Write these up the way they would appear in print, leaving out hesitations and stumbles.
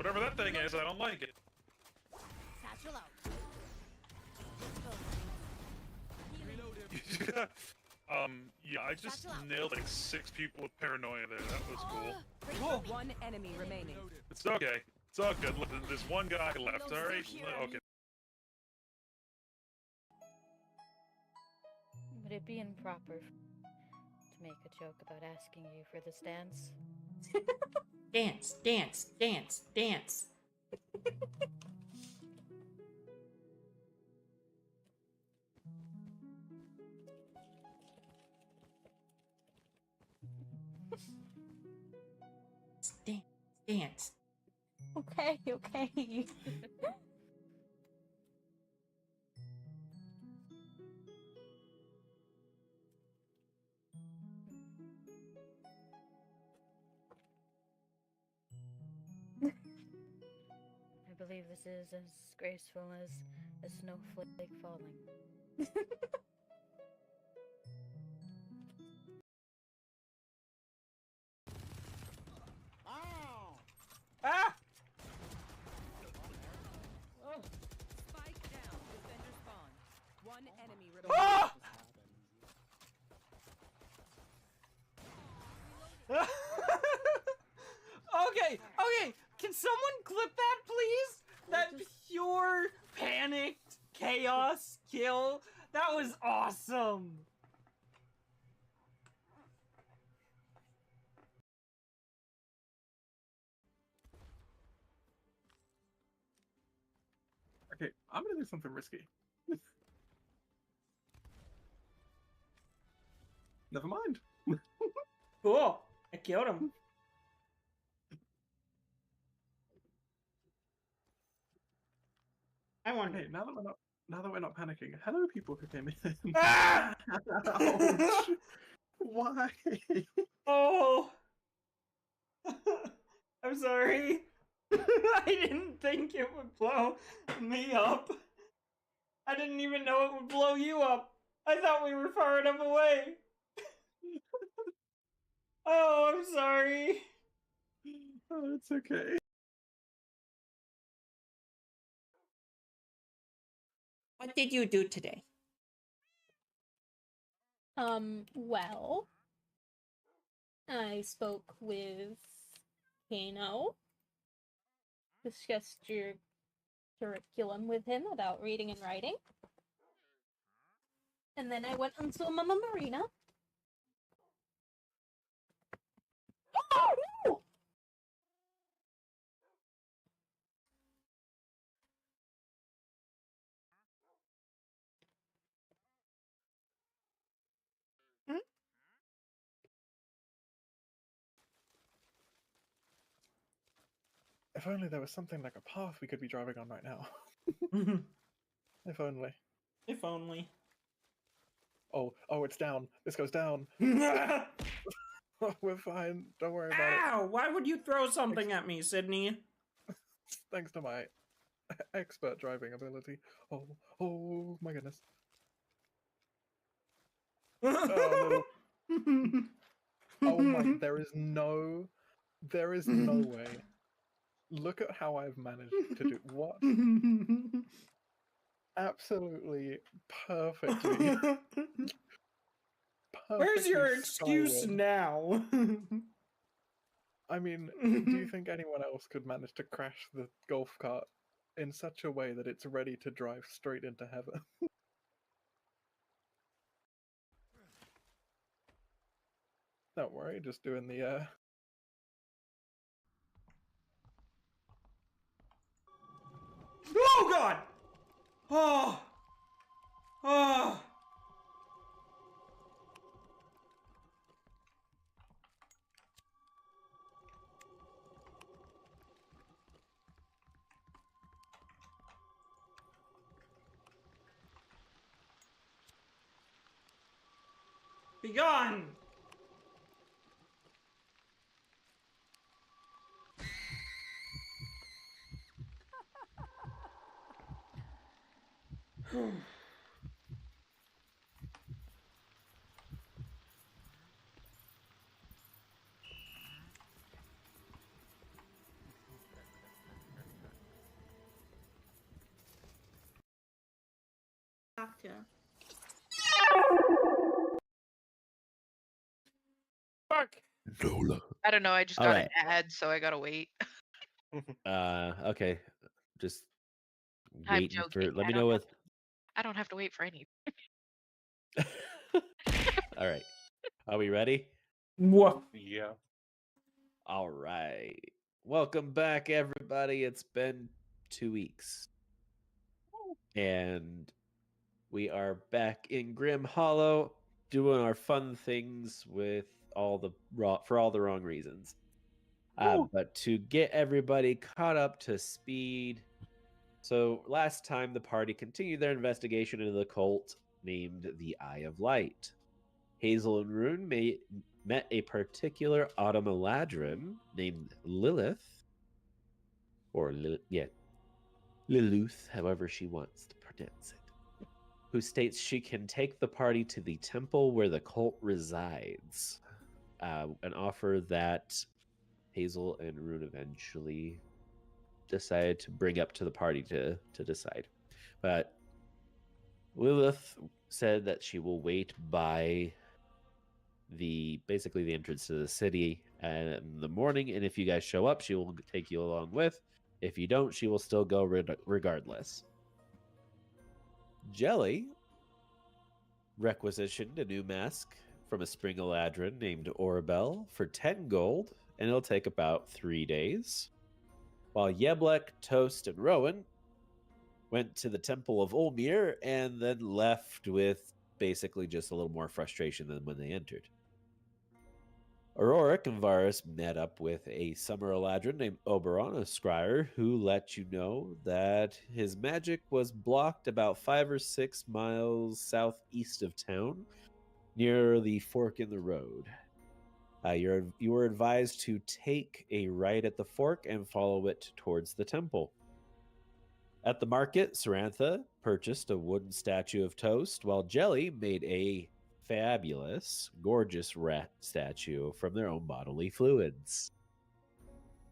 Whatever that thing is, I don't like it. Satchel out. Yeah, I just nailed like 6 people with paranoia there. That was cool. Cool. One enemy remaining. It's okay. It's all good. Look, there's one guy left. All right. Okay. Would it be improper to make a joke about asking you for this dance? Dance, dance, dance, dance. Dance, dance. Okay, okay. I believe this is as graceful as a snowflake falling. Ah! Spike down. Defender spawn. One enemy remaining. Ah! Okay, okay. Can someone clip that, please? That pure panicked chaos kill. That was awesome. Okay, I'm gonna do something risky. Never mind. Cool. I killed him. I won. Hey, now that we're not panicking. Hello, people who came in. Ah! Ouch. Why? Oh. I'm sorry. I didn't think it would blow me up. I didn't even know it would blow you up. I thought we were far enough away. Oh, I'm sorry. Oh, it's okay. What did you do today? Well, I spoke with Kano, discussed your curriculum with him about reading and writing, and then I went onto Mama Marina. Oh, no! If only there was something like a path we could be driving on right now. If only. If only. Oh, it's down. This goes down. Ow! We're fine. Don't worry about it. Why would you throw something at me, Sydney? Thanks to my expert driving ability. Oh my goodness. Oh, no. Oh my, there is no way. Look at how I've managed to do what? Absolutely perfectly. Where's your perfectly excuse skyward. now? I mean, do you think anyone else could manage to crash the golf cart in such a way that it's ready to drive straight into heaven? Don't worry, just doing the Oh god! Oh! Be gone! Have to. Fuck. Nola. I don't know. I just All got right. an ad, so I gotta wait. Okay. Just I'm waiting for. joking. Let I me don't know have what. I don't have to wait for any. All right. Are we ready? Whoa. Yeah. All right. Welcome back, everybody. It's been 2 weeks. And we are back in Grim Hollow doing our fun things with all the wrong reasons. But to get everybody caught up to speed, so last time the party continued their investigation into the cult named the Eye of Light. Hazel and Rune met a particular Automaladrin named Lilith, or Lilith, however she wants to pronounce it, who states she can take the party to the temple where the cult resides, an offer that Hazel and Rune eventually decided to bring up to the party to decide. But Lilith said that she will wait by basically the entrance to the city in the morning, and if you guys show up, she will take you along with. If you don't, she will still go regardless. Jelly requisitioned a new mask from a Spring Eladrin named Orbel for 10 gold, and it'll take about 3 days. While Yeblek, Toast, and Rowan went to the Temple of Ulmir and then left with basically just a little more frustration than when they entered. Auroric and Varus met up with a Summer Eladrin named Oberon, a scryer, who let you know that his magic was blocked about 5 or 6 miles southeast of town, near the fork in the road. You were advised to take a right at the fork and follow it towards the temple. At the market, Sarantha purchased a wooden statue of Toast, while Jelly made a fabulous, gorgeous rat statue from their own bodily fluids.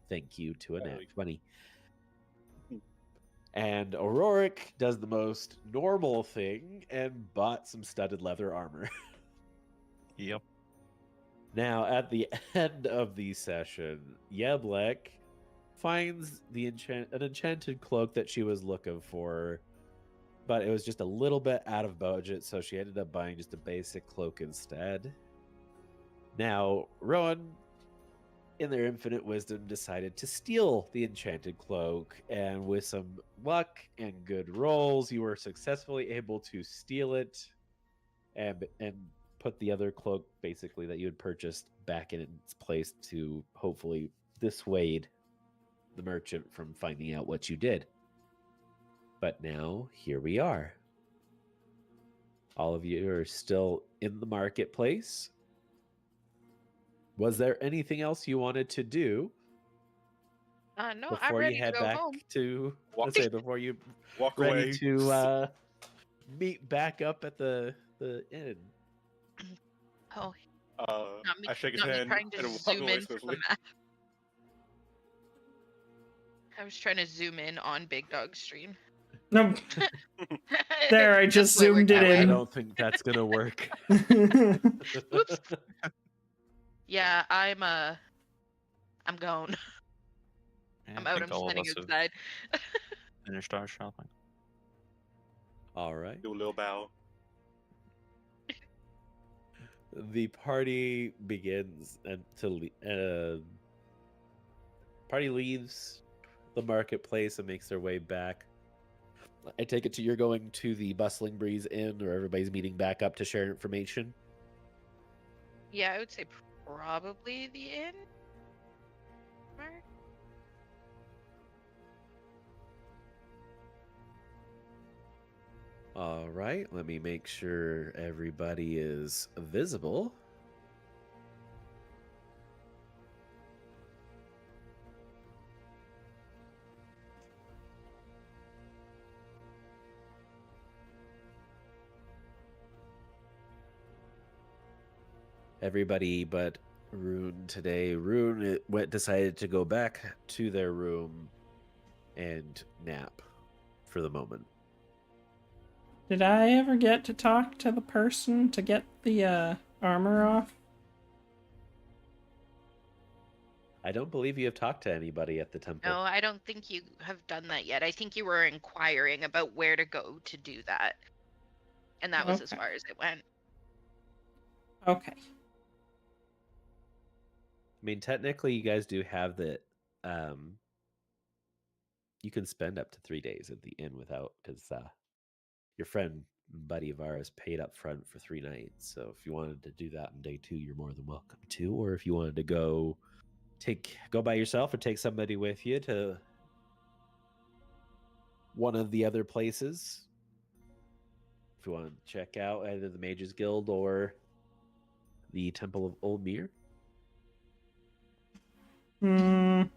Thank you to a nat 20. And Auroric does the most normal thing and bought some studded leather armor. Yep. Now, at the end of the session, Yeblek finds an enchanted cloak that she was looking for, but it was just a little bit out of budget, so she ended up buying just a basic cloak instead. Now, Rowan, in their infinite wisdom, decided to steal the enchanted cloak, and with some luck and good rolls, you were successfully able to steal it and put the other cloak, basically, that you had purchased back in its place to hopefully dissuade the merchant from finding out what you did. But now, here we are. All of you are still in the marketplace. Was there anything else you wanted to do No, I'm before ready you head to go back home. to before you Walk ready away. to meet back up at the inn? Oh, I shake his not me hand trying to and walk zoom away in from swiftly. the map. I was trying to zoom in on Big Dog's stream. No. There, I just That's what zoomed it worked out. I in. don't think that's gonna work. Oops. Yeah, I'm gone. I'm out. I'm standing outside. Finished our shopping. All right. Do a little bow. The party begins and party leaves the marketplace and makes their way back. I take it you're going to the Bustling Breeze Inn, or everybody's meeting back up to share information. Yeah, I would say probably the inn. Mark? All right, let me make sure everybody is visible. Everybody but Rune today. Rune decided to go back to their room and nap for the moment. Did I ever get to talk to the person to get the armor off? I don't believe you have talked to anybody at the temple. No, I don't think you have done that yet. I think you were inquiring about where to go to do that. And that was as Okay. far as it went. Okay. I mean, technically, you guys do have the. You can spend up to 3 days at the inn without, because your friend buddy of ours paid up front for 3 nights. So if you wanted to do that on day 2, you're more than welcome to. Or if you wanted to go by yourself or take somebody with you to one of the other places. If you want to check out either the Mages Guild or the Temple of Ulmir. I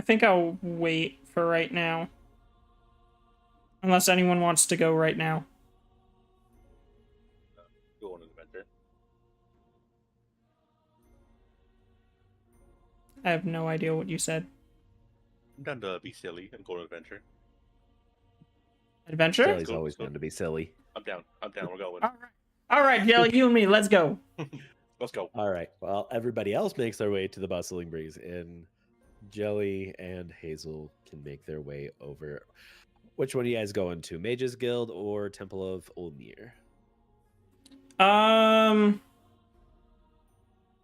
think I'll wait for right now. Unless anyone wants to go right now. Go on an adventure. I have no idea what you said. I'm down to be silly and go on an adventure. Adventure? Jelly's always going to be silly. I'm down. We're going. Alright, Jelly, you and me, let's go. Let's go. All right. Well, everybody else makes their way to the Bustling Breeze, and Jelly and Hazel can make their way over. Which one are you guys going to? Mages Guild or Temple of Ulmir?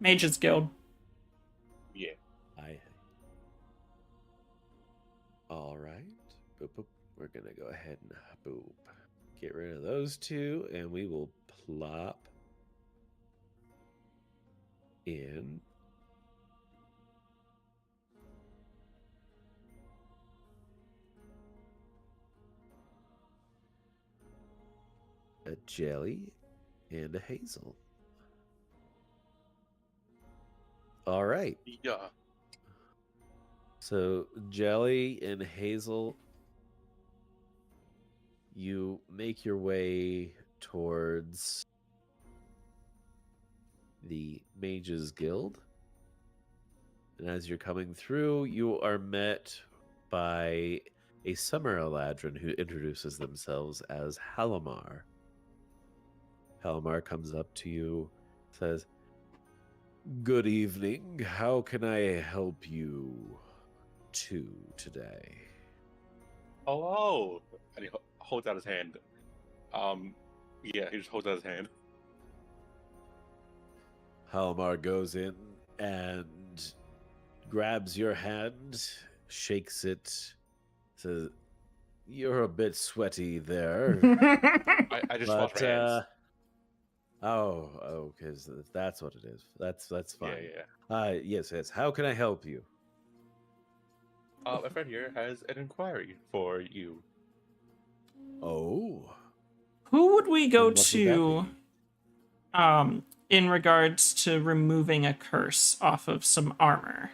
Mages Guild. Yeah. All right. Boop, boop. We're going to go ahead and boop. Get rid of those two, and we will plop in a Jelly and a Hazel. All right. Yeah. So Jelly and Hazel, you make your way towards the Mages Guild. And as you're coming through, you are met by a Summer Eladrin who introduces themselves as Halamar. Halamar comes up to you, says, "Good evening. How can I help you today?" Hello. And he holds out his hand. Yeah, he just holds out his hand. Halamar goes in and grabs your hand, shakes it, says, "You're a bit sweaty there." I just washed my hands. Oh, because that's what it is. That's fine. Yeah. Yes. How can I help you? My friend here has an inquiry for you. Oh. Who would we go And what would that to, in regards to removing a curse off of some armor?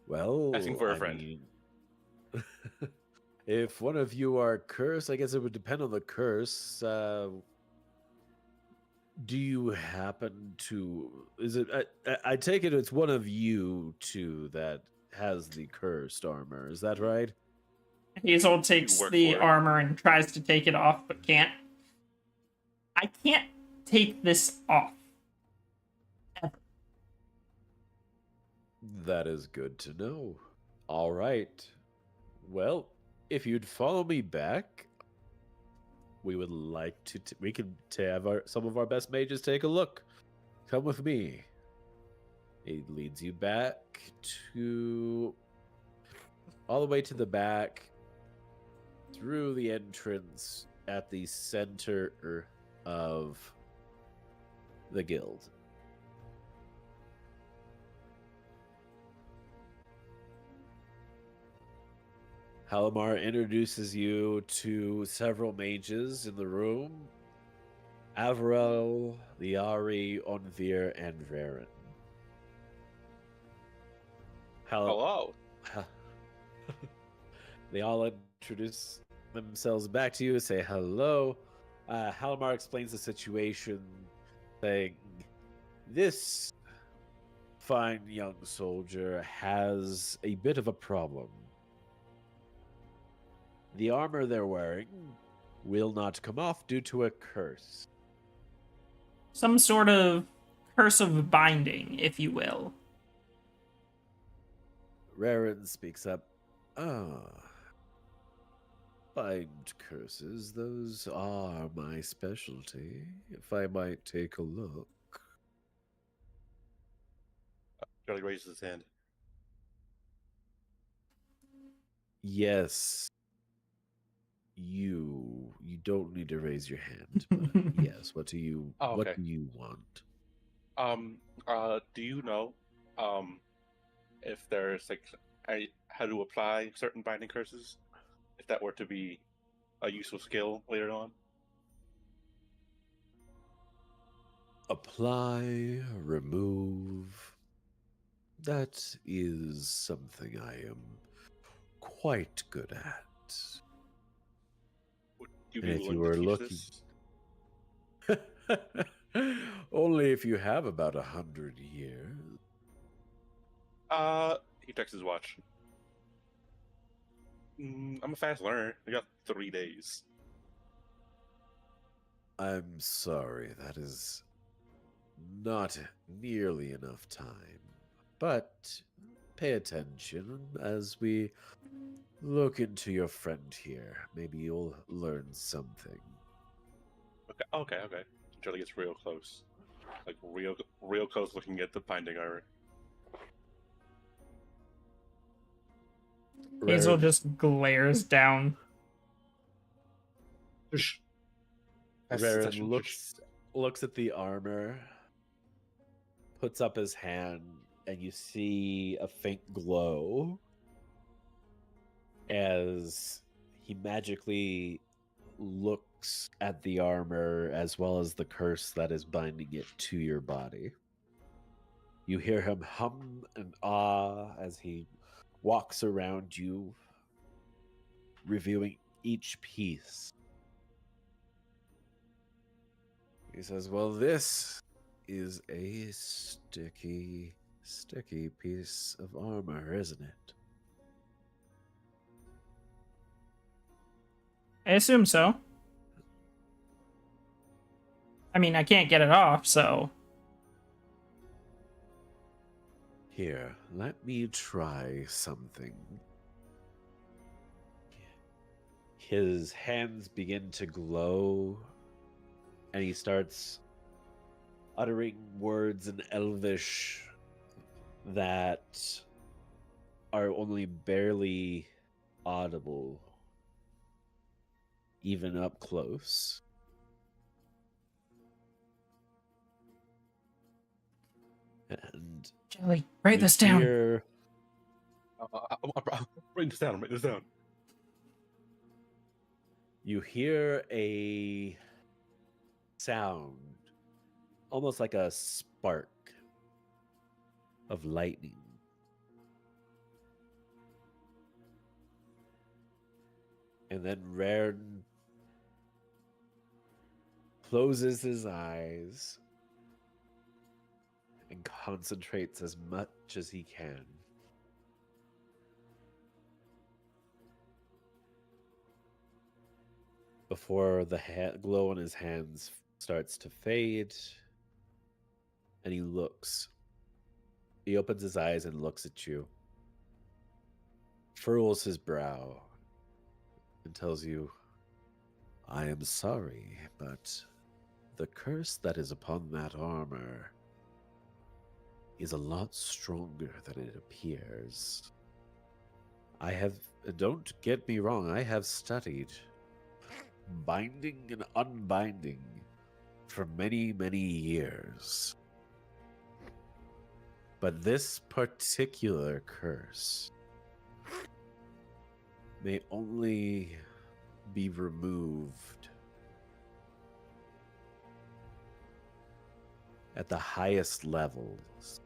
Well, Asking for a friend. mean, if one of you are cursed, I guess it would depend on the curse. Do you happen to? Is it? I take it it's one of you two that has the cursed armor. Is that right? Hazel takes work the for it. armor and tries to take it off, but can't. I can't take this off. That is good to know. All right. Well, if you'd follow me back, we would like to. We can have some of our best mages take a look. Come with me. It leads you back to all the way to the back, through the entrance at the center of the guild. Halamar introduces you to several mages in the room. Averell, Liari, Onvir, and Varen. Hello. They all introduce themselves back to you and say hello. Halamar explains the situation, saying, "This fine young soldier has a bit of a problem. The armor they're wearing will not come off due to a curse. Some sort of curse of binding, if you will. Raren speaks up. Ah. Bind curses, those are my specialty. If I might take a look. Charlie raises his hand. Yes. You don't need to raise your hand, but yes, what do you what do you want? Do you know if there's like how to apply certain binding curses? If that were to be a useful skill later on? Apply, remove. That is something I am quite good at. Would you And be if you willing were to teach looking, this? only if you have about 100 years. He checks his watch. I'm a fast learner. I got 3 days. I'm sorry, that is not nearly enough time. But pay attention as we look into your friend here. Maybe you'll learn something. Okay. Charlie gets real close. Like real close looking at the binding armor. Hazel just glares down. Raren looks at the armor, puts up his hand, and you see a faint glow as he magically looks at the armor as well as the curse that is binding it to your body. You hear him hum and ah as he walks around you, reviewing each piece. He says, well, this is a sticky piece of armor, isn't it? I assume so. I mean, I can't get it off, so... Here, let me try something. His hands begin to glow, and he starts uttering words in Elvish that are only barely audible, even up close. And Jelly, write this down. Write this down. You hear a sound, almost like a spark of lightning. And then Raren closes his eyes and concentrates as much as he can. Before the glow on his hands starts to fade, and he looks. He opens his eyes and looks at you, furrows his brow, and tells you, I am sorry, but the curse that is upon that armor is a lot stronger than it appears. Don't get me wrong, I have studied binding and unbinding for many, many years. But this particular curse may only be removed at the highest levels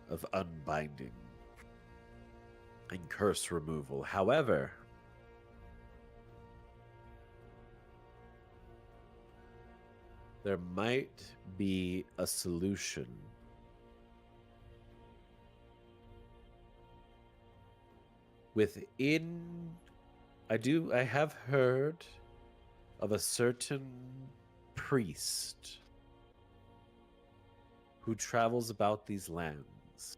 of unbinding and curse removal. However, there might be a solution within I have heard of a certain priest who travels about these lands.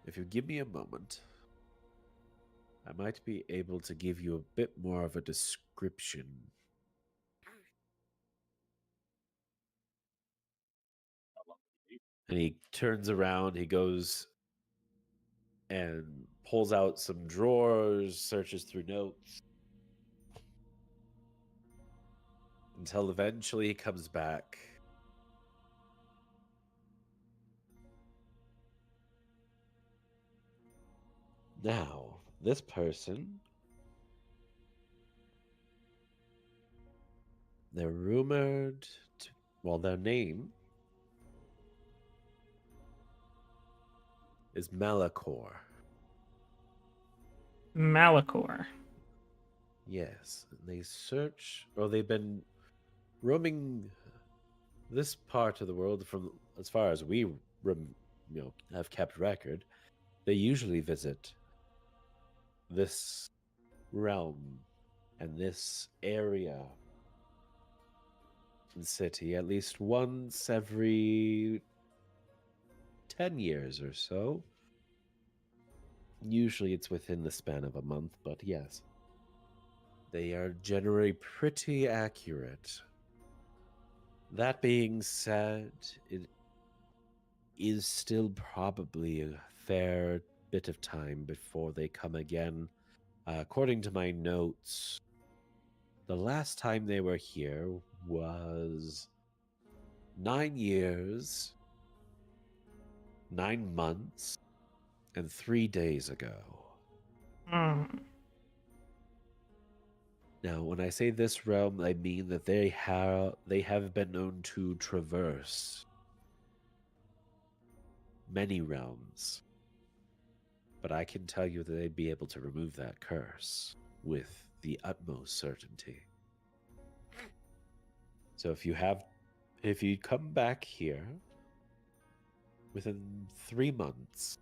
If you give me a moment, I might be able to give you a bit more of a description. And he turns around, he goes and pulls out some drawers, searches through notes, until eventually he comes back. Now, this person, they're rumored to, well, their name is Malachor. Malachor. Yes, they search, or they've been roaming this part of the world from as far as we have kept record. They usually visit this realm and this area and city at least once every 10 years or so. Usually it's within the span of a month, but yes. They are generally pretty accurate. That being said, it is still probably a fair bit of time before they come again. According to my notes, the last time they were here was 9 years, 9 months, and 3 days ago. Now, when I say this realm, I mean that they have been known to traverse many realms. But I can tell you that they'd be able to remove that curse with the utmost certainty. So if you come back here within 3 months,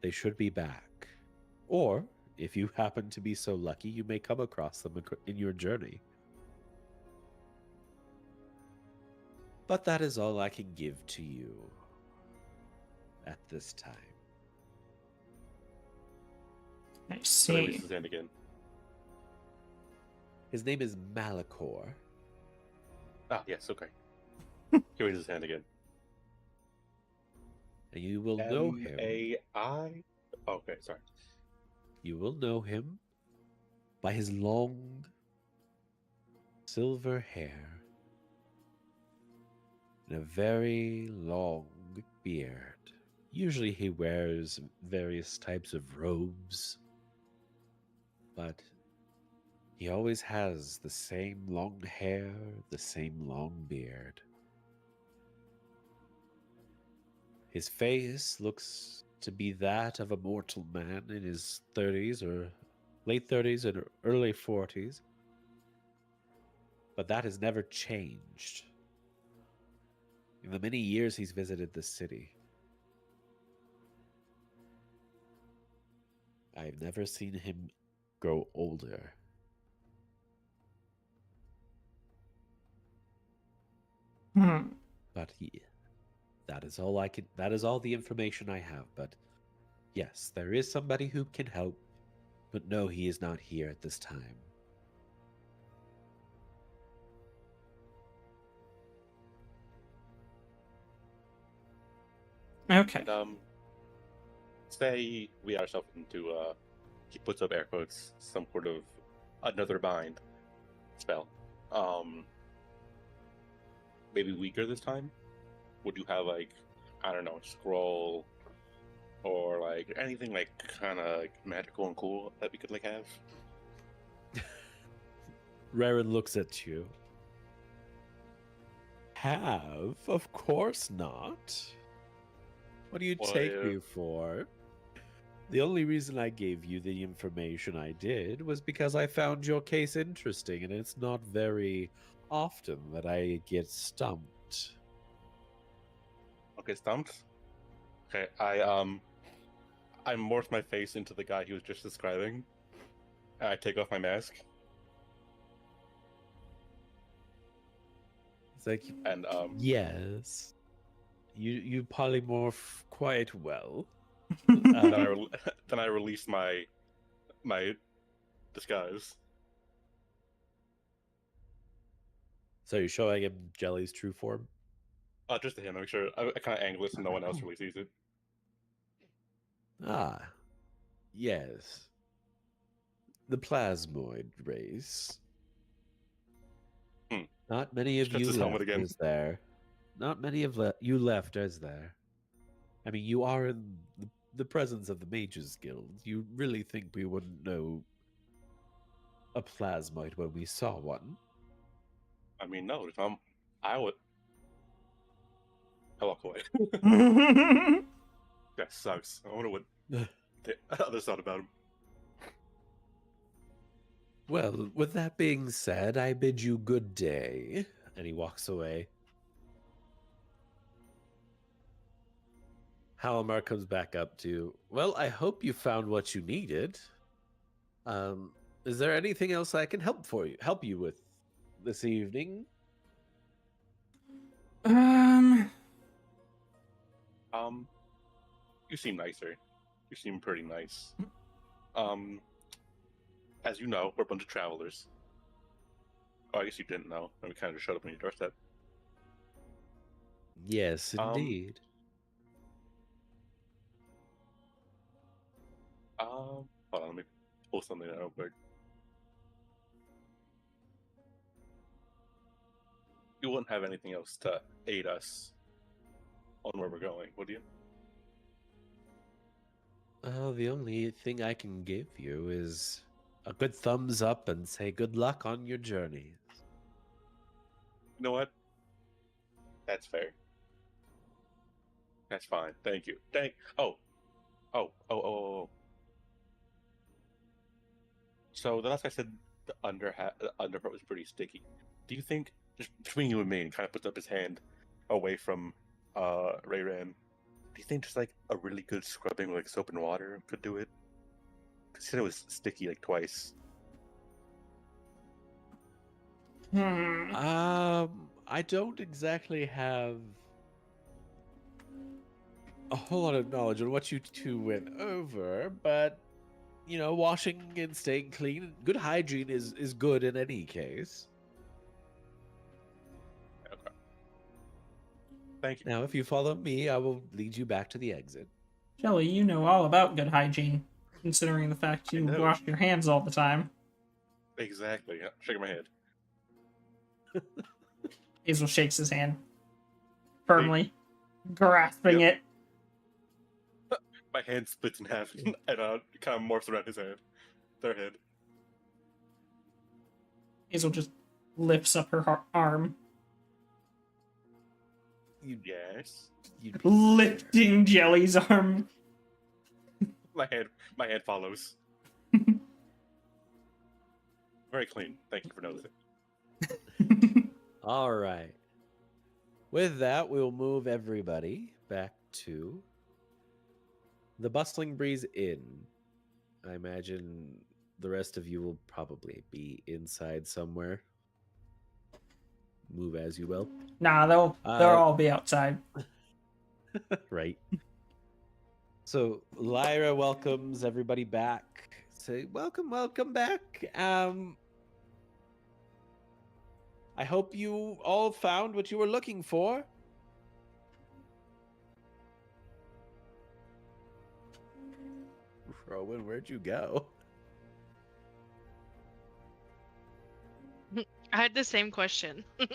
they should be back. Or if you happen to be so lucky, you may come across them in your journey. But that is all I can give to you at this time. I Raises see. his hand again. His name is Malachor. Ah, yes, okay. He raises his hand again. And you will know him. M-A-I? Okay, sorry. You will know him by his long silver hair and a very long beard. Usually he wears various types of robes, but he always has the same long hair, the same long beard. His face looks to be that of a mortal man in his 30s or late 30s and early 40s. But that has never changed in the many years he's visited this city. I've never seen him grow older. But that is all the information I have. But yes, there is somebody who can help. But no, he is not here at this time. Okay. And, say we ourselves into, he puts up air quotes, some sort of another bind spell. Maybe weaker this time? Would you have, like, I don't know, scroll or, like, anything, like, kind of like, magical and cool that we could, like, have? Raren looks at you. Have? Of course not. What do you take me for? The only reason I gave you the information I did was because I found your case interesting, and it's not very often that I get stumped. Okay, stumped? Okay, I morph my face into the guy he was just describing, and I take off my mask, It's like, and yes, you polymorph quite well. then I release my disguise. So you're showing him Jelly's true form? Just to him. Make sure I kind of angle it so no one else really sees it. Ah, yes. The plasmoid race. Not many of Stretch you his helmet left, again. is there? Not many of you left, is there? I mean, you are in the presence of the Mages Guild. You really think we wouldn't know a plasmoid when we saw one? I mean, no. If I would. I walk away. That sucks. I wonder what the others thought about him. Well, with that being said, I bid you good day. And he walks away. Halimar comes back up to, well, I hope you found what you needed. Is there anything else I can help you with this evening? You seem nicer. You seem pretty nice. As you know, we're a bunch of travelers. Oh, I guess you didn't know. And we kind of just showed up on your doorstep. Yes, indeed. Hold on, let me pull something out real quick. You wouldn't have anything else to aid us on where we're going, would you? The only thing I can give you is a good thumbs up and say good luck on your journey. You know what? That's fair. That's fine. Thank you. Oh. So the last guy said the under part was pretty sticky. Do you think, just between you and me, and kind of puts up his hand away from Rayran, do you think just like a really good scrubbing with like soap and water could do it? Because he said it was sticky like twice. I don't exactly have a whole lot of knowledge on what you two went over, but you know, washing and staying clean, good hygiene is good in any case. Okay. Thank you. Now, if you follow me, I will lead you back to the exit. Jelly, you know all about good hygiene, considering the fact you wash your hands all the time. Exactly. Yeah, shaking my head. Hazel shakes his hand firmly, grasping it. My hand splits in half and kind of morphs around his hand. Their head. Hazel just lifts up her arm. Yes. Lifting Jelly's arm. My hand follows. Very clean. Thank you for noticing. All right. With that, we will move everybody back to the Bustling Breeze Inn. I imagine the rest of you will probably be inside somewhere. Move as you will. Nah, they'll all be outside. Right. So Lyra welcomes everybody back. Say, welcome back. I hope you all found what you were looking for. Rowan, where'd you go? I had the same question. I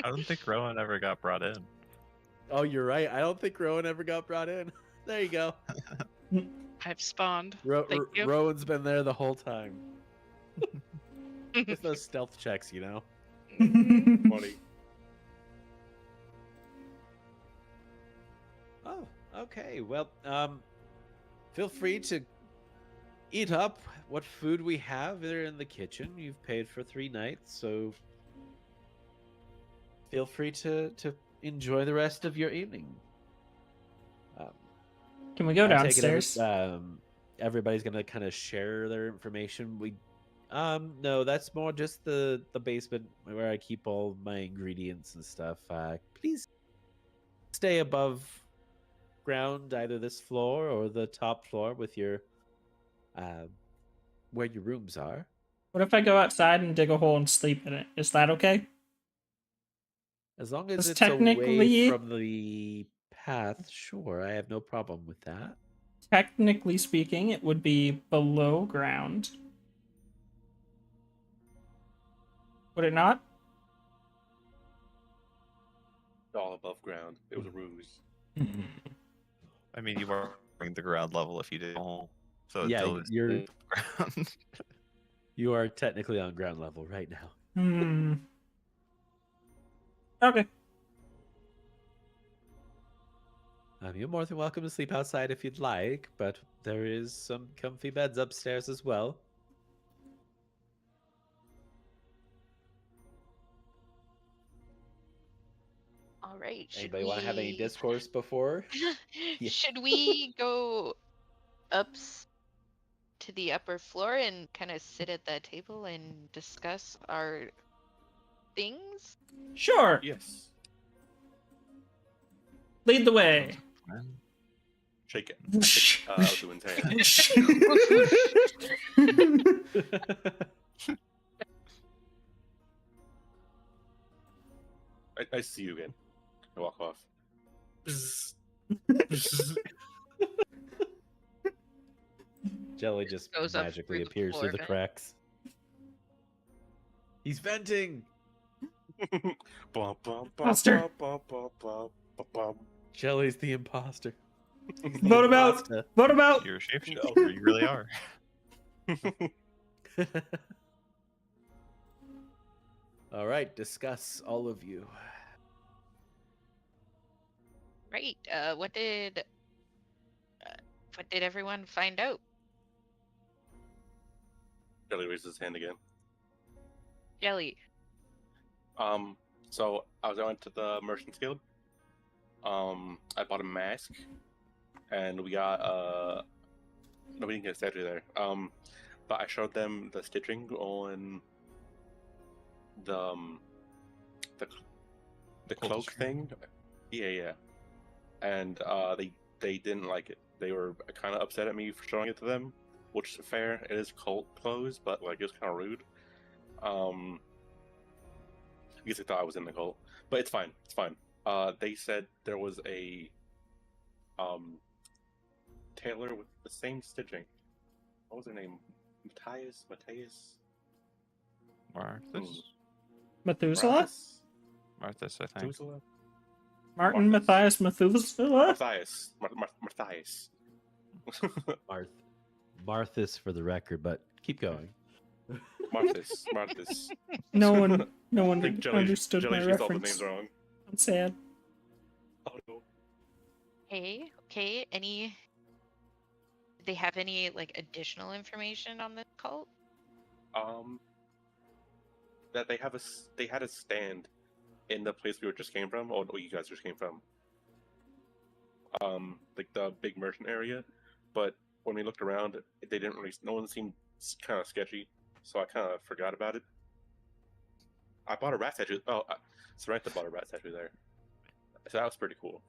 don't think Rowan ever got brought in. Oh, you're right. I don't think Rowan ever got brought in. There you go. I've spawned. Thank you. Rowan's been there the whole time. With those stealth checks, you know. Funny. Oh, okay. Well, feel free to eat up what food we have there in the kitchen. You've paid for 3 nights, so feel free to enjoy the rest of your evening. Can we go I take it downstairs? everybody's gonna kind of share their information. No, that's more just the basement where I keep all my ingredients and stuff. Please stay above ground, either this floor or the top floor with your where your rooms are. What if I go outside and dig a hole and sleep in it? Is that okay? As long as Because it's away technically- from the path, sure, I have no problem with that. Technically speaking, it would be below ground. Would it not? All above ground. It was a ruse. I mean, you were on the ground level if you did a hole. So it Yeah, still is you're- ground. You are technically on ground level right now. Hmm. Okay. You're more than welcome to sleep outside if you'd like, but there is some comfy beds upstairs as well. All right. Anybody want to have any discourse before? Yeah. Should we go up to the upper floor and kind of sit at that table and discuss our things? Sure. Yes. Lead the way. Shake it. Doing I see you again. I walk off. Jelly just Goes up magically through the appears floor through the vent. cracks. He's venting. Bum, bum, bum, Monster. bum, bum, bum, bum, bum. Jelly's the imposter. Vote him out. Vote him out. You're a shapeshifter. You really are. All right, discuss all of you. Right. What did everyone find out? Jelly raises his hand again. Jelly. So I went to the Merchants Guild. I bought a mask, and we got no, we didn't get a statue there. But I showed them the stitching on the cloak thing. Yeah. And they didn't like it. They were kind of upset at me for showing it to them, which is fair. It is cult clothes, but like it was kind of rude. I guess they thought I was in the cult, but it's fine. It's fine. They said there was a tailor with the same stitching. What was her name? Matthias? Marthas? Methuselah? Marthas, I think. Methuselah? Martin Matthias Methuselah? Matthias. Matthias. Marthas for the record, but keep going. Marthas. No one I think Jelly, understood Jelly my used all the reference. names wrong. I'm sad. Oh no. Okay. Did they have any like additional information on the cult? That they had a stand in the place we just came from, or you guys just came from. Like the big merchant area, but when we looked around, they didn't really. No one seemed kind of sketchy, so I kind of forgot about it. I bought a rat statue. Oh, Samantha bought a rat statue there, so that was pretty cool.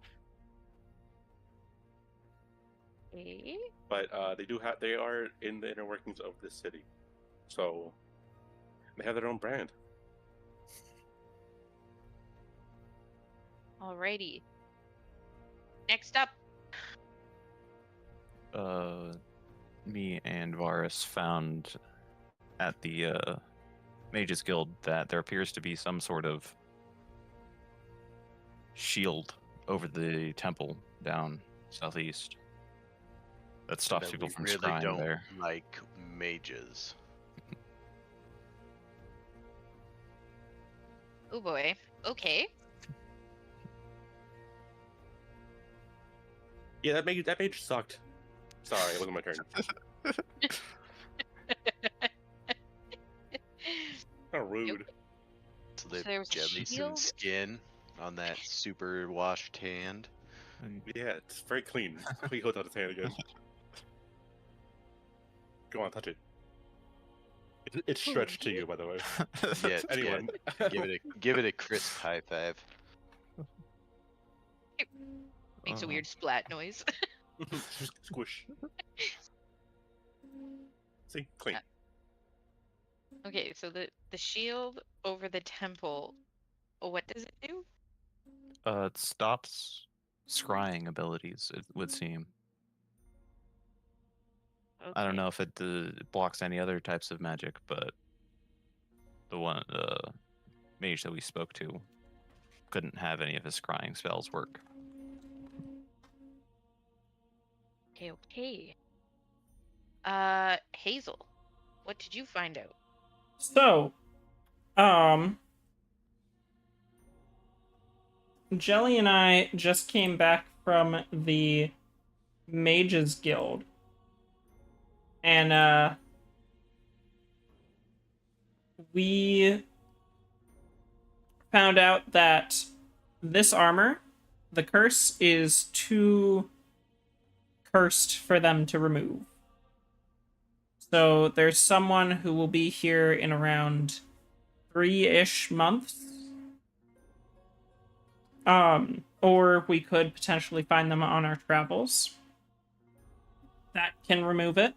Okay. But they are in the inner workings of this city, so they have their own brand. Alrighty. Next up. Me and Varus found at the Mages Guild that there appears to be some sort of shield over the temple down southeast that stops That people we from really scrying don't there. like mages. Oh boy. Okay. Yeah, that mage sucked. Sorry, it wasn't my turn. How rude. So they So there was a gem me some shield? skin on that super washed hand. Yeah, it's very clean. He holds out his hand again. Go on, touch it. It's stretched to you, by the way. Yeah, it's Anyone? good. Give it a crisp high five. Makes a weird splat noise. Squish. See, clean. Okay, so the shield over the temple, what does it do? It stops scrying abilities, it would seem. I don't know if it blocks any other types of magic, but the mage that we spoke to couldn't have any of his scrying spells work. Okay. Hazel, what did you find out? So, Jelly and I just came back from the Mages Guild. And, we found out that this armor, the curse, is too cursed for them to remove. So there's someone who will be here in around 3-ish months. Or we could potentially find them on our travels. That can remove it.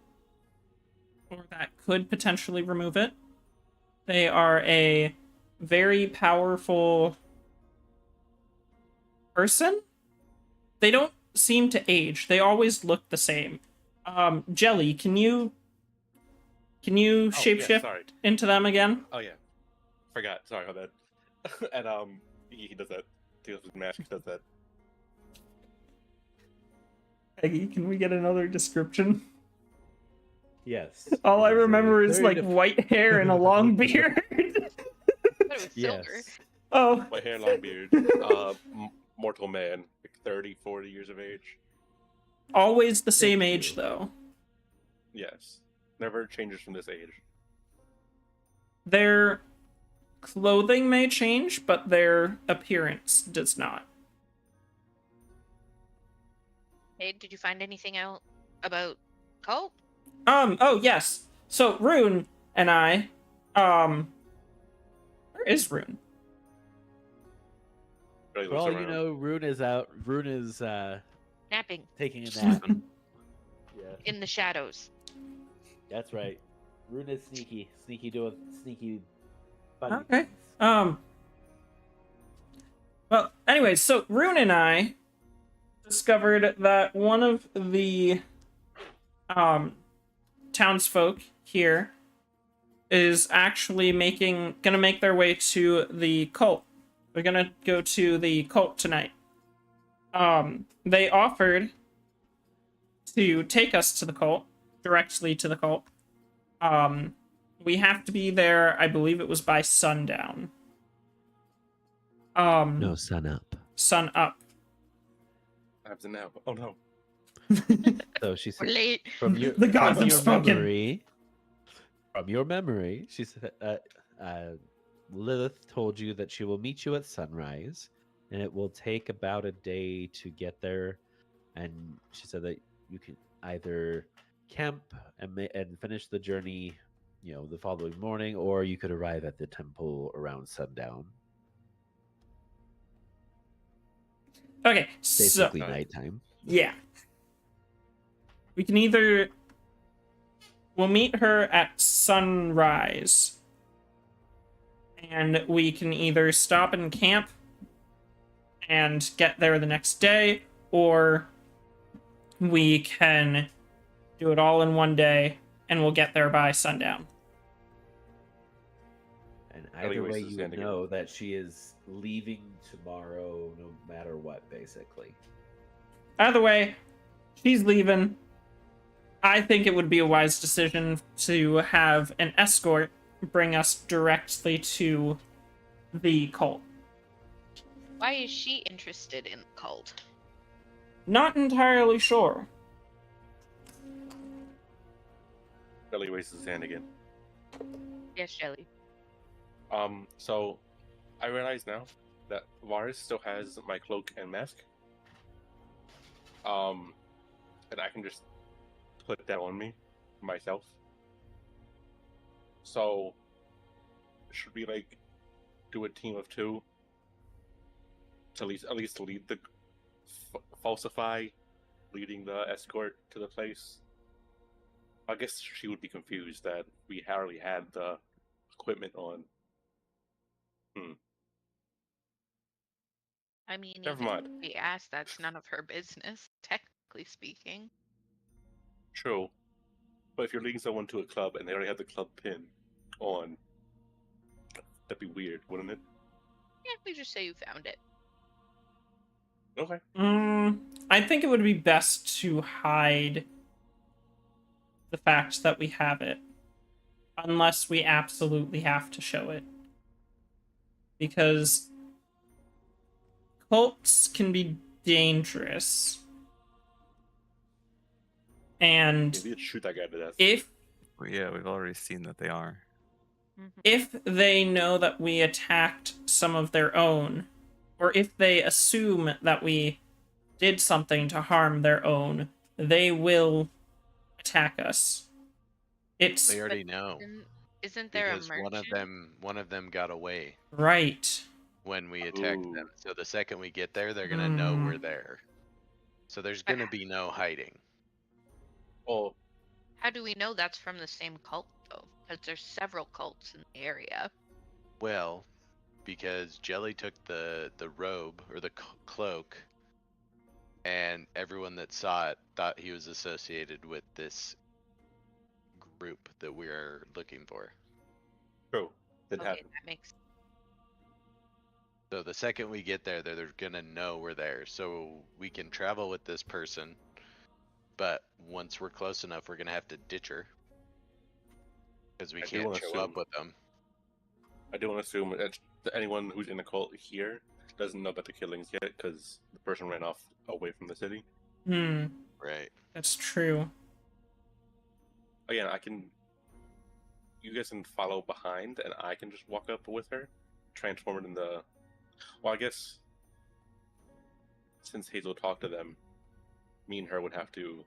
Or that could potentially remove it. They are a very powerful person. They don't seem to age. They always look the same. Jelly, can you shapeshift into them again? Oh yeah, forgot. Sorry about that. And he does that. Takes off his mask. He does that. Peggy, can we get another description? Yes. All I remember is very like white hair and a long beard. Yes. Oh. White hair, long beard. Mortal man, like 30, 40 years of age. Always the same age, though. Yes. Never changes from this age. Their clothing may change, but their appearance does not. Hey, did you find anything out about Cult? Oh, yes. So, Rune and I, where is Rune? For all you know, Rune is out. Rune is Napping. taking a nap. Yeah, In the shadows. that's right. Rune is sneaky doing sneaky. Funny Okay. things. Well, anyways, so Rune and I discovered that one of the townsfolk here is actually gonna make their way to the cult. We're gonna go to the cult tonight. They offered to take us to the cult, directly to the cult. We have to be there, I believe it was by sundown. No, sun up. Sun up. Happens now. Oh no. So she said, We're late. from your, The gods from have your spoken. memory, from your memory, she said, Lilith told you that she will meet you at sunrise, and it will take about a day to get there. And she said that you can either camp and finish the journey, the following morning, or you could arrive at the temple around sundown. Okay, Basically so nighttime. yeah. We can we'll meet her at sunrise. And we can either stop and camp and get there the next day, or we can do it all in one day and we'll get there by sundown. And either way, you know that she is leaving tomorrow no matter what, basically. Either way, she's leaving. I think it would be a wise decision to have an escort bring us directly to the cult. Why is she interested in the cult? Not entirely sure. Jelly raises his hand again. Yes, Jelly. So I realize now that Varus still has my cloak and mask. And I can just put that on me myself. So, should we like do a team of 2 to at least lead the falsify, leading the escort to the place? I guess she would be confused that we already had the equipment on. I mean, Never even mind. if we asked, that's none of her business, technically speaking. True. But if you're leading someone to a club and they already have the club pin on, that'd be weird, wouldn't it? Yeah, we just say you found it. Okay. I think it would be best to hide the fact that we have it. Unless we absolutely have to show it. Because cults can be dangerous. And Maybe shoot that guy to death. if Well, yeah, we've already seen that they are. if they know that we attacked some of their own, or if they assume that we did something to harm their own, they will attack us. It's They already know. Isn't there Because a merchant? one of them got away right. when we attacked Ooh. them. So the second we get there, they're gonna know we're there. So there's gonna be no hiding. Oh, How do we know that's from the same cult, though? Because there's several cults in the area. Well, because Jelly took the robe or the cloak, and everyone that saw it thought he was associated with this group that we're looking for. true. Didn't Okay, happen. that makes. So the second we get there, they're gonna know we're there. So we can travel with this person, but once we're close enough, we're gonna have to ditch her because we I do can't wanna show up assume- with them. I do want to assume that anyone who's in the cult here doesn't know about the killings yet because the person ran off away from the city. Right. That's true. Again, you guys can follow behind, and I can just walk up with her, transform it in the. Well, I guess since Hazel talked to them, me and her would have to.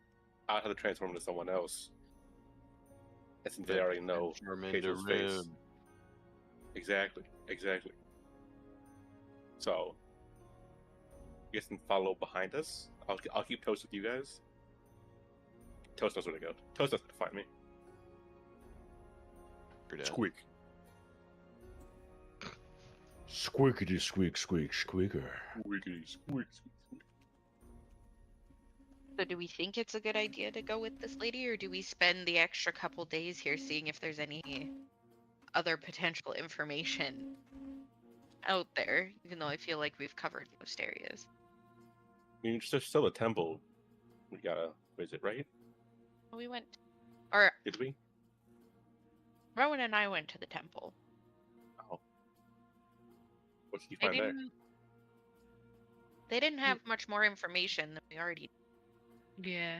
I'd have to transform into someone else. And since they already know Transform into Hazel's face. Rune. Exactly. So, you guys can follow behind us. I'll keep Toast with you guys. Toast knows where to go. Toast knows where to find me. Squeak. Squeakity squeak squeak squeaker. Squeakity squeak. So do we think it's a good idea to go with this lady, or do we spend the extra couple days here seeing if there's any other potential information out there, even though I feel like we've covered most areas? I mean, there's still a temple we gotta visit, right? We went, or Did we? Rowan and I went to the temple. Oh. What did you They find there? didn't. They didn't have much more information than we already. Yeah.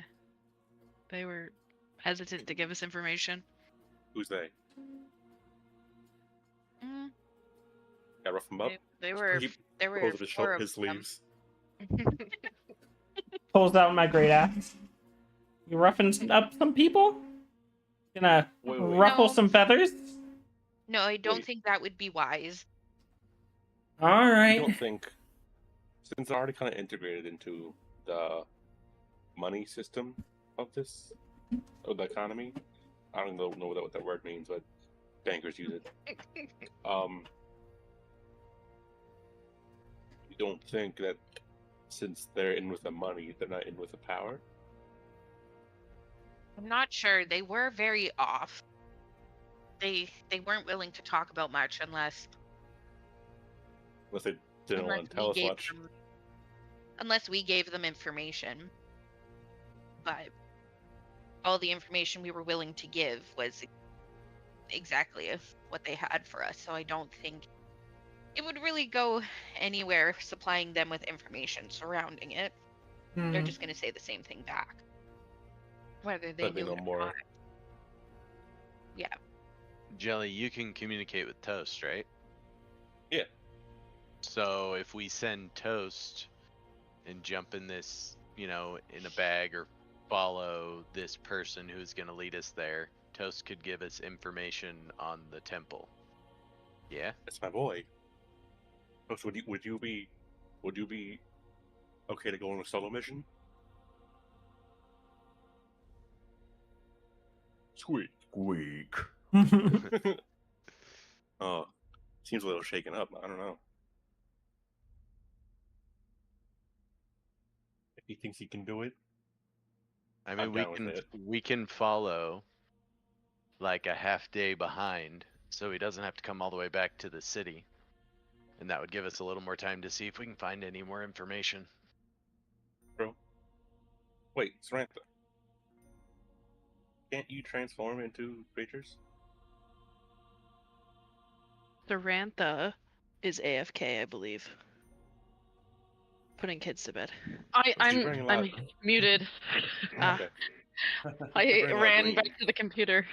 They were hesitant to give us information. Who's they? Mm, Got rough them up? they were. He There were pulls up his, four of his them. sleeves. Pulls out my great axe. You roughing up some people? Gonna Wait. ruffle No. some feathers? No, I don't Wait. think that would be wise. All I right. don't think, since they're already kind of integrated into the money system of the economy, I don't know what that word means, but bankers use it. You don't think that since they're in with the money, they're not in with the power? I'm not sure. They were very off. They weren't willing to talk about much unless Unless they didn't want to tell us much. unless we gave them information. But all the information we were willing to give was exactly what they had for us. So I don't think it would really go anywhere supplying them with information surrounding it. They're just going to say the same thing back. Whether they But they knew know it or more. not. Yeah. Jelly, you can communicate with Toast, right? Yeah. So if we send Toast and jump in this you know, in a bag or follow this person who's going to lead us there, Toast could give us information on the temple. Yeah? That's my boy. Toast, would you be okay to go on a solo mission? Squeak. Oh, seems a little shaken up. I don't know. If he thinks he can do it, I mean, I'm down with it. we can follow like a half day behind, so he doesn't have to come all the way back to the city, and that would give us a little more time to see if we can find any more information. Bro, wait, Samantha, can't you transform into creatures? Sarantha is AFK, I believe. Putting kids to bed. I'm muted. Okay. I Bring ran green. back to the computer.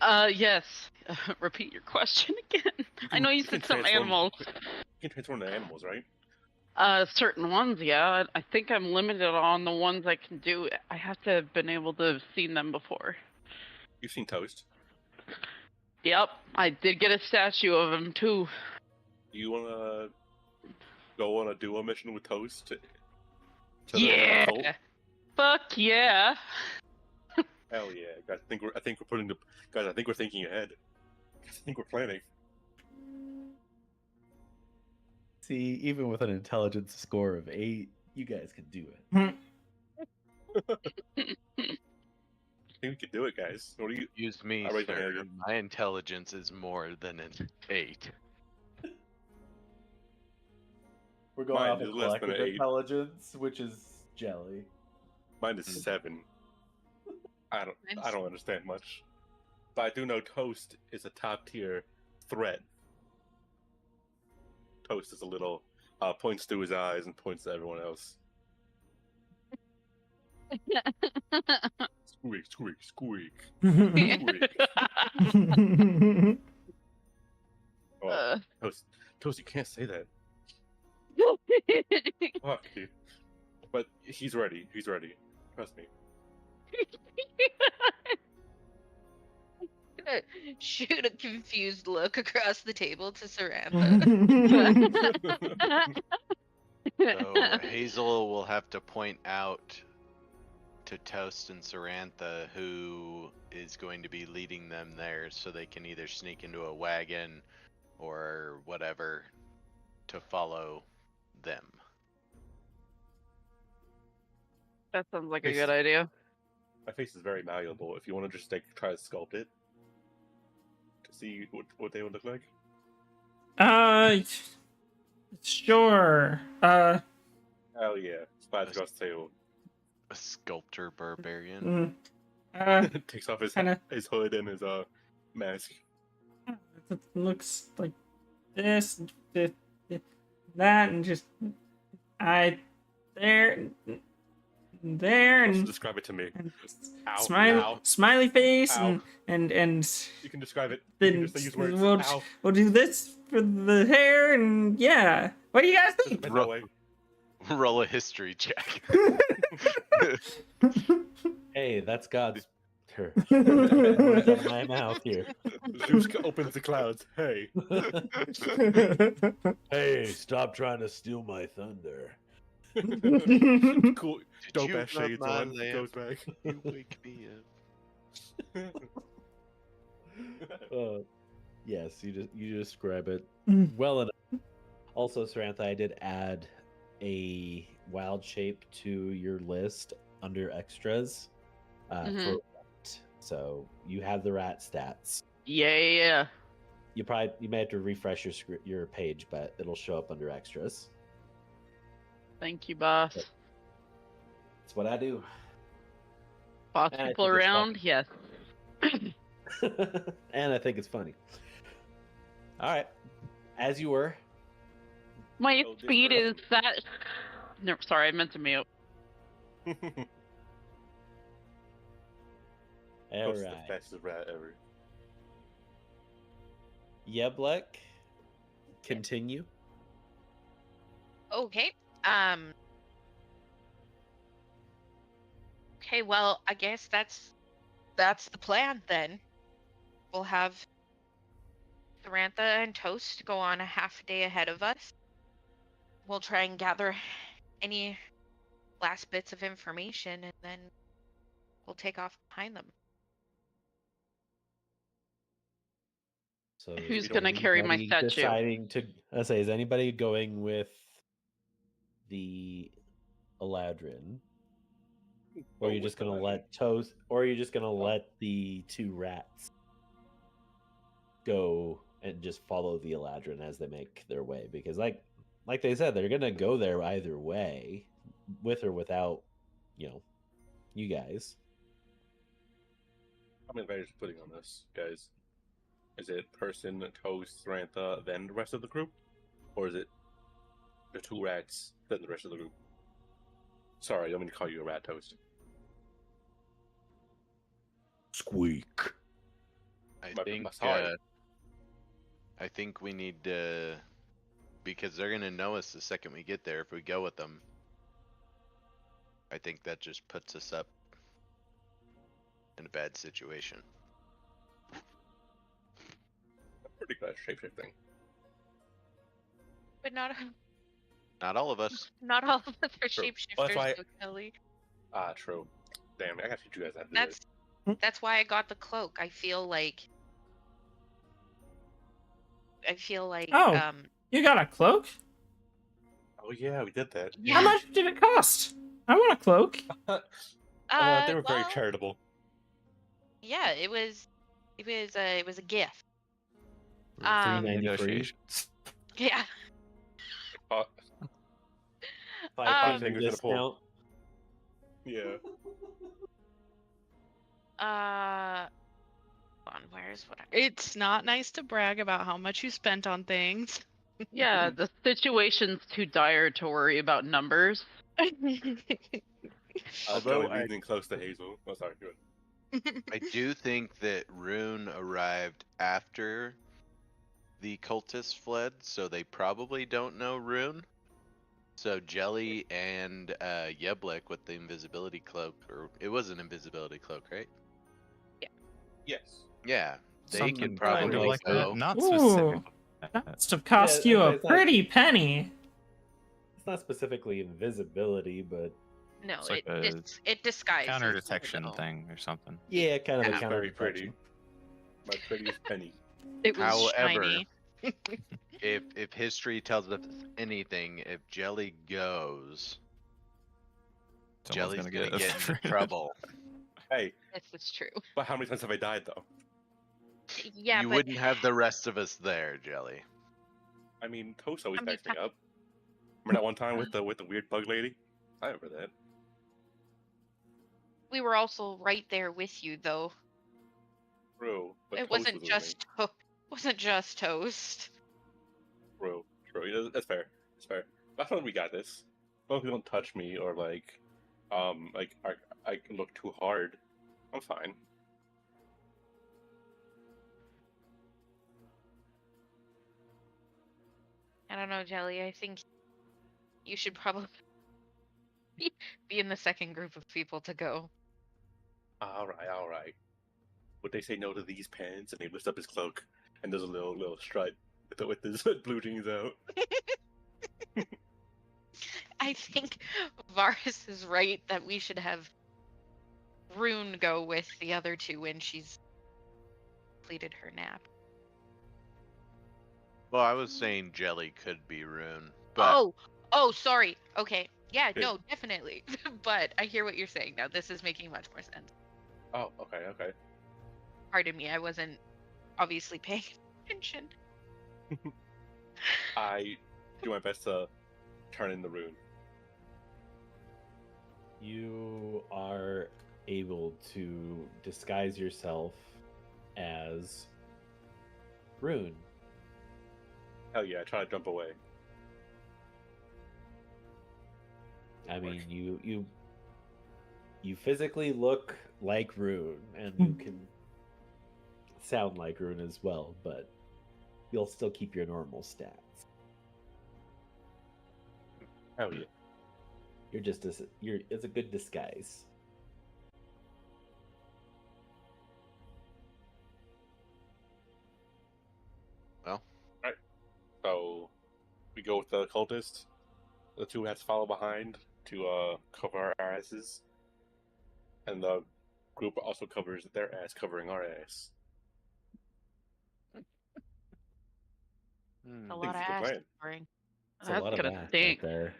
Yes. Repeat your question again. I know you said some animals. You can transform to animals, right? Certain ones, yeah. I think I'm limited on the ones I can do. I have to have been able to have seen them before. You've seen Toast. Yep, I did get a statue of him too. Do you want to go on a duo mission with Toast? To Yeah. the cult? Fuck yeah. Hell yeah! Guys, I think we're thinking ahead. I think we're planning. See, even with an intelligence score of 8, you guys can do it. I think we could do it, guys. What do you? Use me, I raise my hand sir. again. My intelligence is more than an 8. We're going Mine off is of less than collective an 8. intelligence, which is jelly. Mine is 7. I don't understand much, but I do know Toast is a top tier threat. Toast is a little points to his eyes and points to everyone else. Squeak, squeak, squeak. Squeak. Oh, Toast, you can't say that. Fuck you. But he's ready. He's ready. Trust me. Shoot a confused look across the table to Sarantha. So Hazel will have to point out to Toast and Sarantha who is going to be leading them there, so they can either sneak into a wagon or whatever to follow them. That sounds like a good idea. My face is very malleable. If you want to just try to sculpt it to see what they would look like. Sure. Hell yeah, slides across the table. A sculptor barbarian. Takes off his kinda- his hood and his mask. It looks like this, that, and just there, Also and describe it to me. Ow, smiley, ow. smiley face, Ow. and You can describe it. then You can just use words. we'll, Ow. we'll do this for the hair, and yeah. What do you guys think? Bend that way. Roll a history check. Hey, that's God's words out of my mouth here. Zeus opens the clouds. Hey. Hey, stop trying to steal my thunder. Cool. Did Dope you ass rub shades my on. lamp? Goes back. You wake me up. Yes, you describe it well enough. Also, Sarantha, I did add a wild shape to your list under extras for rat. So you have the rat stats. Yeah. You may have to refresh your page, but it'll show up under extras. Thank you, boss. That's what I do. Boss And I people think it's around, yes. And I think it's funny. All right, as you were. My Oh, this speed is person. that. No, sorry, I meant to mute. All Toast is the right. fastest rat ever. Yeblek, continue. Okay. Okay, well, I guess that's the plan then. We'll have Samantha and Toast go on a half day ahead of us. We'll try and gather any last bits of information, and then we'll take off behind them. So Who's is gonna carry my anybody statue? Deciding to, I say, is anybody going with the Eladrin, or are you just gonna let Toast, or are you just gonna let the two rats go and just follow the Eladrin as they make their way? Because, like they said, they're gonna go there either way, with or without, you guys. How many advantage putting on this, guys? Is it person, Toast, Samantha, then the rest of the group? Or is it the two rats, then the rest of the group? Sorry, I don't mean to call you a rat, Toast. Squeak. I think we need to, because they're gonna know us the second we get there if we go with them. I think that just puts us up in a bad situation. Pretty good at shapeshifting. But not all of us. Not all of us are True. shapeshifters, Well, that's why- though, Kelly. True. Damn, I gotta teach you guys how to do this. That's why I got the cloak. I feel like Oh, you got a cloak? Oh yeah, we did that. How much did it cost? I want a cloak. They were very well, charitable. Yeah, it was a gift. Negotiations. Yeah. 5 fingers in a pool. discount. Yeah. Hold on, where's what? It's not nice to brag about how much you spent on things. Yeah, the situation's too dire to worry about numbers. Although I'm leaning close to Hazel. Oh, sorry, good. I do think that Rune arrived after the cultists fled, so they probably don't know Rune. So Jelly and Yeblick with the invisibility cloak, or it was an invisibility cloak, right? Yes. Yeah, they Something could kind of probably like that, go. not Ooh, specific. that must have cost you a it's not- pretty penny. It's not specifically invisibility, but No, It's like it disguises. Counter a detection little. thing or something. yeah, kind of a It's counter very pretty. detection. My prettiest penny. It was However, shiny. if history tells us anything, if Jelly goes, Someone's Jelly's gonna gonna get get into trouble. Hey, This is true. but how many times have I died though? Yeah, You but wouldn't have the rest of us there, Jelly. I mean, Toast always How many backs me up. Remember that one time with the weird bug lady? I remember that. we were also right there with you, though. True. But It Toast wasn't was wasn't just Toast. True. Yeah, that's fair. That's fair. I thought we got this. As long as you don't touch me or I can look too hard. I'm fine. I don't know, Jelly. I think you should probably be in the second group of people to go. All right. Would they say no to these pants? And he lifts up his cloak, and there's a little stripe with his blue jeans out. I think Varus is right that we should have Rune go with the other two when she's completed her nap. Well, I was saying Jelly could be Rune, but Oh, sorry. Okay. Yeah, Yeah. no, definitely. But I hear what you're saying now. This is making much more sense. Oh, okay. Pardon me, I wasn't obviously paying attention. I do my best to turn in the rune. You are able to disguise yourself as Rune. Hell yeah, I try to jump away. I mean, you physically look like Rune, and you can sound like Rune as well, but you'll still keep your normal stats. Hell yeah. You're just it's a good disguise. Well, Right. So we go with the cultist. The two hats follow behind to cover our asses, and the group also covers their ass, covering our ass. A I lot think of it's a good ass plan. covering. It's a That's lot of gonna ass stink. out there.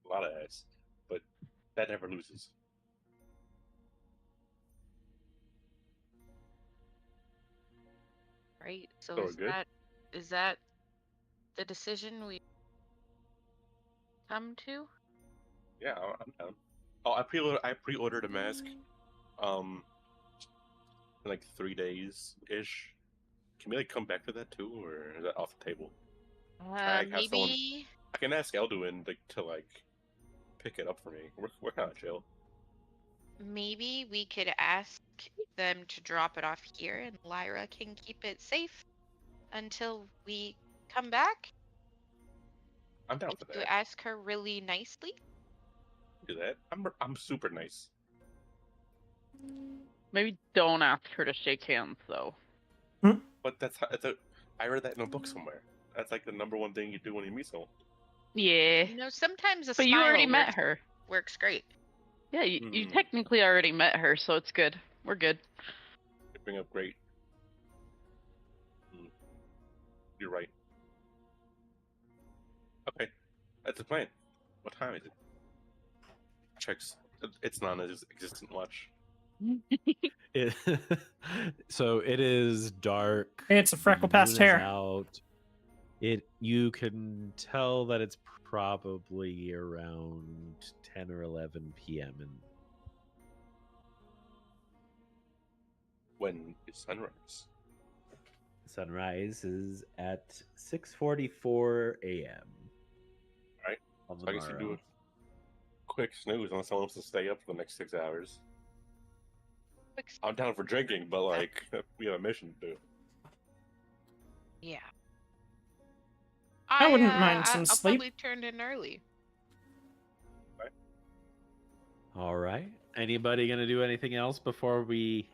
A lot of ass, but that never loses. Right? So So we're good? is that the decision we come to? Yeah, I'm down. Oh, I pre-ordered a mask. In like 3 days ish. Can we like come back to that too, or is that off the table? I have someone. Maybe I can ask Elduin to like pick it up for me. We're kind of chill. maybe we could ask them to drop it off here and Lyra can keep it safe until we come back. I'm down If for you that. ask her really nicely. Do that. I'm super nice. Maybe don't ask her to shake hands though. But I read that in a book somewhere. That's like the number one thing you do when you meet someone. Yeah. You know, sometimes a But smile you already met her. works great. Yeah, you technically already met her, so it's good. We're good. You bring up great. You're right. Okay, that's the plan. What time is it? Checks. It's non-existent watch. So it is dark. It's a freckle the past moon is hair. out. You can tell that it's probably around 10 or 11 p.m. and When is sunrise? sunrise is at 6:44 a.m. Right. on the So I guess you do morrow. a quick snooze unless someone wants to stay up for the next 6 hours. I'm down for drinking, but like we have a mission to do. Yeah. I wouldn't mind some I'll sleep. probably turn in early. All right. Anybody gonna do anything else before we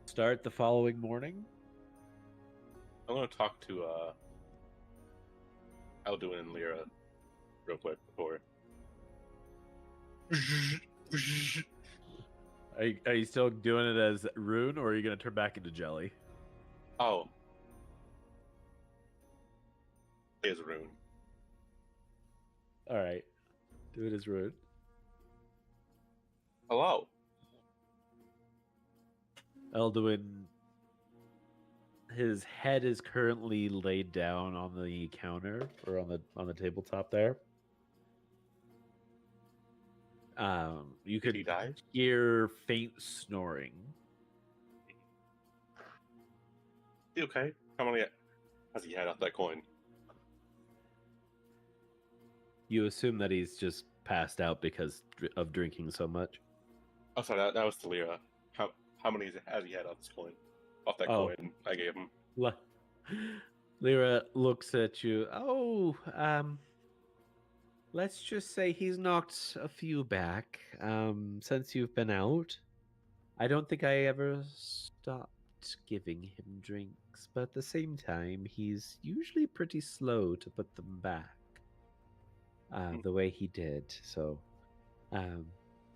start the following morning? I'm gonna talk to Elduin and Lyra real quick before. Are you still doing it as Rune, or are you gonna turn back into Jelly? Oh. Is Rune. All right. Do it as Rune. Hello. Elduin, his head is currently laid down on the counter or on the tabletop there. You could hear faint snoring. You okay? How many has he had off that coin? You assume that he's just passed out because of drinking so much. Oh, sorry, that was to Lyra. How many has he had off this coin? Off that Oh. coin I gave him. Lyra looks at you. Oh, let's just say he's knocked a few back since you've been out. I don't think I ever stopped giving him drinks, but at the same time, he's usually pretty slow to put them back the way he did. So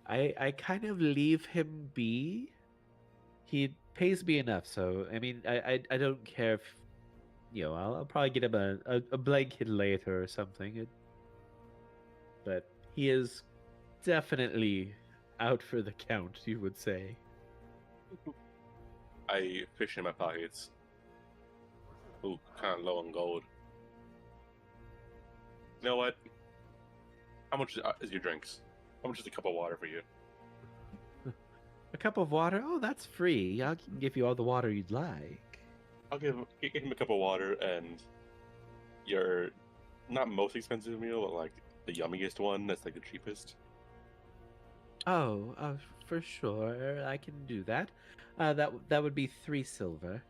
I kind of leave him be. He pays me enough, so I mean, I don't care if, you know, I'll probably get him a blanket later or something. But he is definitely out for the count, you would say. I fish in my pockets. Ooh, kind of low on gold. You know what? How much is your drinks? How much is a cup of water for you? A cup of water? Oh, that's free. I can give you all the water you'd like. I'll give him a cup of water and your not most expensive meal, but like the yummiest one. That's like the cheapest. Oh, for sure. I can do that. That would be 3 silver.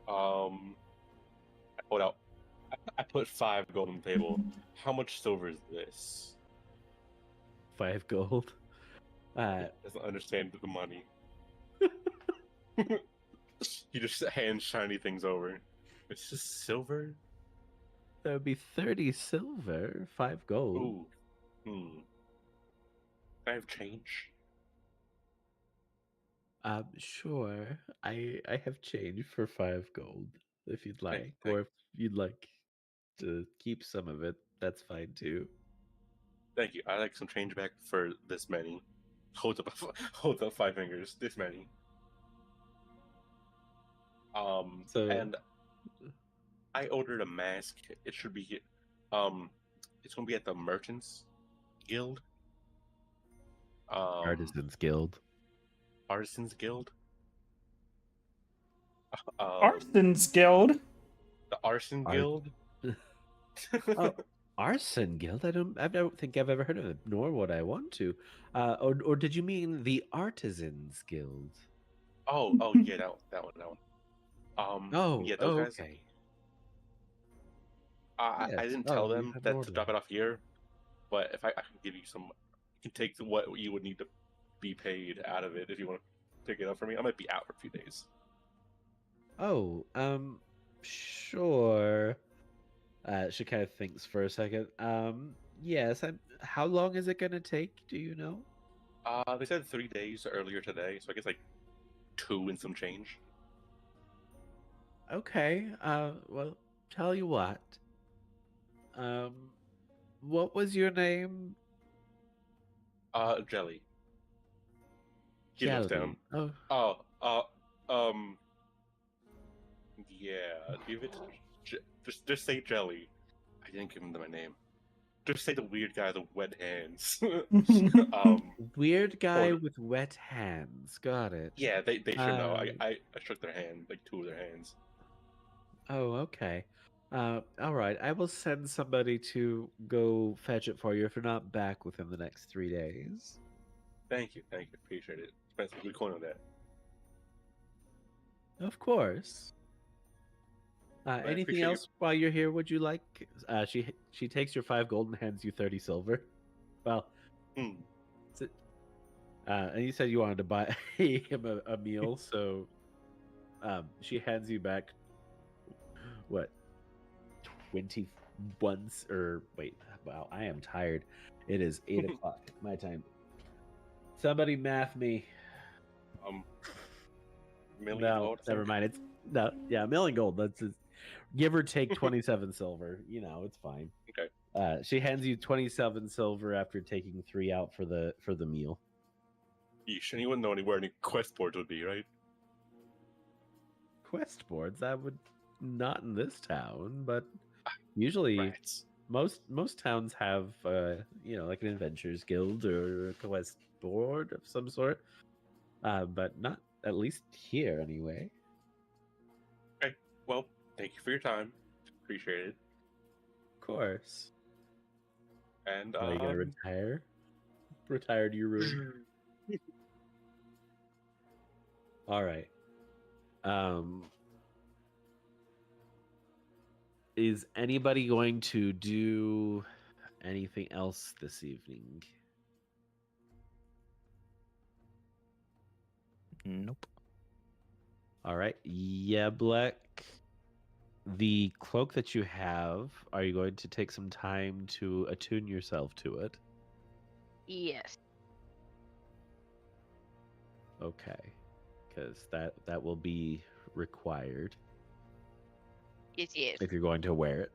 I hold out. I put 5 gold on the table. How much silver is this? 5 gold. Doesn't understand the money. He just hands shiny things over. It's just silver? That would be 30 silver, 5 gold. Ooh. Hmm. I have change. Sure. I have change for 5 gold if you'd like, Thank- or if you'd like to keep some of it, that's fine too. Thank you. I like some change back for this many. Hold up 5 fingers. This many. And I ordered a mask. It should be it's gonna be at the Merchants Guild. Artisans Guild. Artisans Guild. Arson's Guild. The Arson Guild. Oh, Arson Guild? I don't think I've ever heard of it, nor would I want to. Or did you mean the Artisans Guild? Oh yeah, that one. Yeah, those guys. Okay. I Yes. didn't Oh, tell you them have that more to of drop it off here, but if I can give you some, you can take what you would need to be paid out of it if you want to pick it up for me. I might be out for a few days. Oh, sure. She kind of thinks for a second. Yes. How long is it gonna take? Do you know? They said 3 days earlier today, so I guess like 2 and some change. Okay. Well, tell you what. What was your name? Jelly. He looks down. Oh. Yeah. Give it. Just say Jelly. I didn't give him my name. Just say the weird guy with the wet hands. Weird guy with wet hands. Got it. Yeah, they should know. I shook their hand, like 2 of their hands. Oh, okay. All right. I will send somebody to go fetch it for you if you're not back within the next 3 days. Thank you, appreciate it. Spent some good coin on that. Of course. I Anything appreciate else while you're here? Would you like? She takes your 5 gold and hands you 30 silver. Well, and you said you wanted to buy him a meal, so she hands you back what 21 or wait, wow, I am tired. It is 8 o'clock my time. Somebody math me. Million No, gold, I never think. mind. It's no, yeah, a million gold. That's just, give or take 27 silver. You know, it's fine. Okay. She hands you 27 silver after taking 3 out for the meal. Yeesh, and you wouldn't know where any quest boards would be, right? Quest boards, that would not in this town, but usually most towns have like an adventures guild or a quest board of some sort. But not at least here anyway. Okay. Well, thank you for your time. Appreciate it. Of course. And Are you gonna retire? Retire to your room. All right. Is anybody going to do anything else this evening? Nope. All right. Yeblek, the cloak that you have, are you going to take some time to attune yourself to it? Yes. Okay. Because that will be required Yes. if you're going to wear it.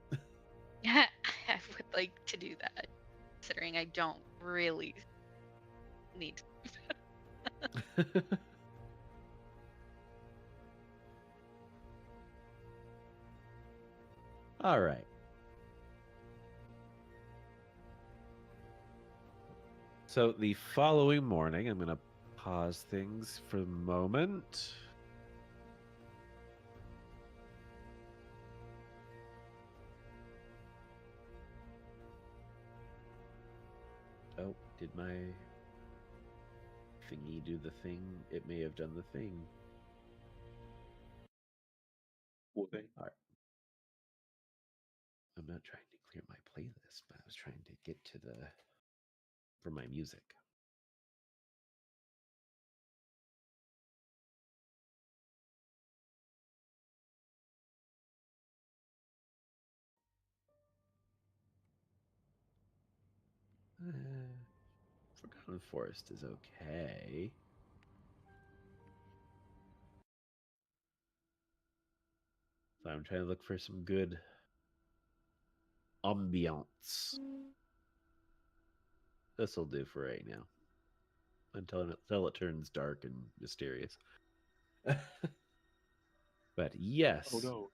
I would like to do that, considering I don't really need. All right. So the following morning, I'm going to pause things for the moment. Oh, did my thingy do the thing? It may have done the thing. What thing? All right. I'm not trying to clear my playlist, but I was trying to get to for my music. Forgotten Forest is okay. So I'm trying to look for some good ambiance. This will do for right now. Until it turns dark and mysterious. But yes. Oh no.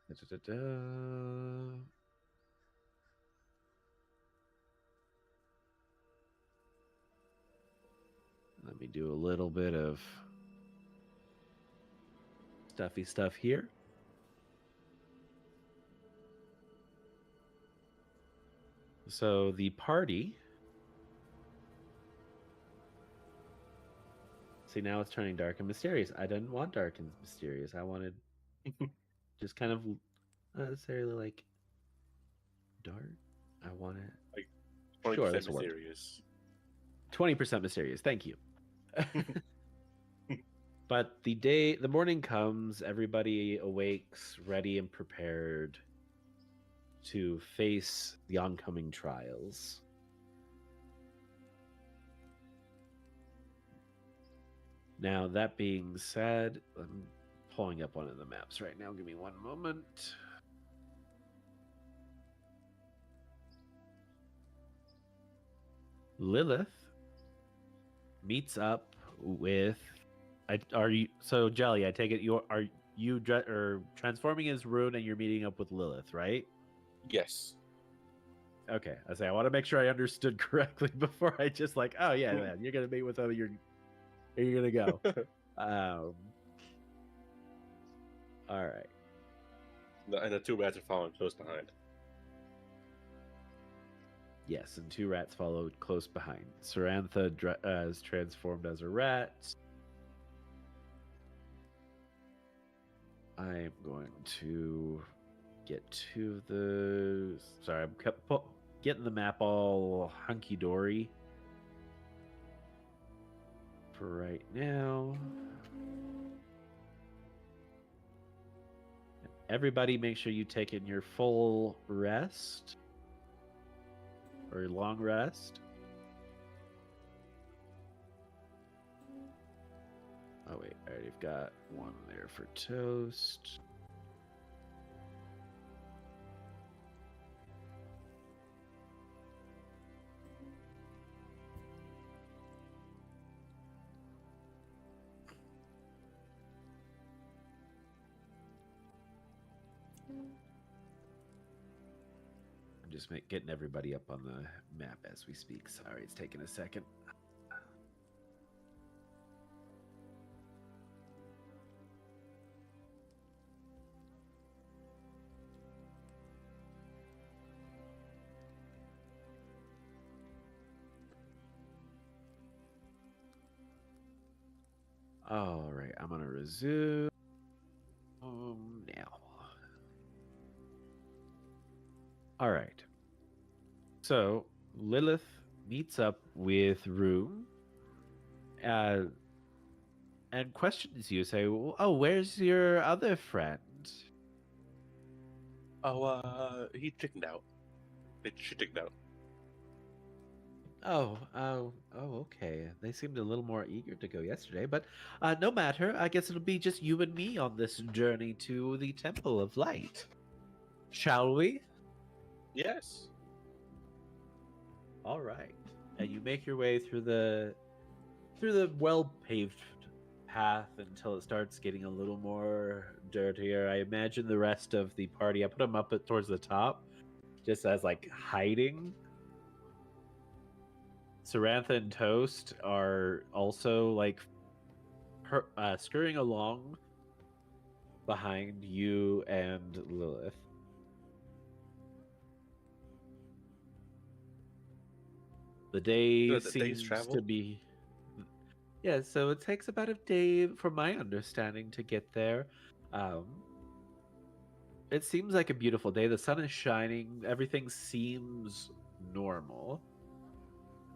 Let me do a little bit of stuffy stuff here. So the party. See, now it's turning dark and mysterious. I didn't want dark and mysterious. I wanted just kind of not necessarily like dark. I want it like 20% sure, that's mysterious. 20% mysterious. Thank you. But the morning comes, everybody awakes, ready and prepared to face the oncoming trials. Now, that being said, I'm pulling up one of the maps right now. Give me one moment. Lilith meets up with. Jelly? I take it are you transforming as Rune and you're meeting up with Lilith, right? Yes. Okay, I want to make sure I understood correctly before I just like, oh yeah, man, you're gonna meet with them. You're gonna go. All right. And the two rats are following close behind. Yes, and two rats followed close behind. Sarantha is transformed as a rat. I am going to get to the. Sorry, I'm getting the map all hunky dory for right now. Everybody, make sure you take in your full rest or long rest. Oh wait, I already got one there for Toast. I'm just getting everybody up on the map as we speak. Sorry, it's taking a second. All right, I'm gonna resume now. All right. So Lilith meets up with Rune, and questions you. Say, "Oh, where's your other friend?" Oh, he chickened out. She chickened out. Oh, okay. They seemed a little more eager to go yesterday, but no matter. I guess it'll be just you and me on this journey to the Temple of Light. Shall we? Yes. All right. And you make your way through the well-paved path until it starts getting a little more dirtier. I imagine the rest of the party, I put them up towards the top, just as like hiding. Sarantha and Toast are also like scurrying along behind you and Lilith. The day seems to be. Yeah, so it takes about a day, from my understanding, to get there. It seems like a beautiful day. The sun is shining. Everything seems normal.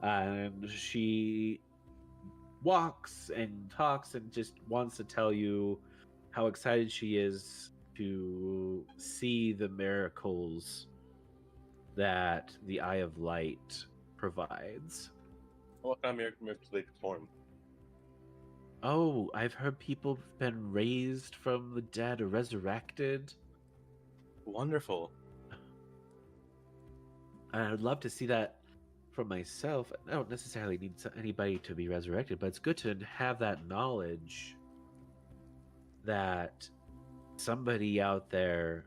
And she walks and talks and just wants to tell you how excited she is to see the miracles that the Eye of Light provides. What kind of miracles they perform? Oh, I've heard people have been raised from the dead or resurrected. Wonderful. I would love to see that for myself. I don't necessarily need anybody to be resurrected, but it's good to have that knowledge that somebody out there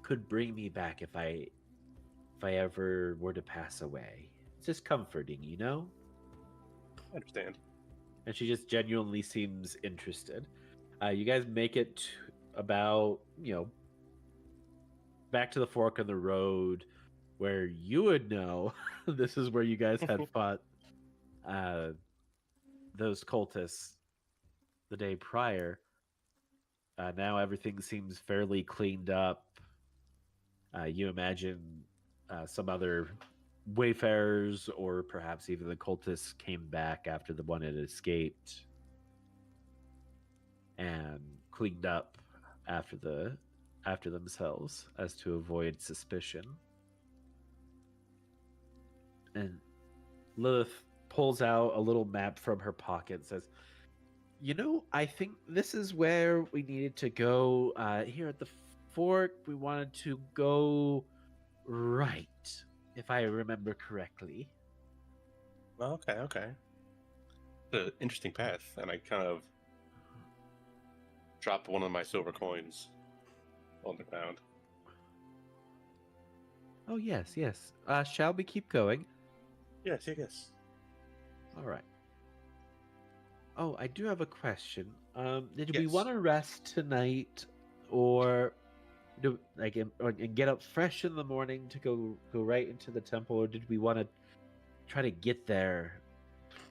could bring me back if I ever were to pass away. It's just comforting, you know? I understand. And she just genuinely seems interested. You guys make it about, back to the fork in the road where you would know this is where you guys had fought those cultists the day prior. Now everything seems fairly cleaned up. You imagine some other wayfarers or perhaps even the cultists came back after the one had escaped and cleaned up after themselves as to avoid suspicion. And Lilith pulls out a little map from her pocket and says, I think this is where we needed to go. Here at the fort, we wanted to go right, if I remember correctly. Okay. It's an interesting path, and I kind of drop one of my silver coins on the ground. Oh, yes. Shall we keep going? Yes. All right. Oh, I do have a question. Did Yes. we want to rest tonight, or and get up fresh in the morning to go right into the temple, or did we want to try to get there?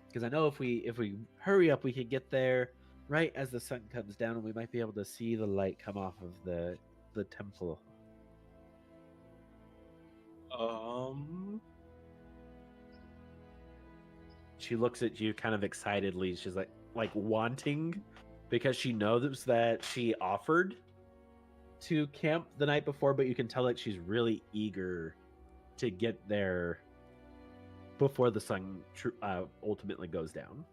Because I know if we hurry up, we can get there right as the sun comes down, and we might be able to see the light come off of the temple. She looks at you kind of excitedly. She's like wanting, because she knows that she offered to camp the night before, but you can tell that she's really eager to get there before the sun ultimately goes down.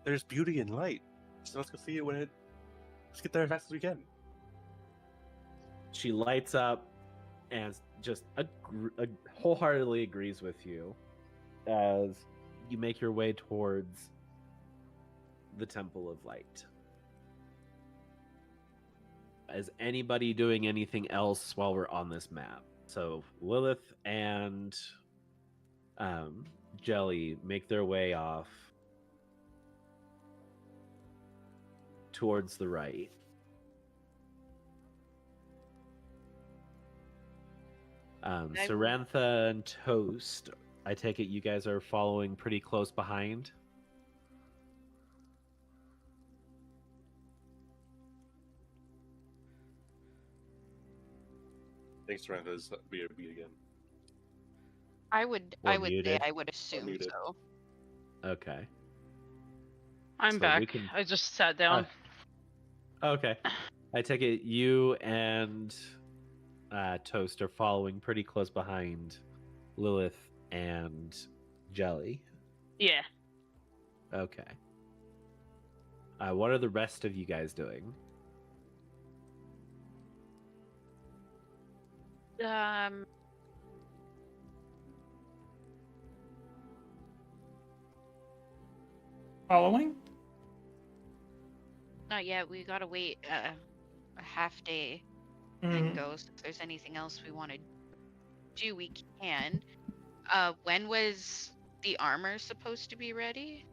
There's beauty in light, so let's go see it let's get there as fast as we can. She lights up and just wholeheartedly agrees with you as you make your way towards the Temple of Light. Is anybody doing anything else while we're on this map? So Lilith and Jelly make their way off towards the right. Sarantha and Toast, I take it you guys are following pretty close behind? Thanks, Sarantha's beat again. I would muted? say I would assume muted. so. Okay. I'm So back. we can- I just sat down. Okay. I take it you and Toast are following pretty close behind Lilith and Jelly. Yeah. Okay. What are the rest of you guys doing? Following? Not yet. We gotta wait a half day Mm. and go. So if there's anything else we want to do, we can. When was the armor supposed to be ready?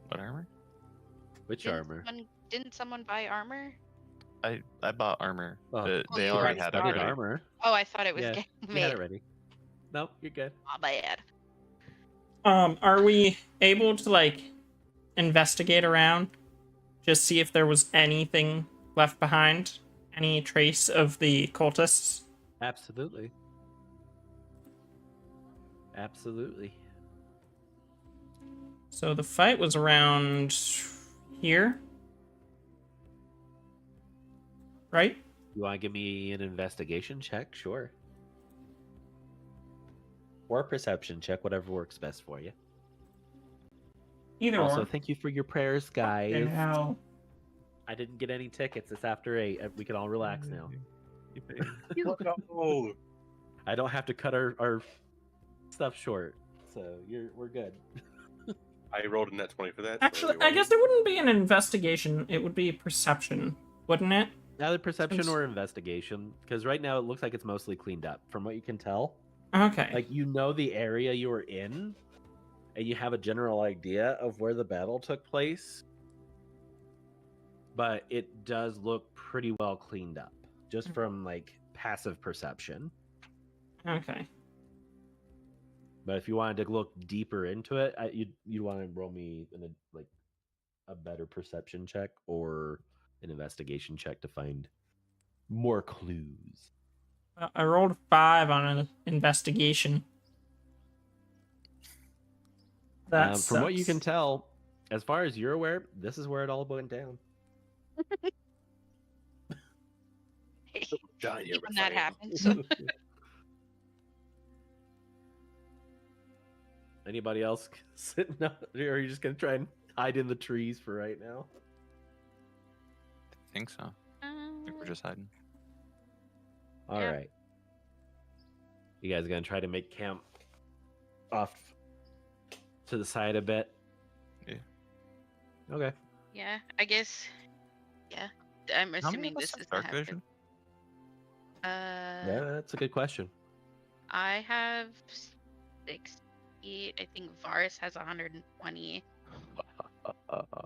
What armor? Which armor? Didn't someone buy armor? I bought armor, Well, but Oh, they you already already had it started. ready. armor. Oh, I thought it was Yeah, getting you made. had it ready. Nope, you're good. My bad. Are we able to investigate around, just see if there was anything left behind? Any trace of the cultists? Absolutely. Absolutely. So the fight was around here, right? You want to give me an investigation check? Sure. Or a perception check, whatever works best for you. Either Also, or. thank you for your prayers, guys. Fucking hell. I didn't get any tickets. It's after 8. We can all relax now. Oh, I don't have to cut our stuff short, so we're good. I rolled a net 20 for that. Actually, I guess it wouldn't be an investigation. It would be perception, wouldn't it? Either perception or investigation, because right now it looks like it's mostly cleaned up, from what you can tell. Okay. Like, you know the area you were in, and you have a general idea of where the battle took place, but it does look pretty well cleaned up, just from, like, passive perception. Okay. But if you wanted to look deeper into it, you'd want to roll me a better perception check or an investigation check to find more clues. I rolled 5 on an investigation. From what you can tell, as far as you're aware, this is where it all went down. When that happens. Anybody else sitting up, or are you just gonna try and hide in the trees for right now? I think so. I think we're just hiding. All right. You guys gonna try to make camp off to the side a bit? Yeah. Okay. Yeah, I guess. Yeah, I'm assuming this is dark gonna happen. vision? Yeah, that's a good question. I have 60. I think Varus has 120.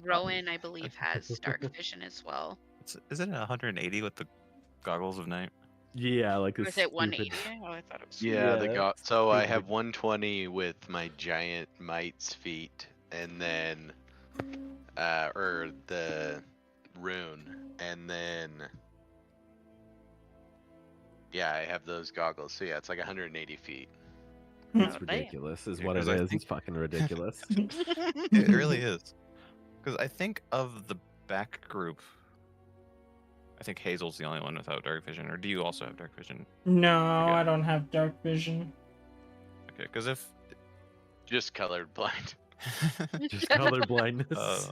Rowan, I believe, has dark vision as well. Isn't it 180 with the goggles of night? Yeah, like Or this. is it 180? Oh, I thought it was. Yeah, so I have 120 with my giant mite's feet, and then, or the rune, and then, yeah, I have those goggles. So yeah, it's like 180 feet. It's ridiculous, is what it is. It's fucking ridiculous. It really is. Because I think of the back group, I think Hazel's the only one without dark vision. Or do you also have dark vision? No, I don't have dark vision. Okay, because if just colorblind, just color blindness.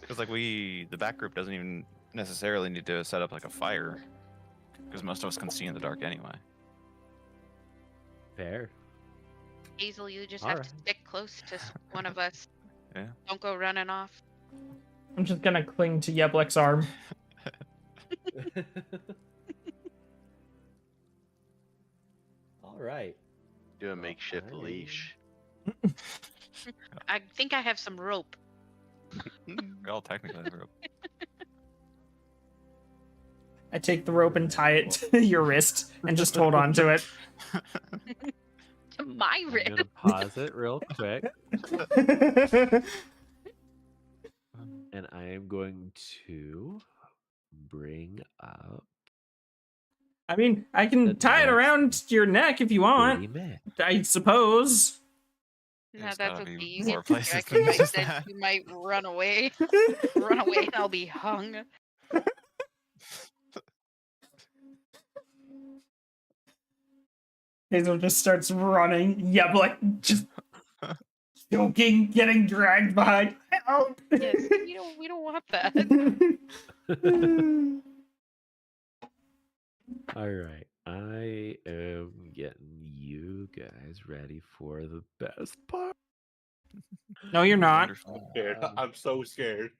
Because like the back group doesn't even necessarily need to set up like a fire, because most of us can see in the dark anyway. Fair. Hazel, you just All have right. to stick close to one of us. Yeah. Don't go running off. I'm just gonna cling to Yeblek's arm. All right. Do a makeshift leash. I think I have some rope. We all technically have rope. I take the rope and tie it to your wrist and just hold on to it. To my I'm wrist. gonna pause it real quick. And I am going to bring up I mean, I can tie it around your neck if you want. I suppose. No, It's that gotta would be be more easier. places I than could just then that. you might run away. Run away and I'll be hung. Hazel just starts running. Yeblek just choking, getting dragged behind. Help! Yes, we don't want that. All right. I am getting you guys ready for the best part. No, you're not. I'm scared. I'm so scared.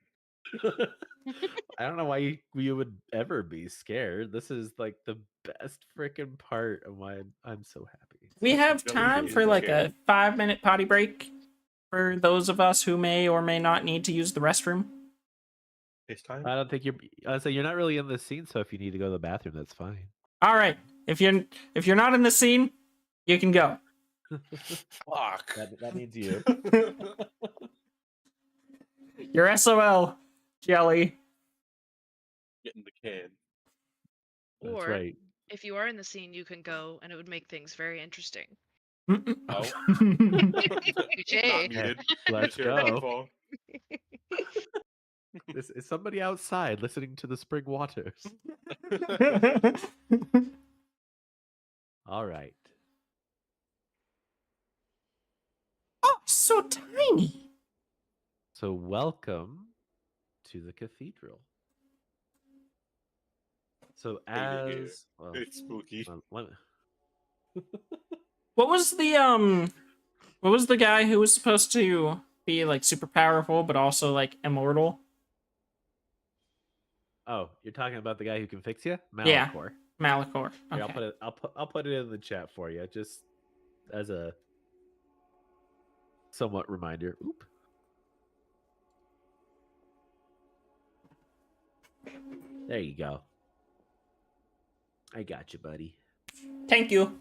I don't know why you would ever be scared. This is like the best freaking part of why I'm so happy. We have Jelly time is for like scared. a 5-minute potty break for those of us who may or may not need to use the restroom. It's time. I don't think I say you're not really in this scene, so if you need to go to the bathroom, that's fine. All right. If you're not in the scene, you can go. Fuck. That means you. You're SOL, Jelly. That's Or right. if you are in the scene, you can go, and it would make things very interesting. Oh. Touche. Muted. Let's Hear that go. fall. Is somebody outside listening to the spring waters? All right. Oh, so tiny. So welcome to the cathedral. So Hating it. as well, It's spooky. What was the guy who was supposed to be like super powerful but also like immortal? Oh, you're talking about the guy who can fix you, Yeah. Malachor. Malachor. Here, Okay. I'll put it in the chat for you, just as a somewhat reminder. Oop. There you go. I got you, buddy. Thank you.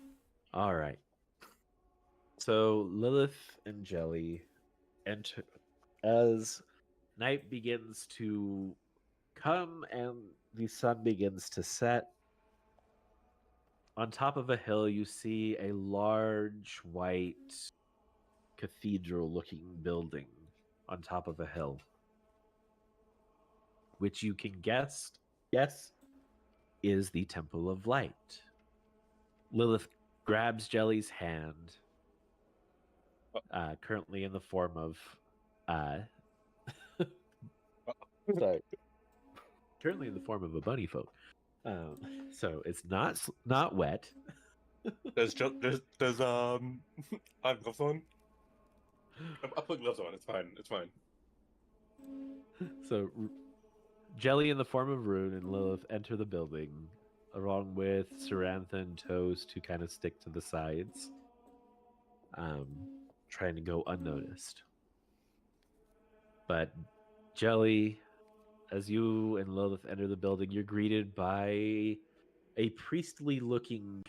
All right. So Lilith and Jelly enter as night begins to come and the sun begins to set. On top of a hill, you see a large white cathedral-looking building on top of a hill, which you can guess is the Temple of Light. Lilith grabs Jelly's hand, currently in the form of sorry, currently in the form of a bunny folk. So it's not wet. Does I have gloves on? I'll put gloves on. It's fine. It's fine. So Jelly in the form of Rune and Lilith enter the building, along with Sarantha and Toast, who kind of stick to the sides, trying to go unnoticed. But Jelly, as you and Lilith enter the building, you're greeted by a priestly-looking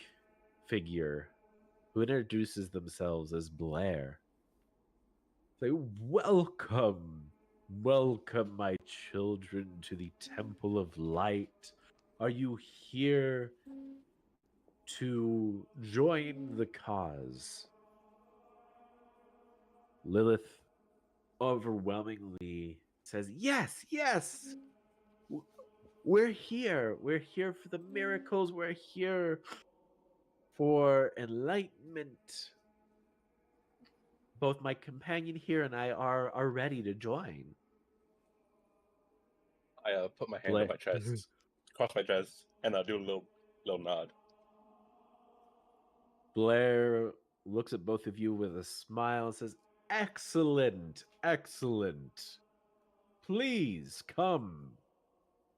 figure who introduces themselves as Blair. Say, welcome, my children, to the Temple of Light. Are you here to join the cause? Lilith overwhelmingly says, yes. We're here. We're here for the miracles. We're here for enlightenment. Both my companion here and I are ready to join. I put my hand on my chest, cross my chest, and I'll do a little nod. Blair looks at both of you with a smile and says, excellent. Please come.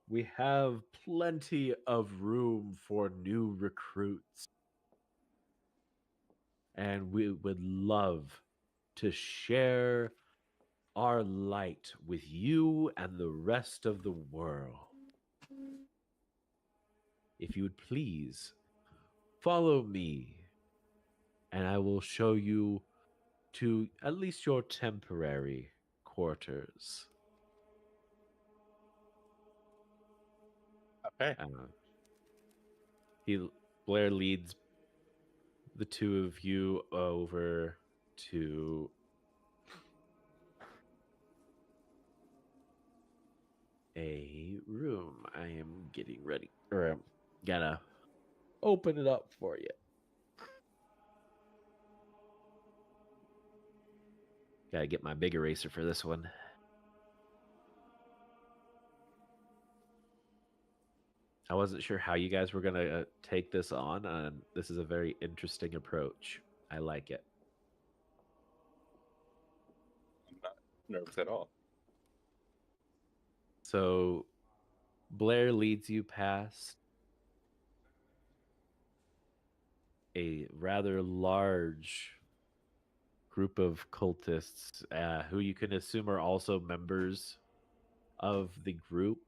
We have plenty of room for new recruits. And we would love to share our light with you and the rest of the world. If you would please follow me, and I will show you to at least your temporary quarters. Okay. Blair leads the two of you over to a room. I am getting ready, or I'm gonna open it up for you. Gotta get my big eraser for this one. I wasn't sure how you guys were gonna take this on, and this is a very interesting approach. I like it. I'm not nervous at all. So Blair leads you past a rather large group of cultists who you can assume are also members of the group.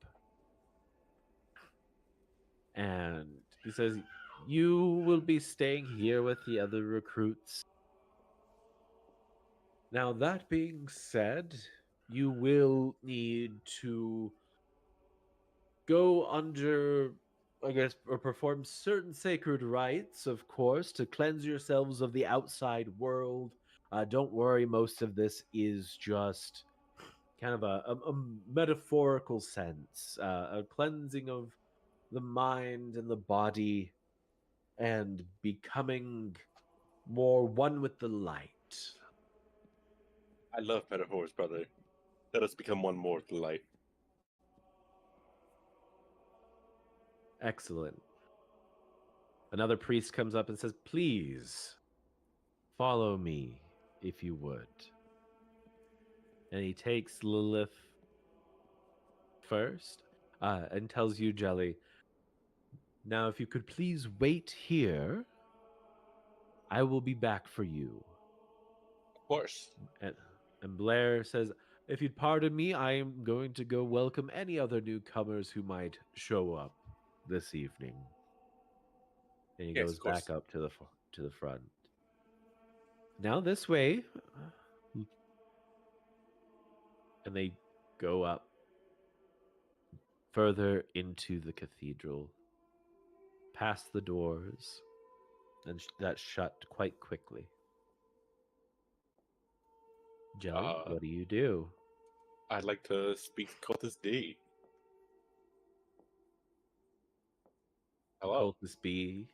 And he says, you will be staying here with the other recruits. Now, that being said, you will need to go under I guess, or perform certain sacred rites, of course, to cleanse yourselves of the outside world. Don't worry, most of this is just kind of a metaphorical sense, a cleansing of the mind and the body, and becoming more one with the light. I love metaphors, brother. Let us become one more with the light. Excellent. Another priest comes up and says, "Please follow me, if you would." And he takes Lilith first and tells you, Jelly, "Now, if you could please wait here, I will be back for you." Of course. And Blair says, "If you'd pardon me, I am going to go welcome any other newcomers who might show up this evening." And he Yes, goes of course. back up to the front. "Now this way." And they go up further into the cathedral, past the doors, and that shut quite quickly. Jelly, what do you do? I'd like to speak to Cultist D. Hello. Cultist B.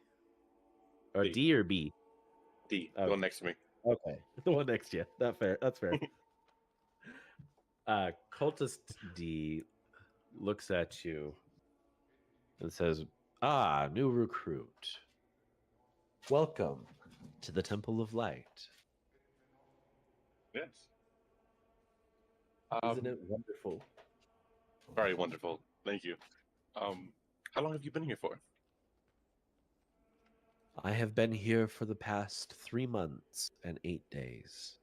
Or D. D or B? D, Okay. the one next to me. Okay. The one next to you. That's fair. Cultist D looks at you and says, "Ah, new recruit. Welcome to the Temple of Light." Yes. Isn't it wonderful? Very wonderful. Thank you. How long have you been here for? I have been here for the past 3 months and 8 days,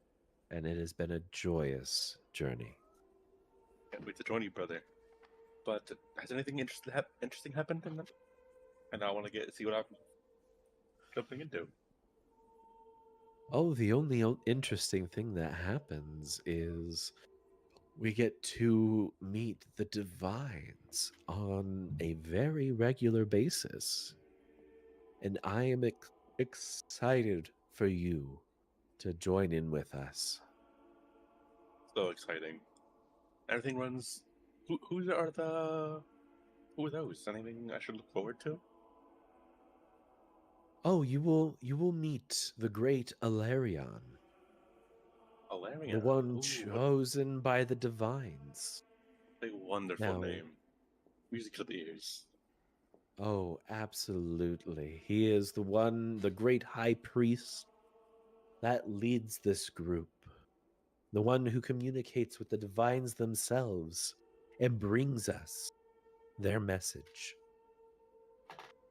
and it has been a joyous journey. Can't wait to join you, brother. But has anything interesting happened in that? And I want to see what I'm jumping into. Oh, the only interesting thing that happens is we get to meet the Divines on a very regular basis. And I am excited for you to join in with us. So exciting. Everything runs. Who are those? Anything I should look forward to? Oh, you will meet the great Alarion. Alarion. The one Ooh, chosen by the Divines. what a wonderful Now- name. Music to the ears. Oh, absolutely. He is the great high priest that leads this group. The one who communicates with the Divines themselves and brings us their message.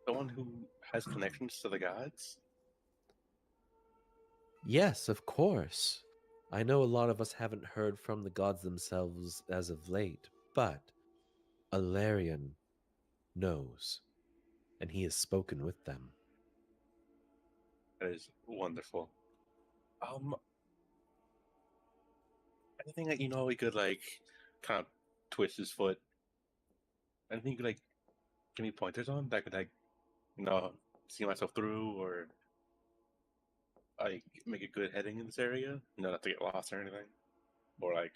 The one who has connections to the gods? Yes, of course. I know a lot of us haven't heard from the gods themselves as of late, but Alarion knows, and he has spoken with them. That is wonderful. Anything that he could kind of twist his foot? Anything you could give me pointers on that I could see myself through, or make a good heading in this area? Not to get lost or anything, or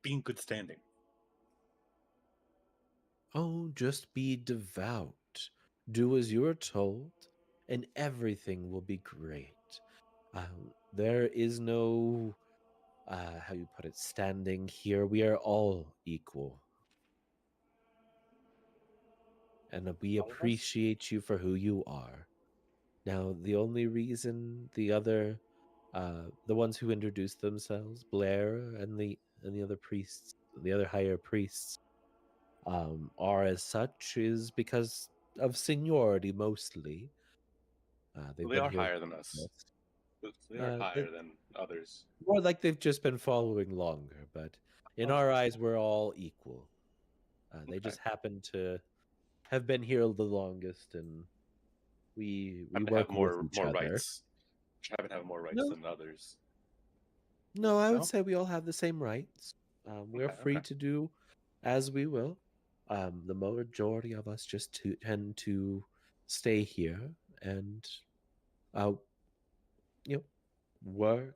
be in good standing. Oh, just be devout. Do as you are told, and everything will be great. There is no, how you put it, standing here. We are all equal. And we appreciate you for who you are. Now, the only reason the ones who introduced themselves, Blair and the other priests, the other higher priests, are as such is because of seniority mostly. They are higher than us. They are higher than others. More like they've just been following longer, but in our eyes, we're all equal. They just happen to have been here the longest, and we work have more with each other. rights. Happen to have more rights than others. No, I would say we all have the same rights. We're free to do as we will. the majority of us just tend to stay here and, work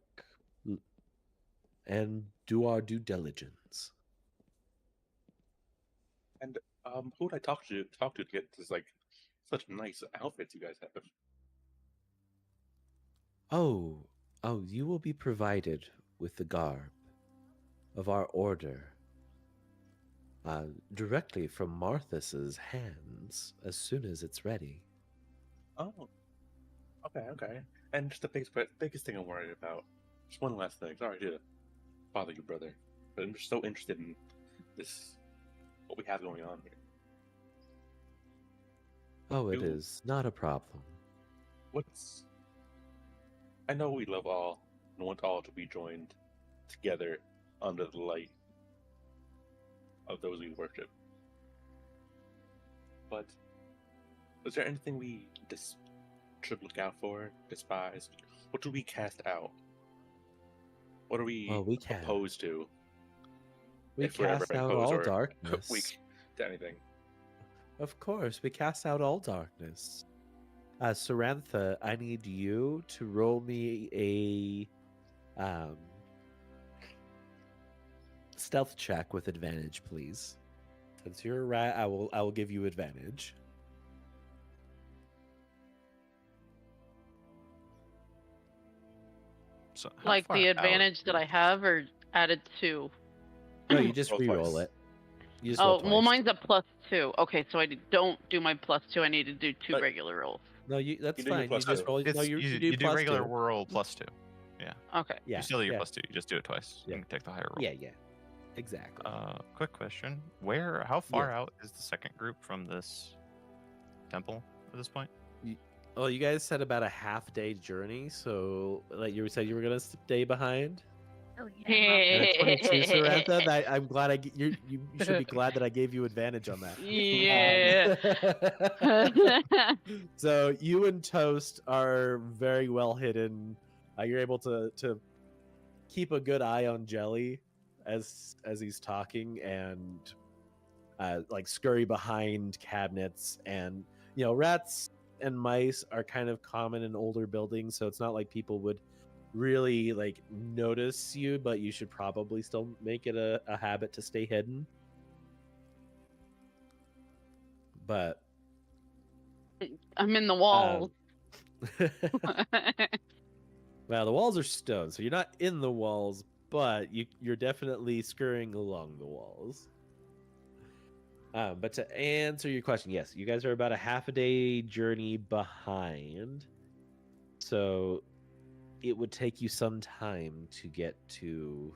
and do our due diligence. And who would I talk to get this such nice outfits you guys have? Oh, you will be provided with the garb of our order directly from Marthas's hands as soon as it's ready. Oh, okay. And just the biggest thing I'm worried about. Just one last thing. Sorry to bother you, brother, but I'm just so interested in this, what we have going on here. Oh, it is not a problem. I know we love all and want all to be joined together under the light of those we worship. But is there anything we should look out for, despise? What do we cast out? What are we opposed to? We if we're ever cast out opposed all or darkness. weak to anything. Of course, we cast out all darkness. Sarantha, I need you to roll me a stealth check with advantage, please. Since you're a rat, I will give you advantage. So Like the advantage that I have, or added to? No, you just Roll re-roll twice. it. You just roll well, twice. mine's a +2. Okay, so I don't do my +2. I need to do two But- regular rolls. No, that's You do your fine. You plus just two. roll. No, It's, you you do plus regular two. roll +2. Yeah. Okay. Yeah, You still do your yeah, +2. You just do it twice. Yeah. You take the higher roll. yeah, exactly. Quick question: how far out is the second group from this temple at this point? Oh, you guys said about a half-day journey, so like you said, you were gonna stay behind. Oh And at 22, Sarantha, I'm glad you should be glad that I gave you advantage on that. Yeah. So you and Toast are very well hidden. You're able to keep a good eye on Jelly as he's talking, and like scurry behind cabinets. And rats and mice are kind of common in older buildings, so it's not like people would really like notice you, but you should probably still make it a habit to stay hidden. But I'm in the walls. well, the walls are stone, so you're not in the walls, but you're definitely scurrying along the walls. But to answer your question, yes, you guys are about a half a day journey behind, so it would take you some time to get to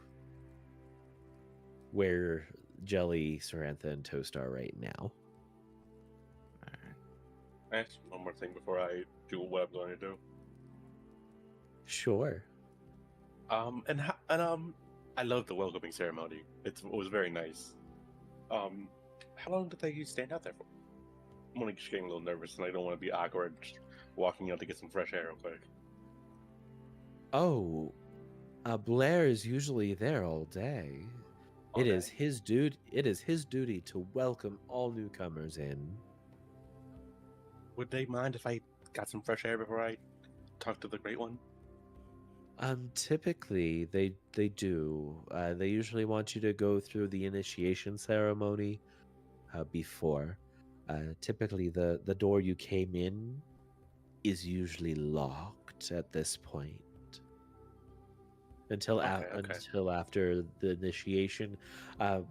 where Jelly, Sarantha, and Toast are right now. I ask one more thing before I do what I'm going to do. Sure. I love the welcoming ceremony. It was very nice. How long did they stand out there for? I'm only just getting a little nervous, and I don't want to be awkward just walking out to get some fresh air real quick. Oh, Blair is usually there all day. It is his duty to welcome all newcomers in. Would they mind if I got some fresh air before I talk to the Great One? Typically they do. They usually want you to go through the initiation ceremony before. Typically the door you came in is usually locked at this point. Until after the initiation. And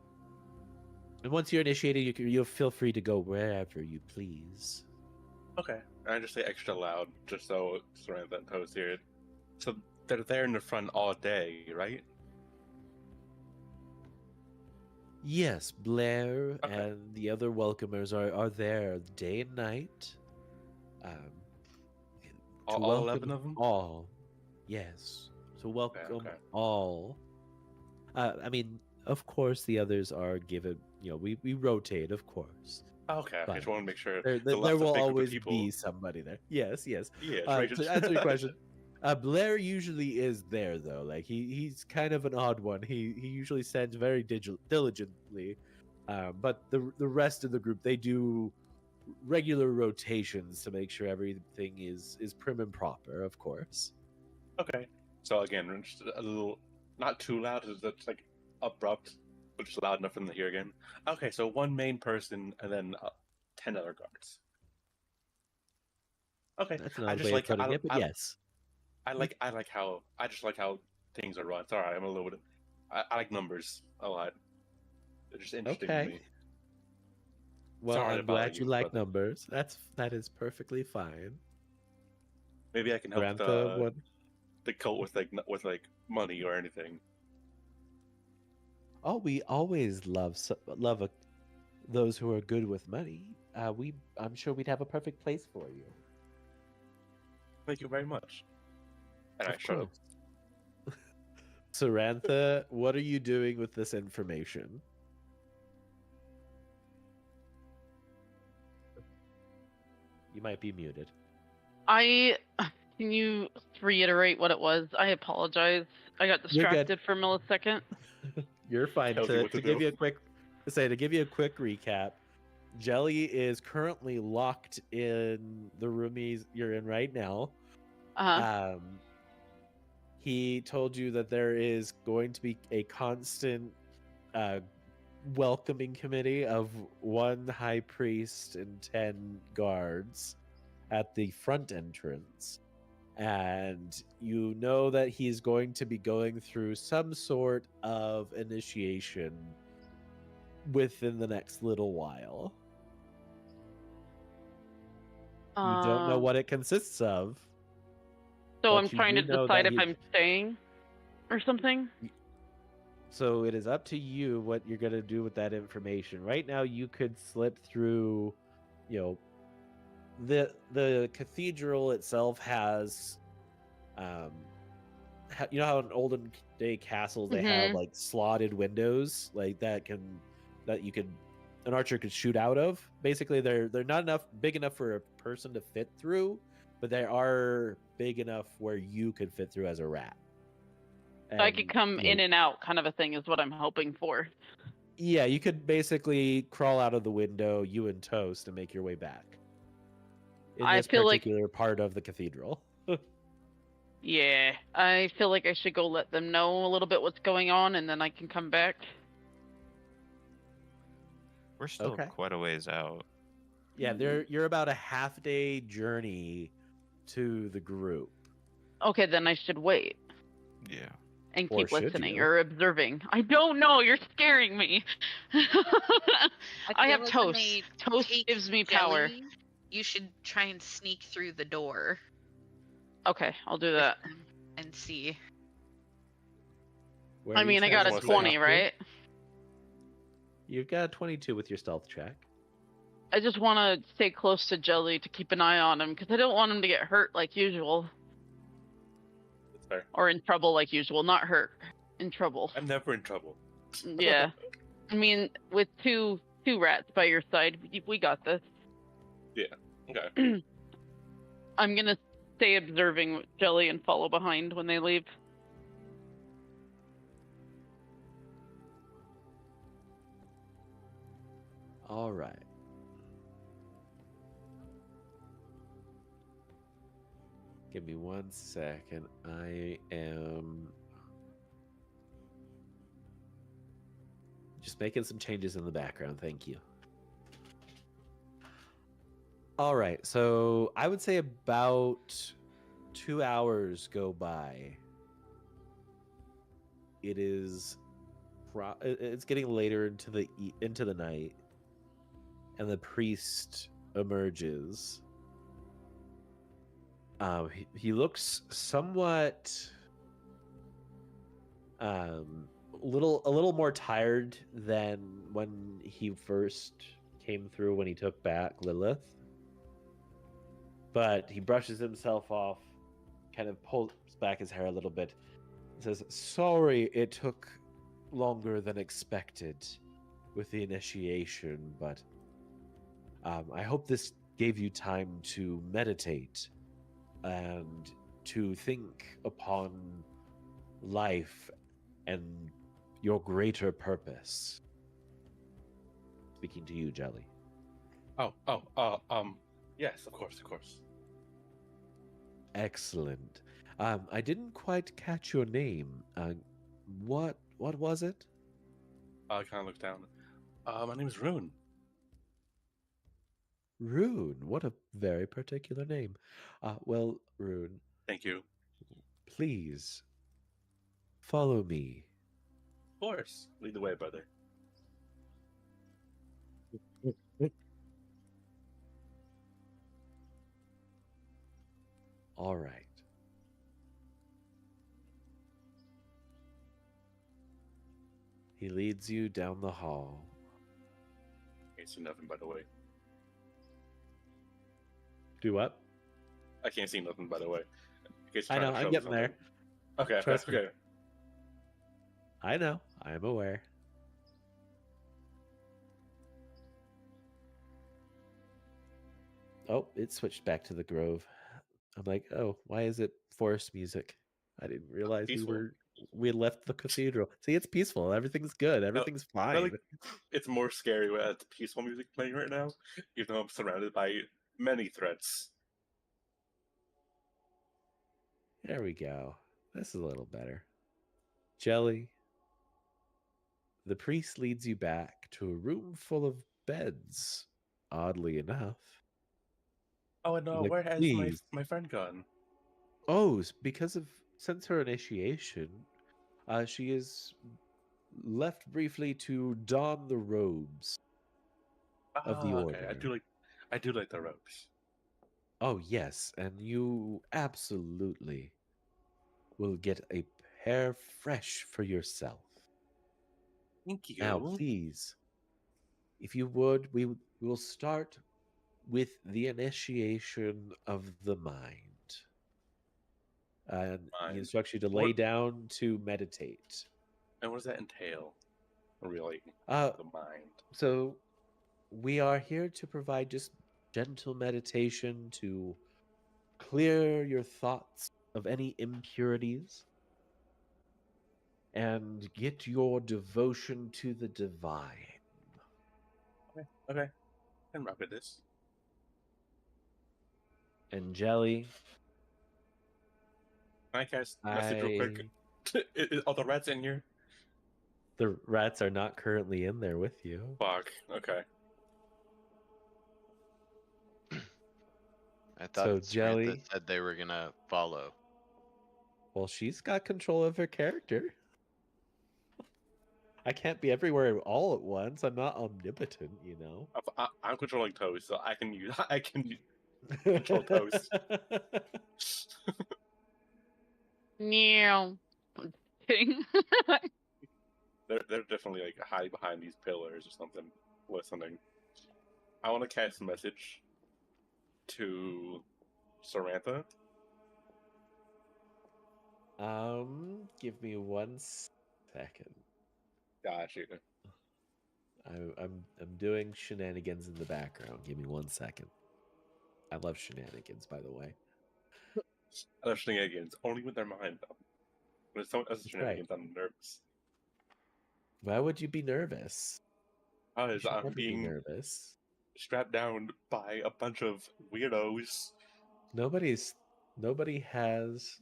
once you're initiated, you'll feel free to go wherever you please. Okay. I just say extra loud, just so Sarantha and Toast hear it. So they're there in the front all day, right? Yes, Blair and the other welcomers are there day and night. All 11 of them? All. Yes. To welcome all. I mean, of course, the others are given. We rotate, of course. Okay, I just want to make sure there will always be somebody there. Yes. Yeah. To answer your question, Blair usually is there though. Like he's kind of an odd one. He usually sends very diligently But the rest of the group, they do regular rotations to make sure everything is prim and proper, of course. Okay. So again, just a little, not too loud, it's like abrupt, but just loud enough for them to hear again. Okay, so one main person and then 10 other guards. Okay. That's not a way of putting it, but yes. I just like how things are run. It's alright. I'm a little bit. I like numbers a lot. They're just interesting to me. Well, Sorry I'm to bother glad you you, like brother. numbers. That is perfectly fine. Maybe I can help Grantha, the cult with like money or anything. Oh, we always love those who are good with money. I'm sure we'd have a perfect place for you. Thank you very much. And I Of shut up. course. Sarantha, what are you doing with this information? You might be muted. Can you reiterate what it was? I apologize. I got You're good. distracted for a millisecond. You're fine. Tells you To what to give do. you a quick recap, Jelly is currently locked in the room you're in right now. He told you that there is going to be a constant welcoming committee of 1 high priest and 10 guards at the front entrance. And you know that he's going to be going through some sort of initiation within the next little while. You don't know what it consists of. So but I'm you trying do to know decide that if I'm staying or something. So it is up to you what you're going to do with that information. Right now, you could slip through, the cathedral itself has, you know how in olden day castles they have like slotted windows like that an archer could shoot out of. Basically, they're not big enough for a person to fit through, but they are big enough where you could fit through as a rat. So I could come in and out, kind of a thing, is what I'm hoping for. Yeah, you could basically crawl out of the window, you and Toast, and make your way back. In I this feel like- particular part of the cathedral. Yeah, I feel like I should go let them know a little bit what's going on, and then I can come back. We're still quite a ways out. Yeah, you're about a half-day journey to the group. Okay, then I should wait. Yeah. And Or keep should listening you? or observing. I don't know. You're scaring me. I have feel like when toast. they Toast take gives me power. Jelly, you should try and sneak through the door Okay, I'll do that. and see. Where I are you mean, I trying got to a sneak 20, up to? right? You've got a 22 with your stealth check. I just want to stay close to Jelly to keep an eye on him because I don't want him to get hurt like usual. That's fair. Or in trouble like usual. Not hurt. In trouble. I'm never in trouble. Yeah. I mean, with two rats by your side, we got this. Yeah. Okay. I'm gonna stay observing Jelly and follow behind when they leave. All right. Give me 1 second. I am just making some changes in the background. Thank you. All right. So I would say about 2 hours go by. It is it's getting later into the night, and the priest emerges. He looks somewhat a little more tired than when he first came through when he took back Lilith. But he brushes himself off, kind of pulls back his hair a little bit, and says, "Sorry it took longer than expected with the initiation, but I hope this gave you time to meditate and to think upon life and your greater purpose." speaking to you, Jelly. Yes, of course, of course. Excellent. I didn't quite catch your name. What was it? I kind of look down. My name is Rune. Rune. What a very particular name. Well, Rune, Thank you. please follow me. Of course. Lead the way, brother. All right. He leads you down the hall. Can't see nothing, by the way. Do what? I can't see nothing, by the way. In case I you're know, trying to I'm show me getting there. something. Okay, Trust that's me. okay. I know, I'm aware. Oh, it switched back to the Grove. I'm like, oh, why is it forest music? I didn't realize Peaceful. we had left the cathedral. See, it's peaceful. Everything's good. Everything's fine. Really, it's more scary when it's peaceful music playing right now, even though I'm surrounded by many threats. There we go. This is a little better. Jelly. The priest leads you back to a room full of beds, oddly enough. Oh no, Like, where has please. my friend gone? Oh, since her initiation, she is left briefly to don the robes of the order. Okay, I do like the robes. Oh yes, and you absolutely will get a pair fresh for yourself. Thank you. Now, please, if you would, we will start with the initiation of the mind. And he Mind. instructs you to lay down to meditate. And what does that entail? Really? Uh, The mind. So, we are here to provide just gentle meditation to clear your thoughts of any impurities and get your devotion to the divine. Okay. I can rock with this. And Jelly, Can I cast message real quick? Are the rats in here? the rats are not currently in there with you. Fuck. Okay. I thought So, Samantha Jelly, said they were gonna follow. well, she's got control of her character. I can't be everywhere all at once. I'm not omnipotent, you know. I'm controlling Toast, so I can control Toast. Yeah. Kidding. They're definitely like hiding behind these pillars or something, listening. I want to cast a message to Sarantha. Give me 1 second. Gotcha. I'm doing shenanigans in the background. Give me 1 second. I love shenanigans, by the way. I love shenanigans, only with their mind, though. When it's someone else's That's right. shenanigans, I'm nervous. Why would you be nervous? You Because should I'm never be being nervous. strapped down by a bunch of weirdos. Nobody has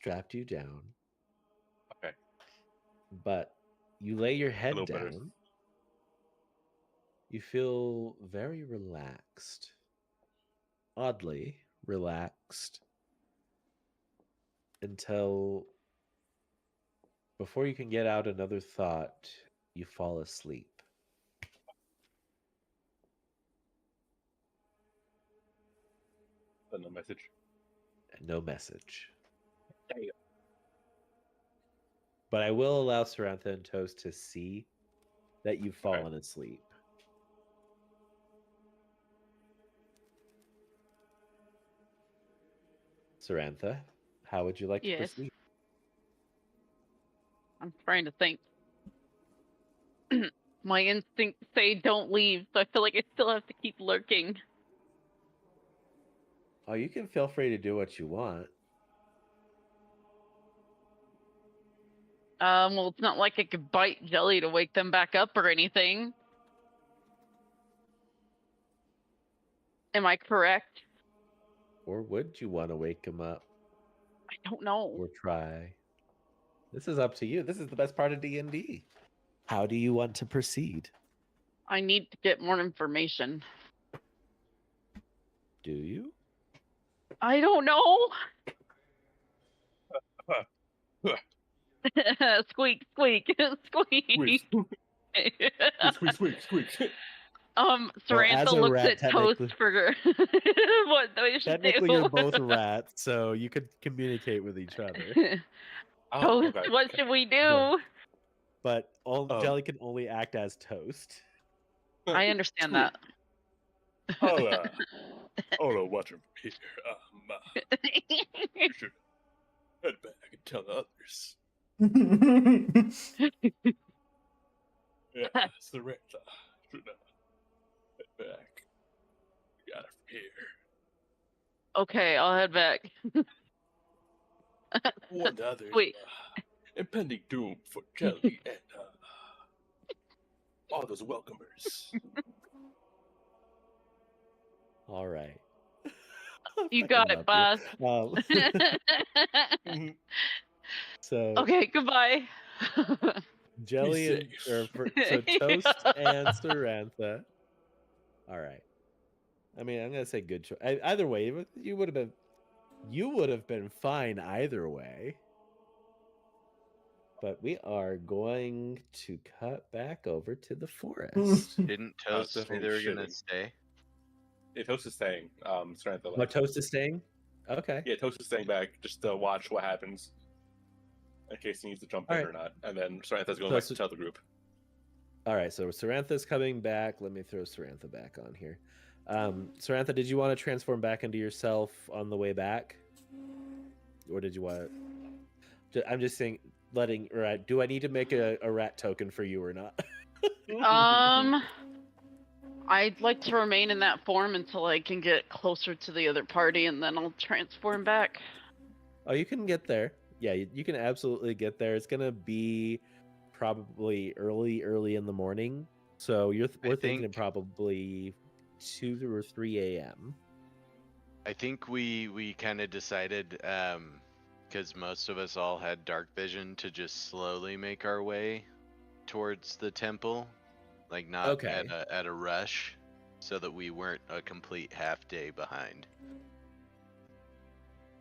strapped you down. Okay. But you lay your head little better. down. You feel very relaxed. Oddly relaxed. Until before you can get out another thought, you fall asleep. But no message. And no message. Damn. But I will allow Sarantha and Toast to see that you've fallen asleep. Sarantha, how would you like to Yes. proceed? I'm trying to think. My instincts say don't leave, so I feel like I still have to keep lurking. Oh, you can feel free to do what you want. Well, it's not like I could bite Jelly to wake them back up or anything. Am I correct? Or would you want to wake him up I don't know. or try? This is up to you. This is the best part of D&D. How do you want to proceed? I need to get more information. Do you? I don't know. Squeak, squeak, squeak. Squeak. Well, as Sarantha a looks rat, at Toast technically- for what they should Technically, do. you're both rats, so you could communicate with each other. Toast, what should we do? But Jelly can only act as Toast. I understand that. I'll watch him here. You should head back and tell the others. Yeah, Sarantha should head back. We got it from here. Okay, I'll head back. Warn the others. Wait. Impending doom for Jelly and all those welcomers. All right. You got it, boss. So Okay, goodbye. Jelly and so Toast and Sarantha. All right. I mean, I'm gonna say good choice. Either way, you would have been fine either way. But we are going to cut back over to the forest. Didn't Toast say they were gonna stay? Yeah, Toast is staying. Sarantha left. What, Toast is staying? Okay. Yeah, Toast is staying back just to watch what happens. In case he needs to jump in or not. And then Sarantha's going back to tell the group. All right, so Sarantha's coming back. Let me throw Sarantha back on here. Sarantha, did you want to transform back into yourself on the way back? Or did you want to... I'm just saying, do I need to make a rat token for you or not? I'd like to remain in that form until I can get closer to the other party, and then I'll transform back. Oh, you can get there. Yeah, you can absolutely get there. It's gonna be probably early in the morning. So we're thinking probably 2 or 3 a.m. I think we kind of decided, because most of us all had dark vision, to just slowly make our way towards the temple, like not at a rush, so that we weren't a complete half day behind.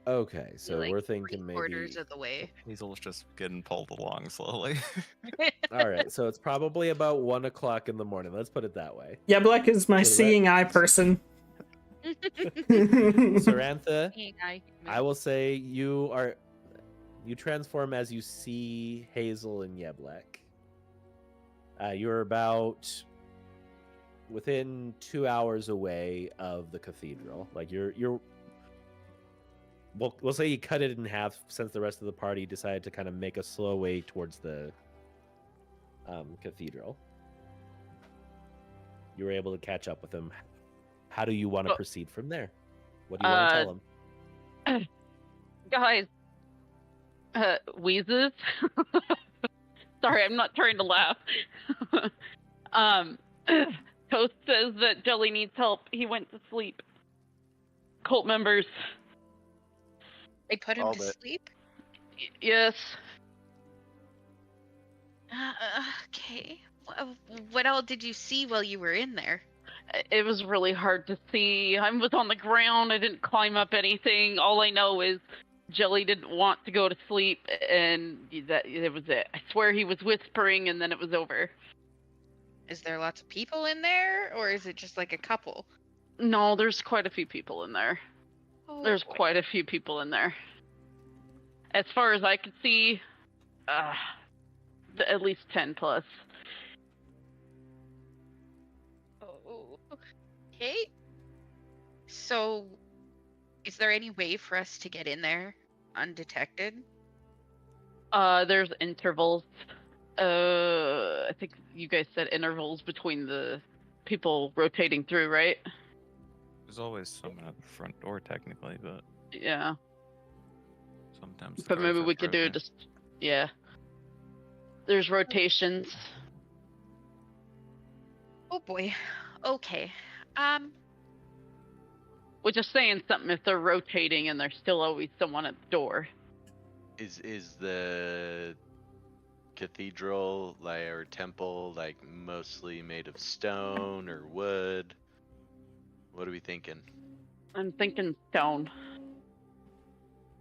Okay, so like we're thinking maybe quarters of the way. Hazel's just getting pulled along slowly. All right, so it's probably about 1 o'clock in the morning. Let's put it that way. Yeblek is my So that- seeing eye person. Sarantha, Seeing eye. I will say you transform as you see Hazel and Yeblek. You're about within 2 hours away of the cathedral. Like you're we'll say you cut it in half since the rest of the party decided to kind of make a slow way towards the cathedral. You were able to catch up with them. How do you want to proceed from there? What do you want to tell them? Guys, wheezes. Sorry, I'm not trying to laugh. Toast says that Jelly needs help. He went to sleep. Cult members. They put him to sleep? Yes. Okay. What all did you see while you were in there? It was really hard to see. I was on the ground. I didn't climb up anything. All I know is Jelly didn't want to go to sleep, and that it was it. I swear he was whispering, and then it was over. Is there lots of people in there, or is it just like a couple? No, there's quite a few people in there. Oh, There's boy. quite a few people in there. As far as I could see, at least 10 plus. Oh, okay. So, is there any way for us to get in there undetected? There's intervals. I think you guys said intervals between the people rotating through, right? There's always someone at the front door, technically, but Yeah. sometimes. the But maybe guards we are could do it broken. just, yeah. There's rotations. Oh boy. Okay. Which is saying something if they're rotating and there's still always someone at the door. Is the cathedral or temple like mostly made of stone or wood? What are we thinking? I'm thinking stone.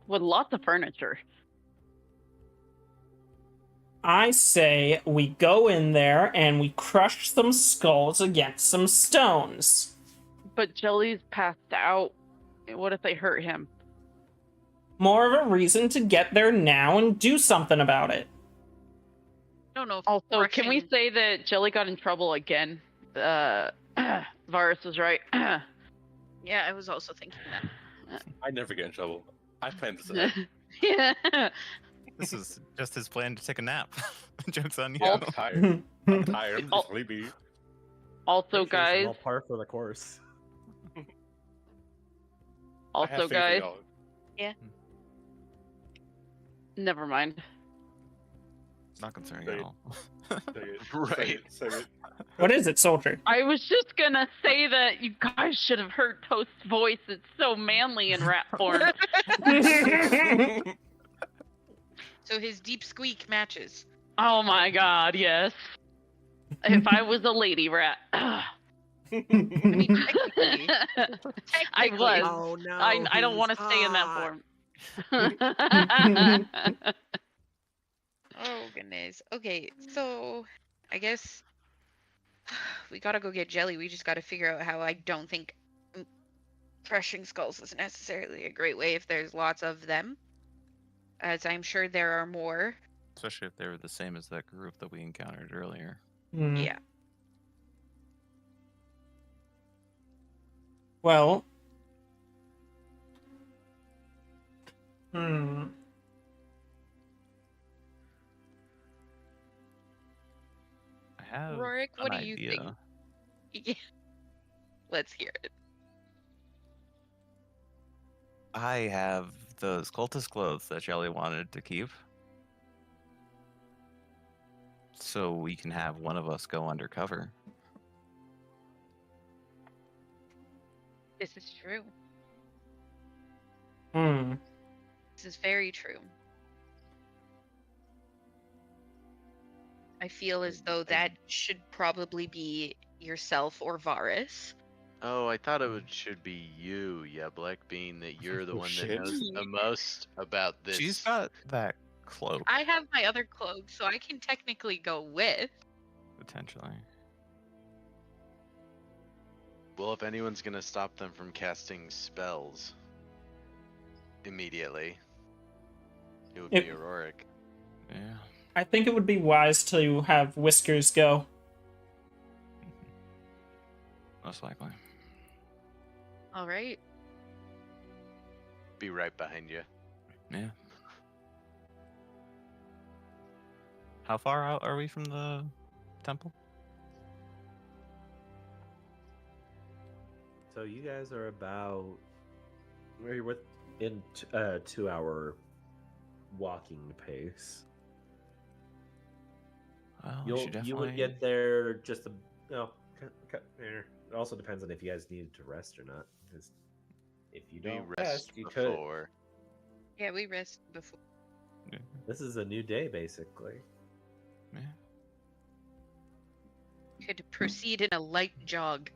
With lots of furniture. I say we go in there and we crush some skulls against some stones. But Jelly's passed out. What if they hurt him? More of a reason to get there now and do something about it. I don't know if Also, can we say that Jelly got in trouble again? Varus was right. Yeah, I was also thinking that. I never get in trouble. I plan this ahead. Yeah. This is just his plan to take a nap. Joke's on you. Yeah, I'm tired. I'm tired. I'm sleepy. Also, guys. All par for the course. Also, guys. Yeah. Never mind. Not concerning at all. Right. What is it, soldier? I was just gonna say that you guys should have heard Toast's voice. It's so manly in rat form. So his deep squeak matches. Oh my god, yes. If I was a lady rat. I mean, technically. I was. Oh no. I don't want to he's stay in that hot. form. Oh goodness. Okay, so I guess we gotta go get Jelly. We just gotta figure out how. I don't think crushing skulls is necessarily a great way if there's lots of them, as I'm sure there are more. Especially if they were the same as that group that we encountered earlier. Yeah. Well. I have Rorik, what an do you idea. think? Yeah. Let's hear it. I have those cultist clothes that Jelly wanted to keep. So we can have one of us go undercover. This is true. Hmm. This is very true. I feel as though that should probably be yourself or Varus. Oh, I thought should be you, Yeblek, being that you're the Oh, one that shit. knows the most about this. She's got that cloak, I have my other cloak, so I can technically go with. potentially. Well, if anyone's gonna stop them from casting spells immediately, it would be Auroric. Yeah. I think it would be wise to have Whiskers go. Most likely. All right. Be right behind you. Yeah. How far out are we from the temple? So you guys are about you're within 2-hour walking pace. Well, we should You would definitely- get there just it also depends on if you guys needed to rest or not. Because if you We don't rest rest, you could. before. Yeah, we rest before. This is a new day, basically. Yeah. Could proceed in a light jog.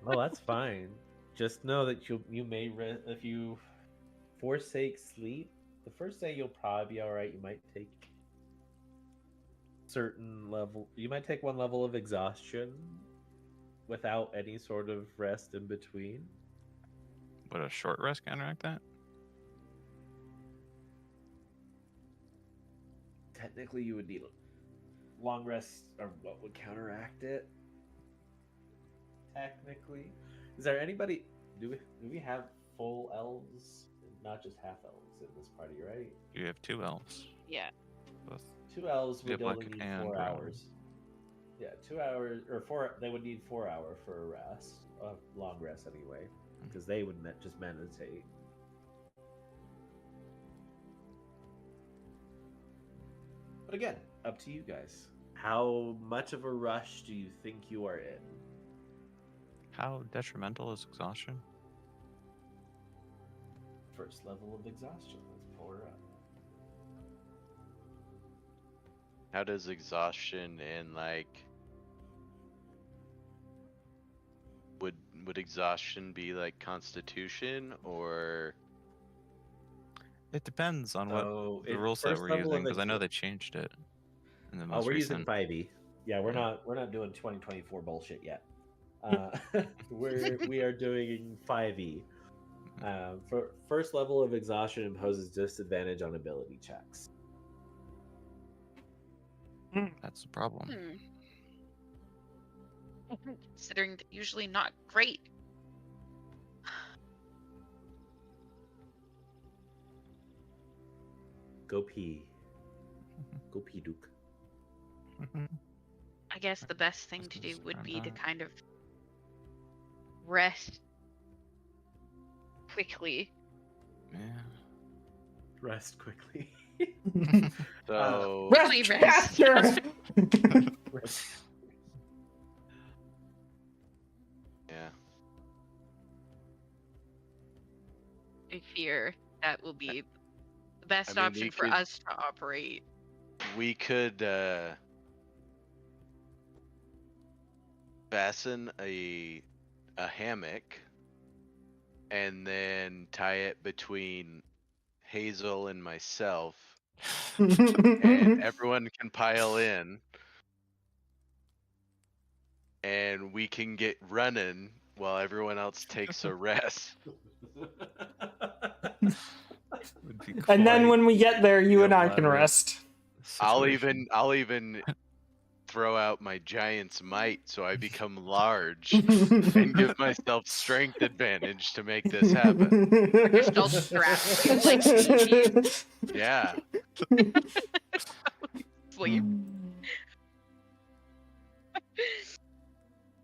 Well, that's fine. Just know that you may if you forsake sleep. The first day you'll probably be all right. You might take you might take one level of exhaustion without any sort of rest in between. Would a short rest counteract that? Technically, you would need a long rest, or what would counteract it? Technically, is there anybody? Do we have full elves, not just half elves in this party, right? You have 2 elves. Yeah. Both 2 elves would Yeblek only need and 4 Rowan. hours. Yeah, 2 hours or 4. They would need 4 hours for a rest, a long rest anyway, because they would just meditate. But again, up to you guys. How much of a rush do you think you are in? How detrimental is exhaustion? First level of exhaustion. Let's pull her up. How does exhaustion and like would exhaustion be like constitution or? It depends on what So the it- rule set first we're level of using, because I know exha- they changed it in the Oh, most we're recent. using 5e. Yeah, we're not doing 2024 bullshit yet. We are doing 5e. For first level of exhaustion imposes disadvantage on ability checks. That's the problem. Considering they're usually not great. Go pee. Go pee, Duke. I guess the best thing to do would be to kind of rest quickly. Yeah. Rest quickly. So Rest faster! Yeah. I fear that will be the best I mean, option we for could- us to operate. We could fasten a hammock and then tie it between Hazel and myself, and everyone can pile in, and we can get running while everyone else takes a rest. And then when we get there, you and I can rest. I'll even throw out my giant's might so I become large and give myself strength advantage to make this happen. Yourself strapped like Stevie. Yeah. Sleep.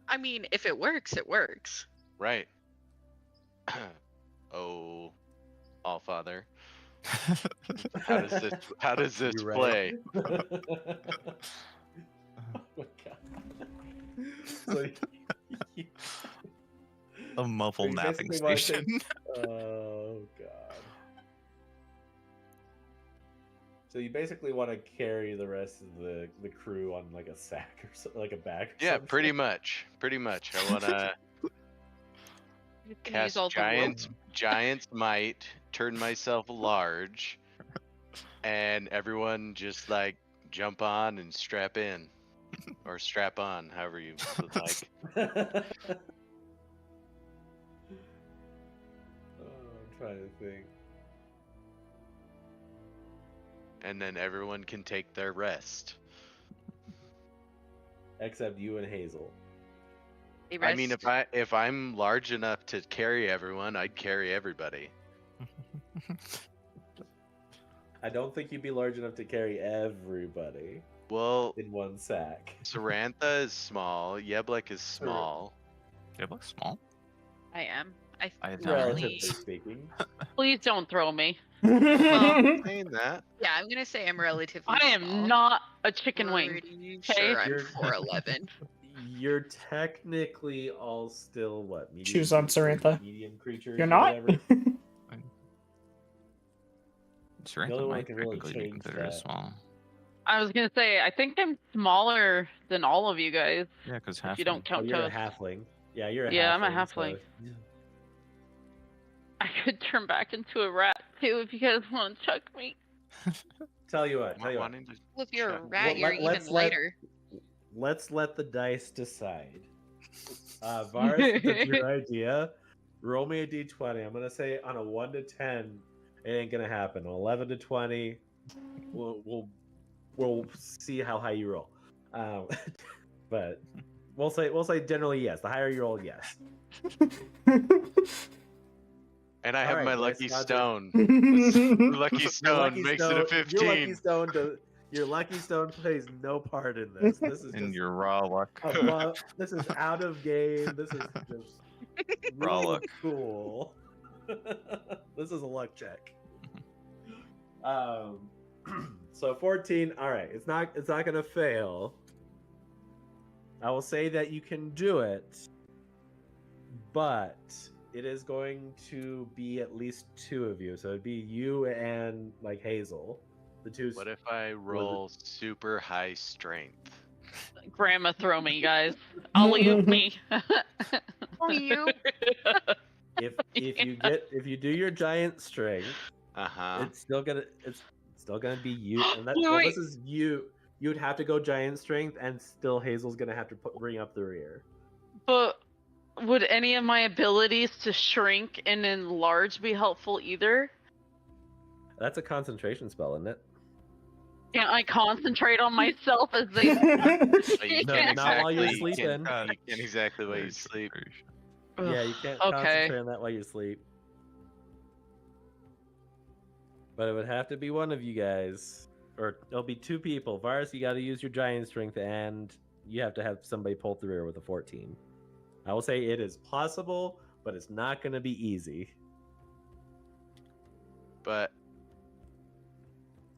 I mean, if it works, it works. Right. Oh, Allfather. How does this You ready? play? Oh my god. So A muffle you napping basically wanna station. oh god. So you basically want to carry the rest of the crew on like a sack or something, like a bag. Or Yeah, something? pretty much. Pretty much. I wanna You can cast use all the giant's might, turn myself large, and everyone just like jump on and strap in. Or strap on, however you would like. I'm trying to think. And then everyone can take their rest. Except you and Hazel. I mean, if I'm large enough to carry everyone, I'd carry everybody. I don't think you'd be large enough to carry everybody. Well, in one sack. Sarantha is small. Yeblek is small. Yebлек's small. I am. I Relatively speaking. Please don't throw me. Well, saying that. yeah, I'm gonna say I'm relatively. I am small. not a chicken wing. Pretty Okay? sure I'm You're- 4'11". You're technically all still what? Medium Choose on creatures- Sarantha. Medium creatures. You're or not? whatever? Sarantha The only one might can really technically be change considered as that. small. I was gonna say, I think I'm smaller than all of you guys. Yeah, because If you don't Oh, count you're a Toast. halfling. Yeah, you're a halfling. Yeah, I'm a so- halfling. I could turn back into a rat too if you guys want to chuck me. Tell you what. Well, if you're a Check. rat, Well, you're let's even let- lighter. Let's let the dice decide. Varus, that's your idea. Roll me a d20. I'm gonna say on a 1 to 10, it ain't gonna happen. 11 to 20, we'll see how high you roll. But we'll say generally yes. The higher you roll, yes. And I All have right, my dice lucky gods stone. are- lucky Your stone lucky makes stone- it a 15. Your lucky stone plays no part in this. This is In just your raw luck. this is out of game. This is just Raw really luck. cool. This is a luck check. So 14. All right, it's not gonna fail. I will say that you can do it, but it is going to be at least 2 of you. So it'd be you and like Hazel, the two. What if I roll super high strength? Grandma, throw me, guys. I'll leave me. Oh, you. If you do your giant strength, it's still gonna be you. And that well, this is you. You'd have to go giant strength, and still Hazel's gonna have to bring up the rear. But would any of my abilities to shrink and enlarge be helpful either? That's a concentration spell, isn't it? Can't I concentrate on myself as they? Not while you're sleeping. You can't exactly while you sleep. Yeah, you can't concentrate on that while you sleep. But it would have to be one of you guys. Or it'll be 2 people. Varus, you got to use your giant strength, and you have to have somebody pull through here with a 14. I will say it is possible, but it's not going to be easy. But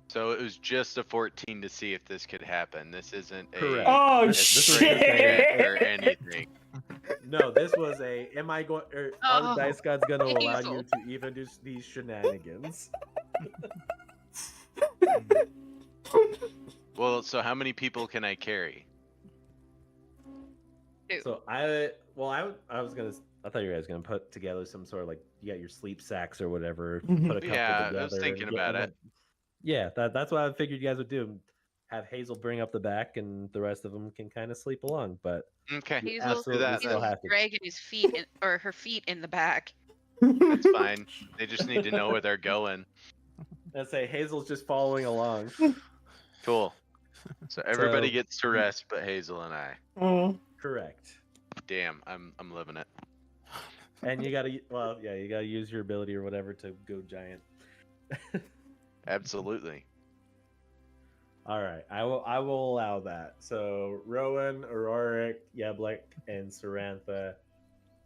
so it was just a 14 to see if this could happen. This isn't a shit or anything. No, this was a. Am I going? Are the dice gods going to allow you to even do these shenanigans? Well, so how many people can I carry? So I thought you guys were gonna put together some sort of like you got your sleep sacks or whatever. Put a couple together. I was thinking about it. Yeah, that's what I figured you guys would do. Have Hazel bring up the back, and the rest of them can kind of sleep along. But okay, Hazel's dragging his feet or her feet in the back. That's fine. They just need to know where they're going. Let's say Hazel's just following along. Cool. So everybody gets to rest, but Hazel and I. Correct. Damn, I'm living it. And you gotta use your ability or whatever to go giant. Absolutely. All right, I will allow that. So Rowan, Auroric, Yeblek, and Sarantha,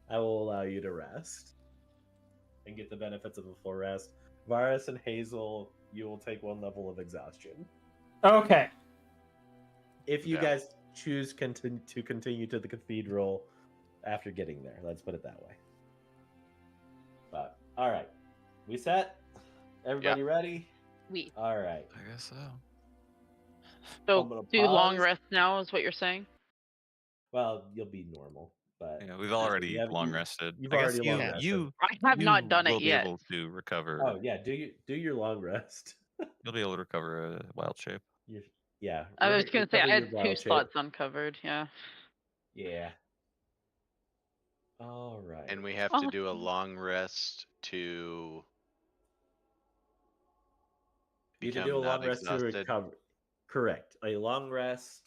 I will allow you to rest and get the benefits of a full rest. Varus and Hazel, you will take 1 level of exhaustion. Okay. If you guys choose to continue to the cathedral after getting there, let's put it that way. But all right, we set. Everybody ready? All right. I guess so. So do long rest now is what you're saying? Well, you'll be normal, but yeah, we've already long rested. You've I guess already long rested. I have not done it will yet. Be able to recover. Oh yeah, do your long rest. You'll be able to recover a wild shape. Yeah. I was gonna say I had 2 spots uncovered. Yeah. Yeah. All right. And we have to do a long rest to. You need to do a long rest to recover. Correct. A long rest,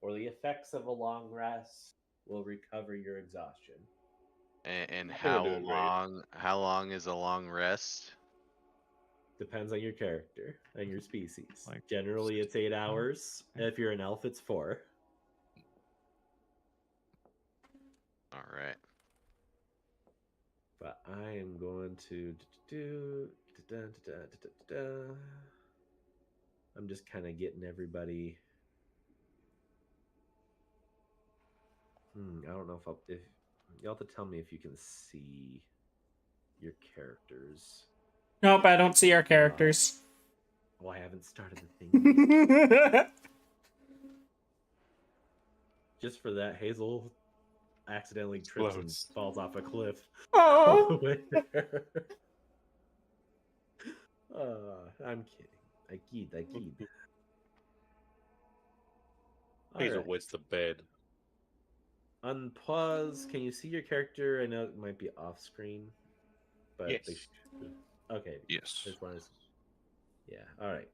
or the effects of a long rest, will recover your exhaustion. And how long? How long is a long rest? Depends on your character and your species. Generally, it's 8 hours. If you're an elf, it's 4. All right. But I am going to I'm just kind of getting everybody. I don't know if y'all have to tell me if you can see your characters. Nope, I don't see our characters. I haven't started the thing. Just for that, Hazel accidentally trips and falls off a cliff. Oh! I'm kidding. I kid. Hazel wets the bed. Unpause. Can you see your character? I know it might be off screen, but yes. Okay. Yes. Yeah. All right.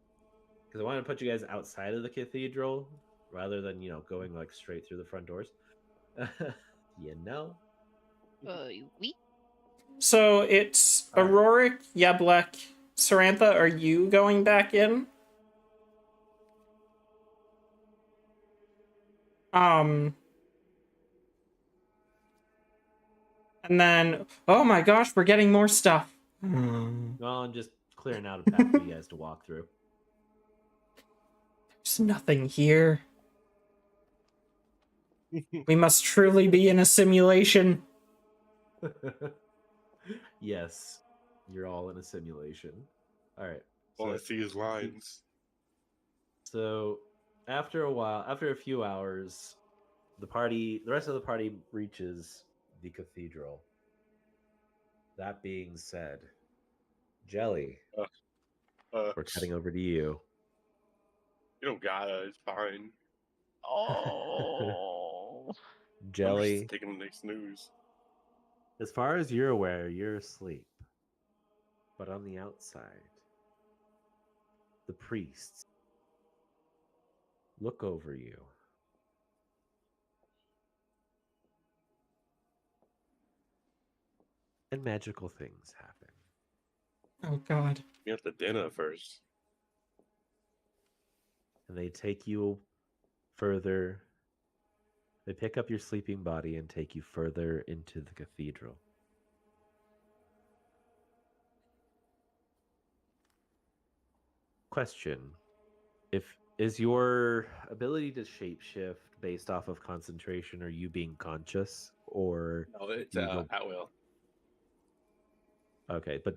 Because I want to put you guys outside of the cathedral rather than going like straight through the front doors. So it's Auroric, Yeblek, Sarantha. Are you going back in? And then, oh my gosh, we're getting more stuff. Well, I'm just clearing out a path for you guys to walk through. There's nothing here. We must truly be in a simulation. Yes, you're all in a simulation. All right. All I see is lines. So after a while, after a few hours, the rest of the party reaches the cathedral. That being said, Jelly, we're cutting over to you. You don't gotta. It's fine. Oh. Jelly, I'm just taking a nice snooze. as far as you're aware, you're asleep. But on the outside, the priests look over you. And magical things happen. Oh God. We have to dinner first. And they take you further. They pick up your sleeping body and take you further into the cathedral. Question. Is your ability to shapeshift based off of concentration or you being conscious, or No, it's do you go- at will. Okay, but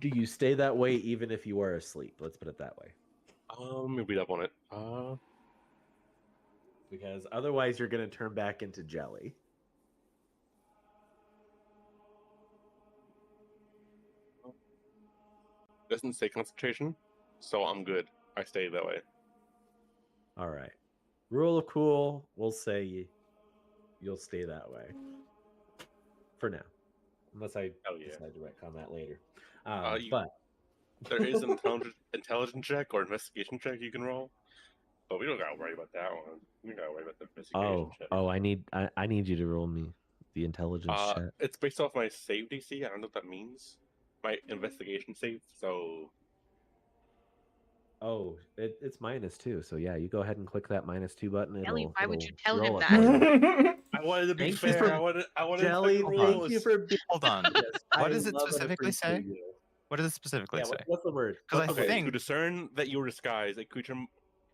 do you stay that way even if you are asleep? Let's put it that way. Maybe up on it. Because otherwise you're going to turn back into jelly. Doesn't say concentration, so I'm good. I stay that way. All right. Rule of cool, we'll say you'll stay that way. For now. Unless I decide to retcon that later. But there is an intelligence check or investigation check you can roll, but we don't gotta worry about that one. We gotta worry about the investigation check. I need you to roll me the intelligence check. It's based off my save DC. I don't know what that means. My investigation save. So. Oh, it's -2. So yeah, you go ahead and click that -2 button. Ellie, why would you tell roll him it that? for you. I wanted to be Thank you fair. for- I wanted Jelly, to thank you for being Hold on. I What does it love and specifically say? appreciate you. What does it specifically Yeah, say? what's the word? Because I Okay, think to discern that you're disguised, a creature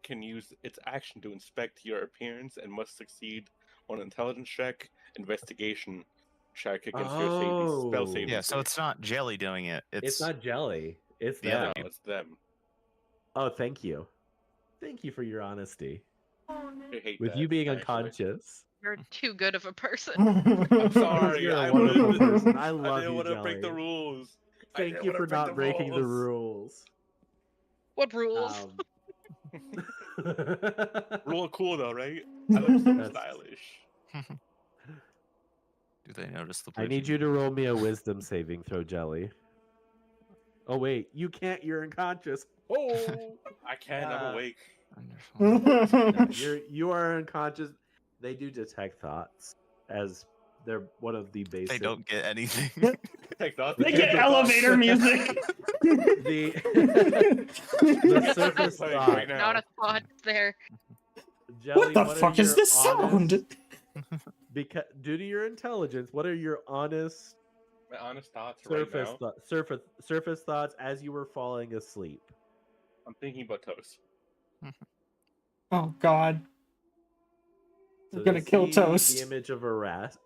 can use its action to inspect your appearance and must succeed on an intelligence check, investigation check against your safety, spell save. Yeah, so it's not Jelly doing it. It's not jelly. It's the other them. people. It's them. Oh, thank you. Thank you for your honesty. I hate With that, you being actually. unconscious. You're too good of a person. I'm sorry. You're a I wonderful wanted person. I love didn't you, want to break the Jelly. rules. I Thank didn't you wanna for break not breaking the rules. What rules? Rule cool though, right? I look so That's- stylish. Do they notice the I need you to roll me a wisdom saving throw, Jelly. Oh wait, you can't. You're unconscious. Oh, I can. I'm awake. No, you are unconscious. They do detect thoughts as they're one of the basic. They don't get anything. Take thoughts. They get elevator music. the surface Playing thought. right now. Not a thought there. Jelly, What the are fuck is your this sound? Because due to your intelligence, what are your honest My honest thoughts right now. surface thoughts as you were falling asleep? I'm thinking about toast. Oh God. So We're gonna they kill see Toast. The image of a rat.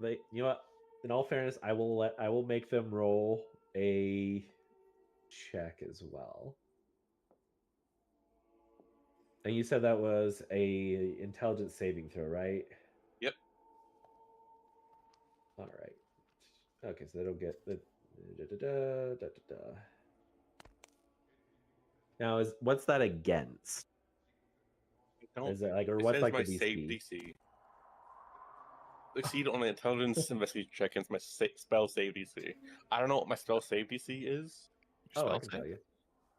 They, you know what? In all fairness, I will make them roll a check as well. And you said that was a intelligence saving throw, right? Yep. All right. Okay, so they don't get the. Now, what's that against? Is it like, or It what's says like my the save DC? DC? Succeed on an intelligence investigation check against my spell save DC. I don't know what my spell save DC is. Oh, I can tell you.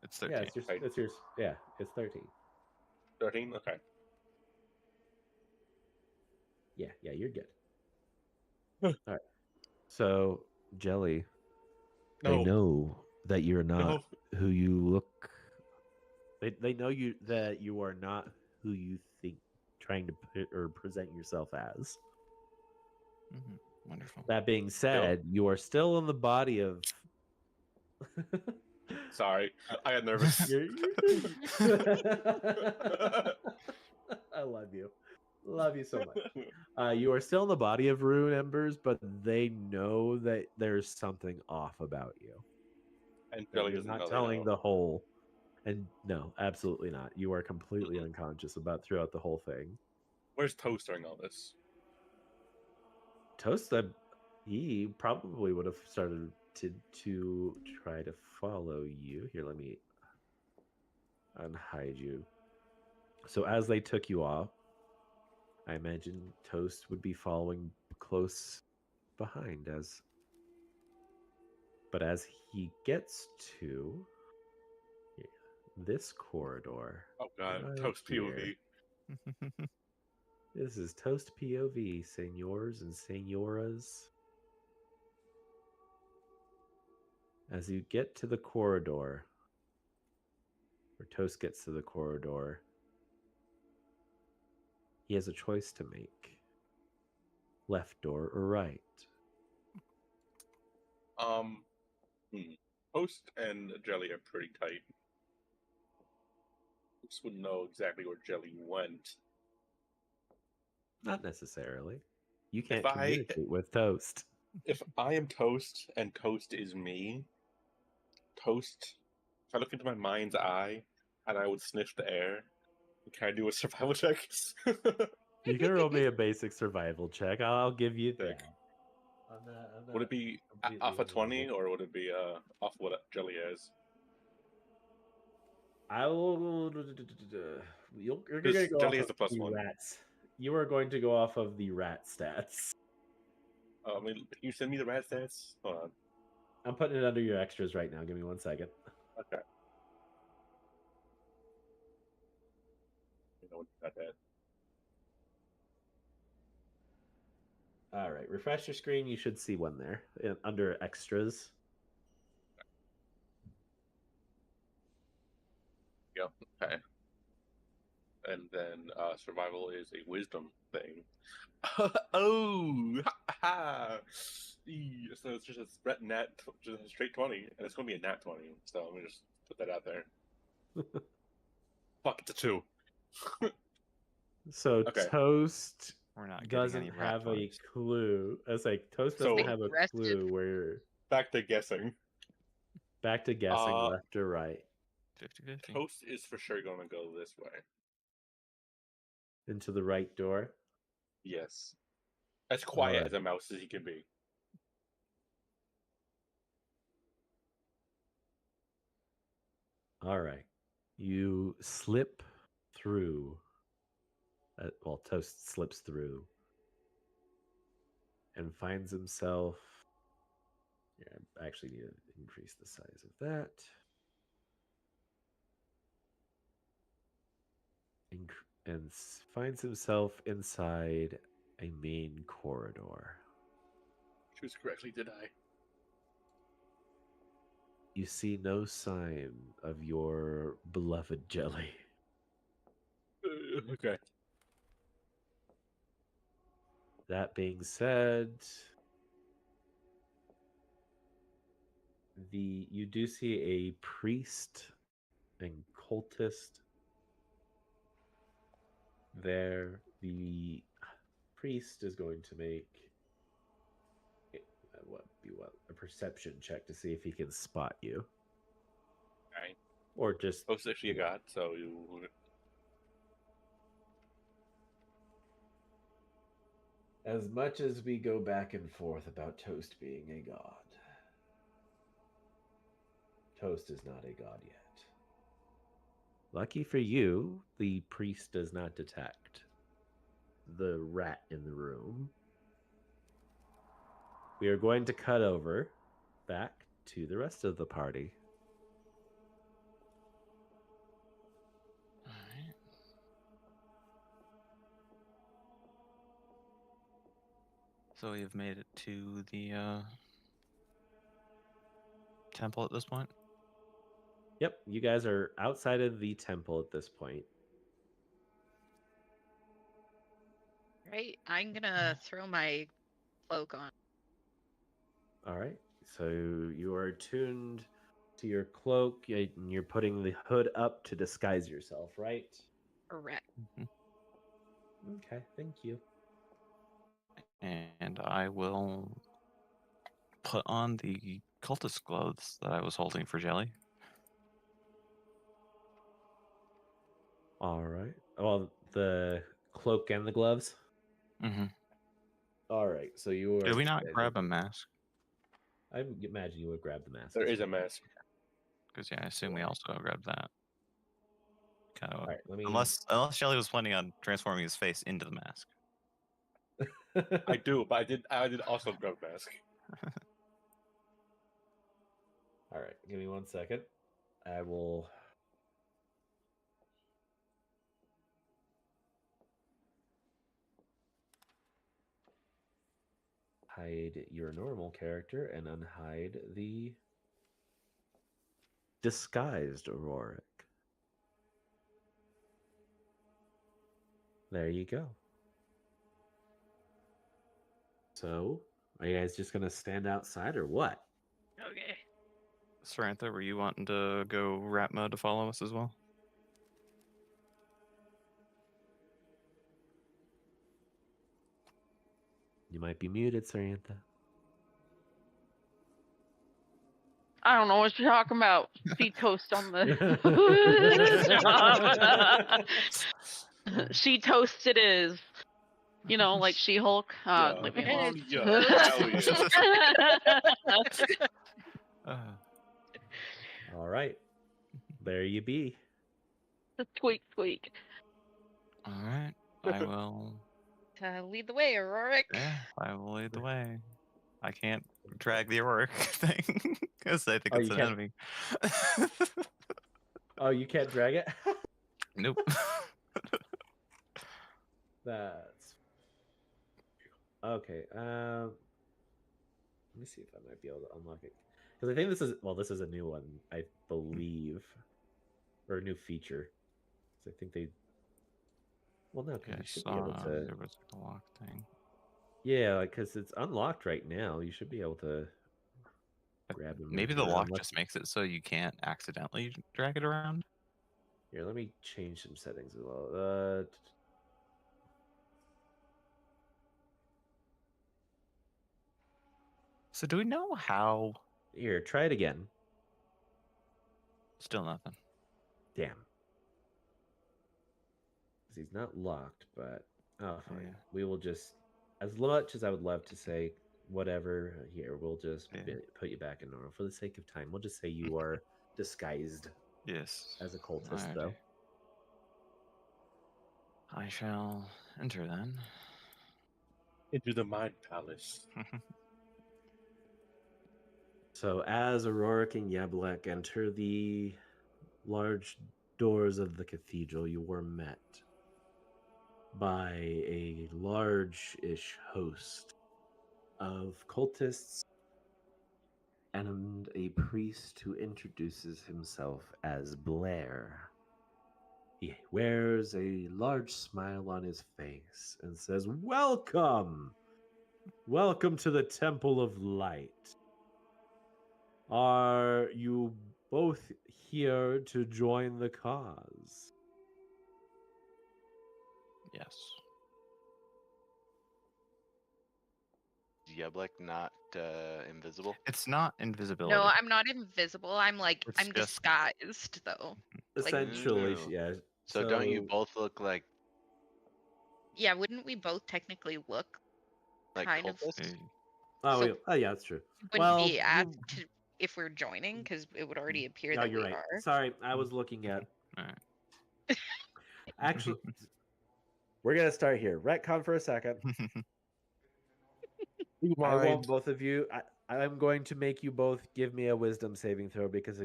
It's 13. Yeah, it's your yeah, it's 13. 13? Okay. Yeah, you're good. All right. So, Jelly, they No. know that you're not No. who you look. They know that you are not who you think trying to present yourself as. Wonderful. That being said, you are still in the body of. Sorry, I got nervous. I love you. Love you so much. You are still in the body of Rune Embers, but they know that there's something off about you. And But Jelly you're doesn't not know they telling know. the whole. And no, absolutely not. You are completely unconscious about throughout the whole thing. Where's Toast during all this? Toast, he probably would have started to try to follow you. Here, let me unhide you. So as they took you off, I imagine Toast would be following close behind but as he gets to this corridor. Oh god, right Toast here, POV. This is Toast POV, senors and senoras. As you get to the corridor, or Toast gets to the corridor, he has a choice to make. Left door or right? Toast and Jelly are pretty tight. Toast would know exactly where Jelly went. Not necessarily. You can't If I- communicate with Toast. If I am Toast and Toast is me, Toast, if I look into my mind's eye and I would sniff the air, can I do a survival check? You can roll me a basic survival check. I'll give you that. Would it be off a 20 or would it be off what Jelly is? I will. You're going Because to go Jelly off has a of plus the one. rats. You are going to go off of the rat stats. I mean, you send me the rat stats? Hold on. I'm putting it under your extras right now. Give me 1 second. Okay. You know, got that. All right, refresh your screen. You should see one there under extras. Yep. Okay. And then survival is a wisdom thing. Oh, ha. So it's just a just a straight 20, and it's gonna be a nat 20. So let me just put that out there. Fuck, it's a 2. So Okay. Toast We're not getting doesn't any rat have a points. clue. It's like Toast So- doesn't have a clue where. Back to guessing. Back to guessing left or right. 50-50. Toast is for sure gonna go this way. Into the right door. Yes. As quiet Alright. as a mouse as he can be. All right. You slip through. Well, Toast slips through and finds himself. Yeah, I actually need to increase the size of that. And finds himself inside a main corridor. Choose correctly, did I? You see no sign of your beloved Jelly. Okay. That being said, you do see a priest and cultist there. The priest is going to make a perception check to see if he can spot you, Alright. or just Toast actually a god, so you. as much as we go back and forth about Toast being a god, Toast is not a god yet. Lucky for you, the priest does not detect the rat in the room. We are going to cut over back to the rest of the party. Alright. So we've made it to the temple at this point. Yep, you guys are outside of the temple at this point. Right, I'm gonna throw my cloak on. All right, so you are attuned to your cloak, and you're putting the hood up to disguise yourself, right? Correct. Okay, thank you. And I will put on the cultist clothes that I was holding for Jelly. All right. Well, the cloak and the gloves. Mm-hmm. All right. So you are. Did we not grab a mask? I imagine you would grab the mask. There is a mask. Because yeah, I assume we also grabbed that. Kind of. Right, let me... Unless Shelly was planning on transforming his face into the mask. I do, but I did also grab mask. All right, give me 1 second. I will. Hide your normal character and unhide the disguised Auroric. There you go. So, are you guys just gonna stand outside or what? Okay. Sarantha, were you wanting to go rat mode to follow us as well? You might be muted, Sarantha. I don't know what you're talking about. She toast on the. She toast it is. You know, like She-Hulk. Leave me alone. All right. There you be. Squeak, squeak. All right. I will. Lead the way, Auroric. Yeah, I will lead the way. I can't drag the Auroric thing because I think Oh, it's you an can't- enemy. Oh, you can't drag it? Nope. That's okay. Let me see if I might be able to unlock it because I think this is a new one, I believe, or a new feature. So I think they. Well, no, because Okay, you should be able to. there was a lock thing. Yeah, like because it's unlocked right now. You should be able to grab them. Maybe the lock just makes it so you can't accidentally drag it around. Here, let me change some settings as well. So do we know how? Here, try it again. Still nothing. Damn. 'Cause he's not locked, but fine. Yeah. We will just, as much as I would love to say whatever, here we'll just put you back in normal for the sake of time. We'll just say you are disguised. Yes. As a cultist, Alrighty. though. I shall enter then. Into the Mind Palace. So as Auroric and Yablek enter the large doors of the cathedral, you were met by a large-ish host of cultists and a priest who introduces himself as Blair. He wears a large smile on his face and says, "Welcome! Welcome to the Temple of Light. Are you both here to join the cause?" Yes. Yeblek not invisible? It's not invisibility. No, I'm not invisible. I'm It's I'm just- disguised though. Essentially, Ooh. yeah. So don't you both look like Yeah, wouldn't we both technically look kind of? cultists? Oh, So- yeah, that's true. Wouldn't be asked if we're joining because it would already appear No, that you're we right. are. Sorry, I was looking at. Alright. Actually, we're gonna start here. Retcon for a second. I want both of you. I'm going to make you both give me a wisdom saving throw because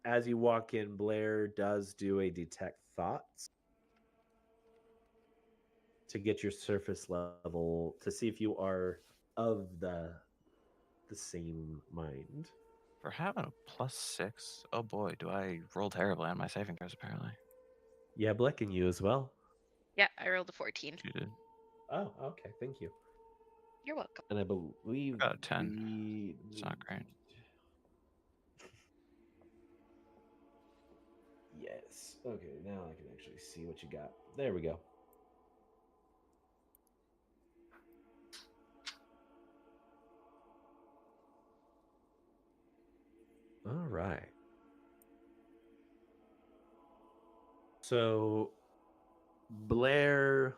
as you walk in, Blair does do a detect thoughts to get your surface level to see if you are of the same mind. For having a +6, oh boy, do I roll terribly on my saving throws apparently. Yeah, Bleck and you as well. Yeah, I rolled a 14. You did. Oh, okay. Thank you. You're welcome. And I believe Got a 10. It's not great. Yes. Okay, now I can actually see what you got. There we go. So, Blair,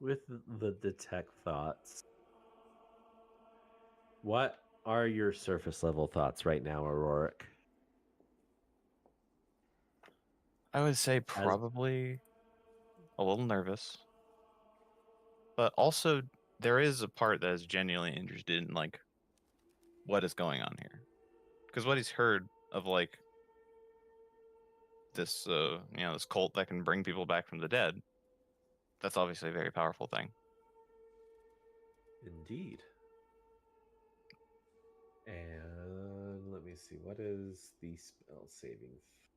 with the detect thoughts, what are your surface level thoughts right now, Auroric? I would say probably a little nervous, but also there is a part that is genuinely interested in like what is going on here, because what he's heard of like this, this cult that can bring people back from the dead. That's obviously a very powerful thing. Indeed. And let me see, what is the spell saving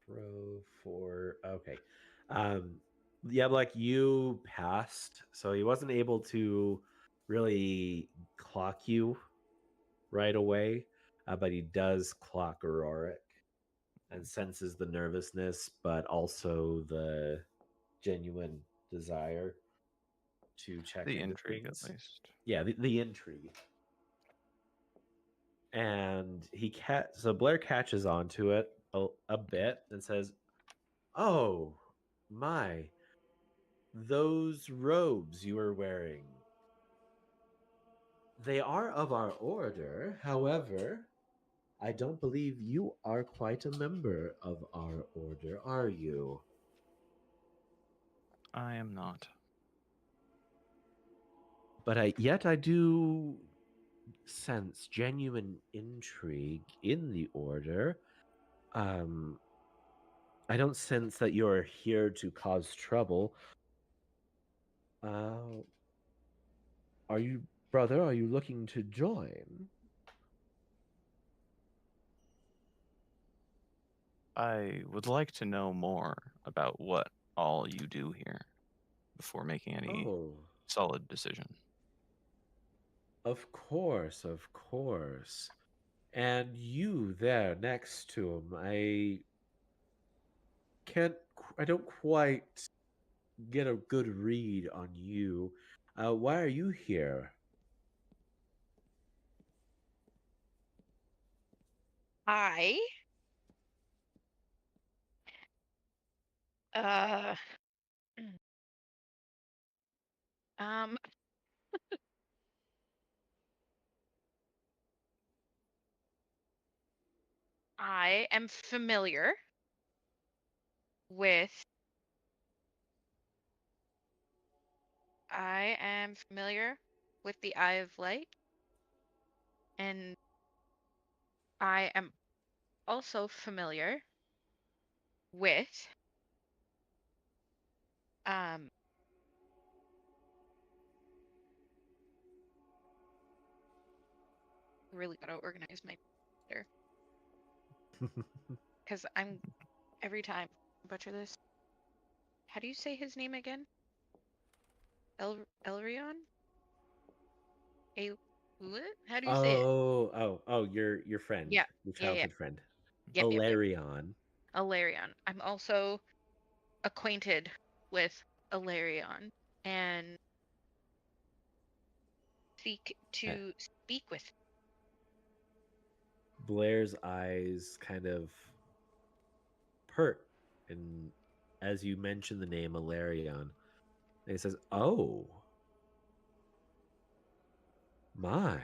throw for? Okay. Yeah, like you passed, so he wasn't able to really clock you right away, but he does clock Auroric and senses the nervousness, but also the genuine desire to check The into intrigue, things. at least. Yeah, the intrigue. And so Blair catches onto it a bit and says, "Oh, my. Those robes you are wearing. They are of our order. However, I don't believe you are quite a member of our order, are you?" I am not. But yet I do sense genuine intrigue in the order. I don't sense that you're here to cause trouble. Are you, brother, are you looking to join? I would like to know more about what all you do here before making any Oh, solid decision. of course, of course. And you there next to him, I don't quite get a good read on you. Why are you here? I uh um I am familiar with the Eye of Light, and I am also familiar with um really gotta organize my there because I'm every time I butcher this. How do you say his name again? Elrion? What? How do you say it? Oh, your friend, Yeah, your yeah. childhood friend, Yep. Alarion. Alarion. I'm also acquainted with Alarion and seek to speak with him. Blair's eyes kind of pert, and as you mention the name Alarion, he says, "Oh, my.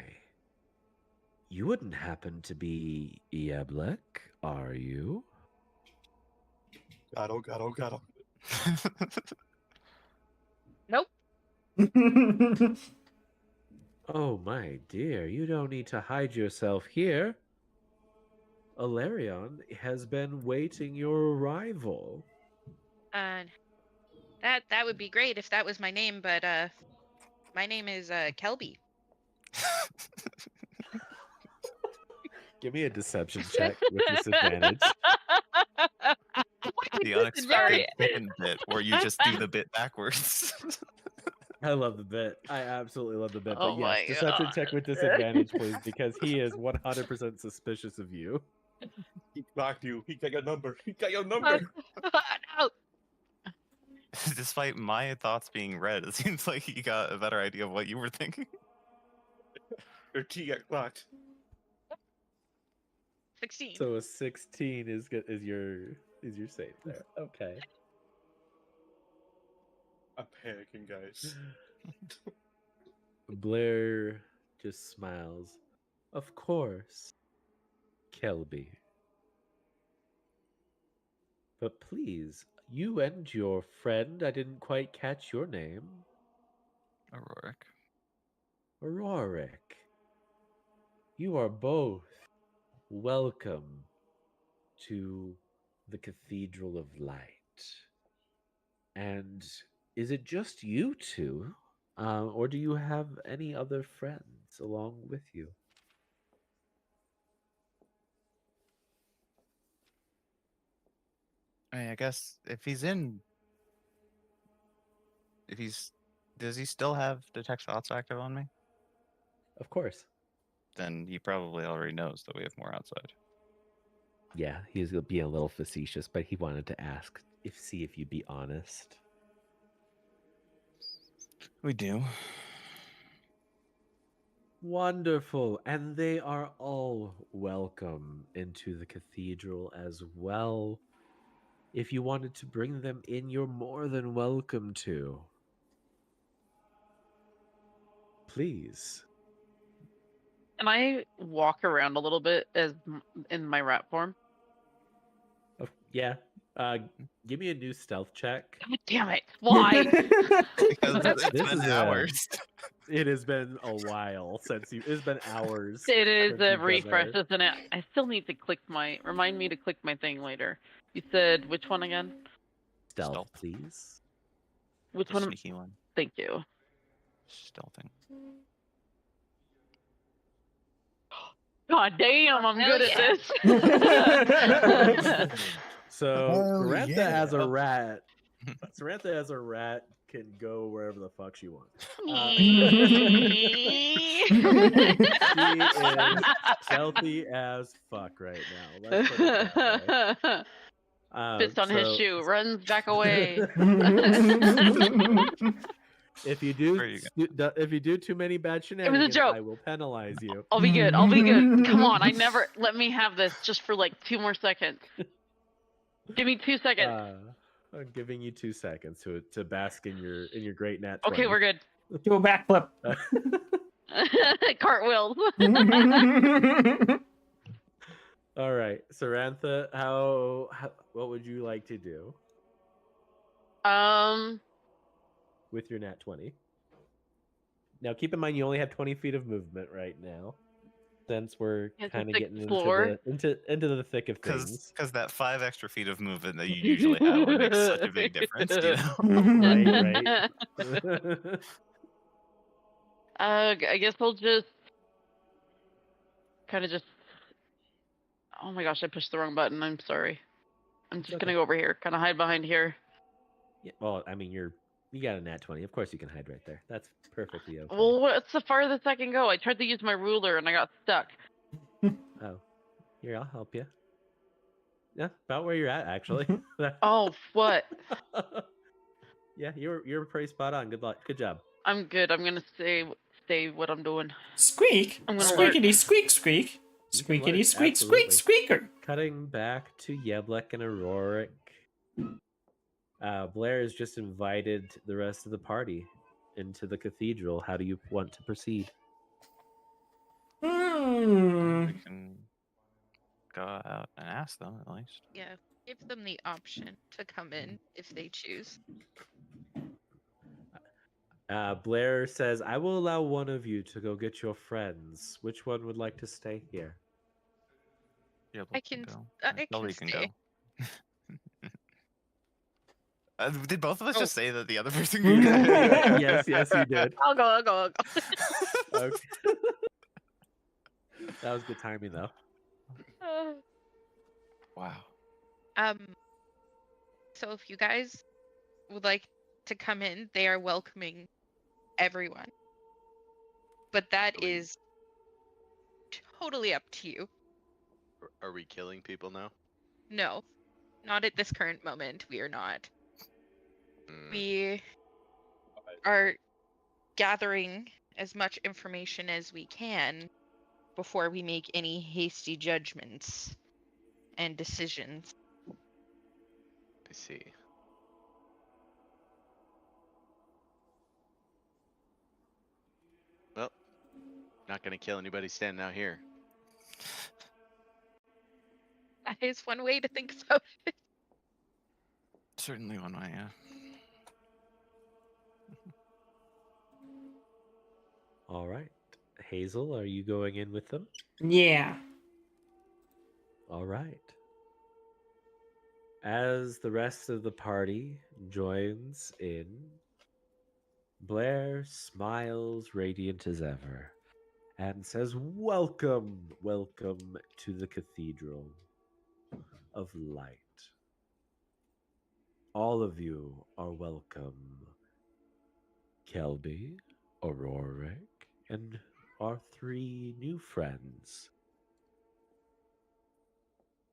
You wouldn't happen to be Yeblek, are you?" Got him. Nope. Oh, my dear, you don't need to hide yourself here. Alarion has been waiting your arrival. And that would be great if that was my name, but my name is Kelby. Give me a deception check with disadvantage. The unexpected second bit where you just do the bit backwards. I love the bit. I absolutely love the bit. Oh But yes, my deception God. check with disadvantage, please, because he is 100% suspicious of you. He blocked you. He got your number. He got your number. No. Despite my thoughts being read, it seems like he got a better idea of what you were thinking. Your T got blocked. 16. So a 16 is your save there. Okay. panicking, guys. Blair just smiles. Of course, Kelby. But please, you and your friend, I didn't quite catch your name. Auroric. Auroric. You are both welcome to the Cathedral of Light. And is it just you two? Or do you have any other friends along with you? I mean, I guess if he's does he still have detect thoughts active on me? Of course. Then he probably already knows that we have more outside. Yeah, he's being a little facetious, but he wanted to ask see if you'd be honest. We do. Wonderful. And they are all welcome into the cathedral as well. If you wanted to bring them in, you're more than welcome to. Please. Can I walk around a little bit in my rat form? Yeah. Give me a new stealth check. God damn it! Why? Because it's This been is hours. It has been a while since you. It's been hours. It is since a you've done refresh, that. isn't it? I still need to click remind me to click my thing later. You said which one again? Stealth, please. Which The one? sneaky one. Thank you. Stealthing. God damn, I'm good at this. So Oh, Samantha yeah. as a rat. Samantha as a rat can go wherever the fuck she wants. She is stealthy as fuck right now. Let's put it that way. Fist on his So- shoe, runs back away. If you do too many bad shenanigans, joke. I will penalize you. I'll be good. I'll be good. Come on, let me have this just for like 2 more seconds. Give me 2 seconds. I'm giving you 2 seconds to bask in your great nat 20. Okay, we're good. Do a backflip. Cartwheels. All right, Sarantha, what would you like to do with your nat 20? Now, keep in mind you only have 20 feet of movement right now, since we're It's a kind of thick getting floor. into the thick of things. Because that 5 extra feet of movement that you usually have would make such a big difference, you know? Right. I guess I'll just oh my gosh, I pushed the wrong button. I'm sorry. I'm just gonna go over here, kind of hide behind here. Yeah, well, I mean, you got a nat 20. Of course, you can hide right there. That's perfectly okay. Well, what's the farthest I can go? I tried to use my ruler and I got stuck. Oh, here, I'll help you. Yeah, about where you're at, actually. Oh, what? Yeah, you're pretty spot on. Good luck. Good job. I'm good. I'm gonna stay what I'm doing. Squeak. I'm gonna work. Squeakity squeak squeak. You can Squeakity work, squeak absolutely. squeak squeaker. Cutting back to Yeblek and Auroric. Blair has just invited the rest of the party into the cathedral. How do you want to proceed? We can go out and ask them at least. Yeah, give them the option to come in if they choose. Blair says, I will allow one of you to go get your friends. Which one would like to stay here? Yeah, I can stay. Did both of us just say that the other person Oh. could go? Yes, you did. I'll go. Okay. That was good timing, though. Wow. So if you guys would like to come in, they are welcoming everyone. But that is totally up to you. Are we killing people now? No, not at this current moment. We are not. We are gathering as much information as we can before we make any hasty judgments and decisions. I see. Not gonna kill anybody standing out here. That is one way to think about it. Certainly one way, yeah. All right. Hazel, are you going in with them? Yeah. All right. As the rest of the party joins in, Blair smiles radiant as ever and says, "Welcome, welcome to the Cathedral of Light. All of you are welcome. Kelby, Aurorik, and our 3 new friends."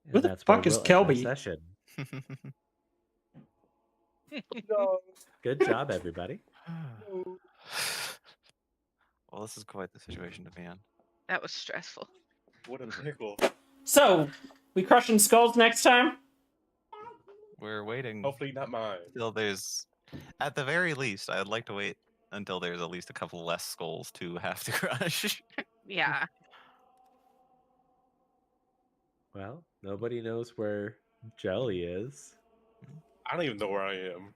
Who the fuck is we'll end our Kelby? session. No. Good job, everybody. Well, this is quite the situation to be in. That was stressful. What a pickle. So, we crushing skulls next time? We're waiting. Hopefully not mine. Till there's, at the very least, I'd like to wait until there's at least a couple less skulls to have to crush. Yeah. Well, nobody knows where Jelly is. I don't even know where I am.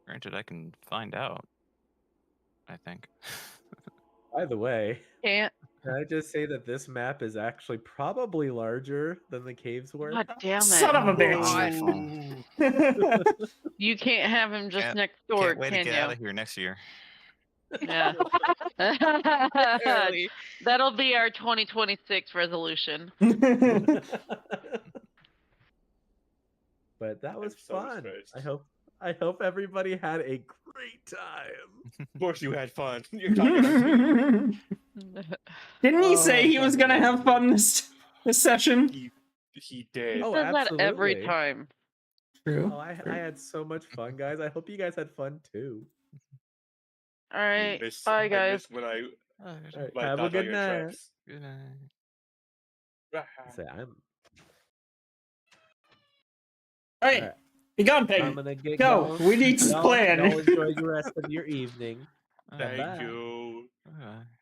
Granted, I can find out. I think. By the way, Can't. can I just say that this map is actually probably larger than the caves were? God damn it. Son of a bitch. You can't have him just Can't- next door, Can't wait to can get you? out of here next year. Yeah. Early. That'll be our 2026 resolution. But that was so fun. stressed. I hope everybody had a great time. Of course you had fun. You're talking about me. Didn't he Oh, say he was gonna have fun this session? He did. He Oh, says that every absolutely. time. True. Oh, I had so much fun, guys. I hope you guys had fun too. All right. Miss- Bye, I guys. miss when I All right, like, have a dodge all good your night. traps. Good night. Say, I'm Alright, Alright. be gone, I'm Peggy. gonna get Go. going. We need to Y'all- plan. Y'all enjoy the rest of your evening. Thank Bye-bye. you.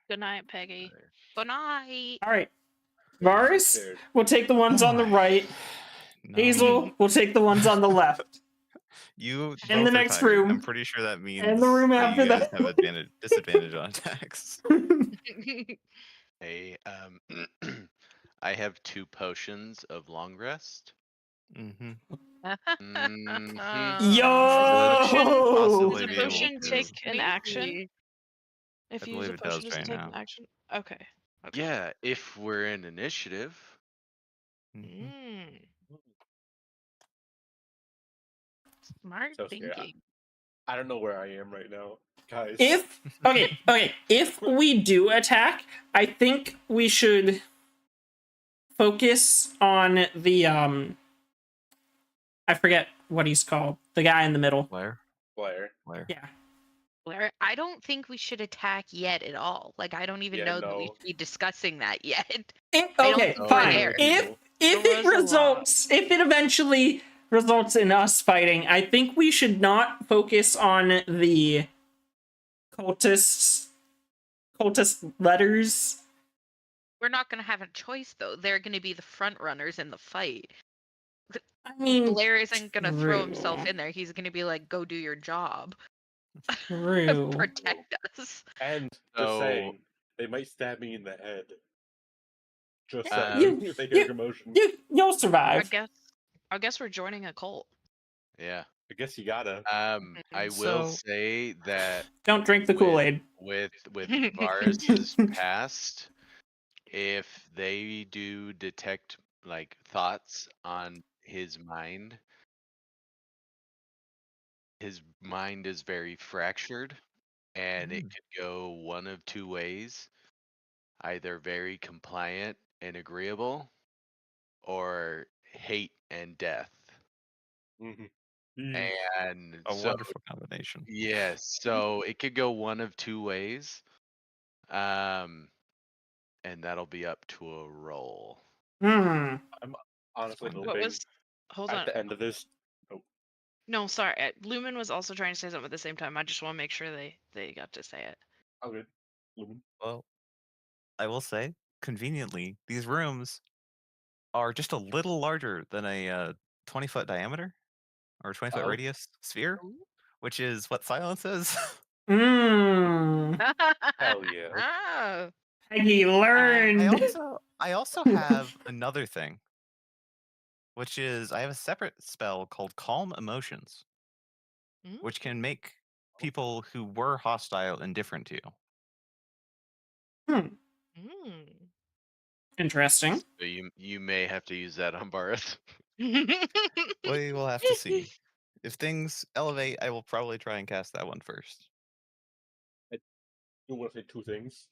Good night, Peggy. Good night. Alright. Varus scared. will take the ones on the right. Hazel will take the ones on the left. You In the both are next tired. room. I'm pretty sure that means And the room that after you guys that. have disadvantage on attacks. Hey, I have 2 potions of long rest. Mm-hmm. Yo! Does Possibly a be able potion to. take an action? If I you use believe a it does potion, does it right take now. an action? Okay. Yeah, if we're in initiative. Mm. Smart So scared. thinking. I don't know where I am right now, guys. If if we do attack, I think we should focus on the I forget what he's called. The guy in the middle. Blair. Yeah. Blair, I don't think we should attack yet at all. Like, I don't even Yeah, know that we no. should be discussing that yet. Okay, I don't think we're fine. there. If There it was a results, if it eventually results in us fighting, I think we should not focus on the cultist letters. We're not going to have a choice, though. They're going to be the front runners in the fight. I mean, Blair isn't going to throw true. himself in there. He's going to be like, go do your job. True. Protect us. And just So- saying, they might stab me in the head. Just Um, saying, if they get a commotion. You'll I survive. guess we're joining a cult. Yeah. I guess you gotta. I will So- say that Don't drink the Kool-Aid. with Varus's past, if they do detect like thoughts on his mind is very fractured, and it could go one of 2 ways. Either very compliant and agreeable, or hate and death. Mm-hmm. And A so, wonderful combination. yes, so it could go one of 2 ways. And that'll be up to a roll. I'm honestly What hoping was? Hold at on. the end of this. Oh, No, sorry. Lumen was also trying to say something at the same time. I just want to make sure they got to say it. I'm good. Lumen. Well, I will say, conveniently, these rooms are just a little larger than a 20-foot diameter or 20-foot Oh. radius sphere, which is what silence is. Mmm. Hell yeah. Oh. Peggy learned. I also have another thing, which is I have a separate spell called Calm Emotions, which can make people who were hostile indifferent to you. Interesting. So you may have to use that on Barth. We will have to see. If things elevate, I will probably try and cast that one first. I want to say two things.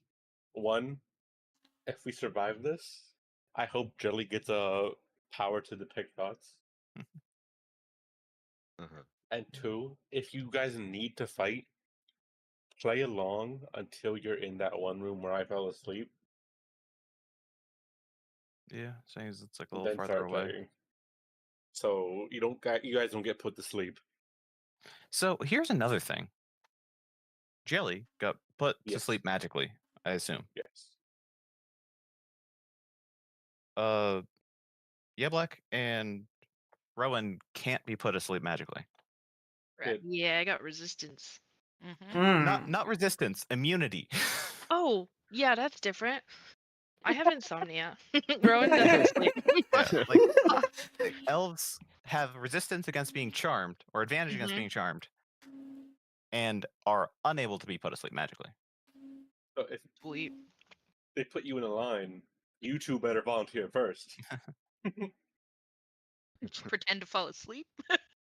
One, if we survive this, I hope Jelly gets a power to detect thoughts. And two, if you guys need to fight, play along until you're in that one room where I fell asleep. Yeah, saying it's like a and little then farther start away. playing. So you guys don't get put to sleep. So here's another thing. Jelly got put to Yes. sleep magically, I assume. Yes. Yeblek and Rowan can't be put asleep magically. Right. Yeah, I got resistance. Not resistance, immunity. Oh, yeah, that's different. I have insomnia. Rowan doesn't sleep. Yeah, like elves have resistance against being charmed or advantage against Mhm. being charmed, and are unable to be put asleep magically. So if Sweet. they put you in a line, you two better volunteer first. Pretend to fall asleep.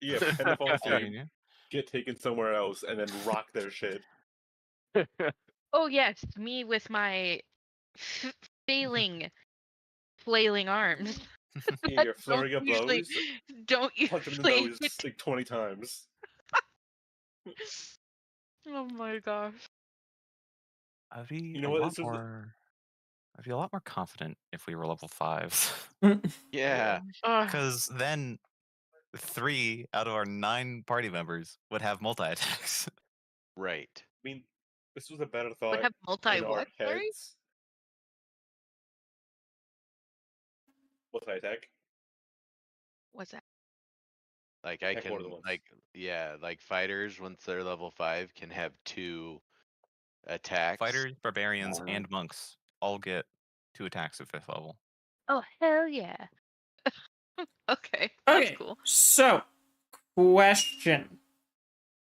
Yeah, pretend to fall asleep, Yeah. get taken somewhere else, and then rock their shit. Oh yes, me with my failing flailing arms. Yeah, you're Don't flurry of usually- blows. Don't Punch him in the usually nose hit- like 20 times. Oh my gosh. I'd be You know a what, lot this is- more. I'd be a lot more confident if we were level 5s. Yeah. Because then 3 out of our 9 party members would have multi attacks. Right. I mean, this was a better thought have multi in our what, sorry? heads. Multi-attack. What's that? Like I Attack more can than once. like fighters once they're level 5 can have 2 attacks. Fighters, barbarians, and monks all get 2 attacks at 5th level. Oh hell yeah. Okay, that's Okay, cool. so question.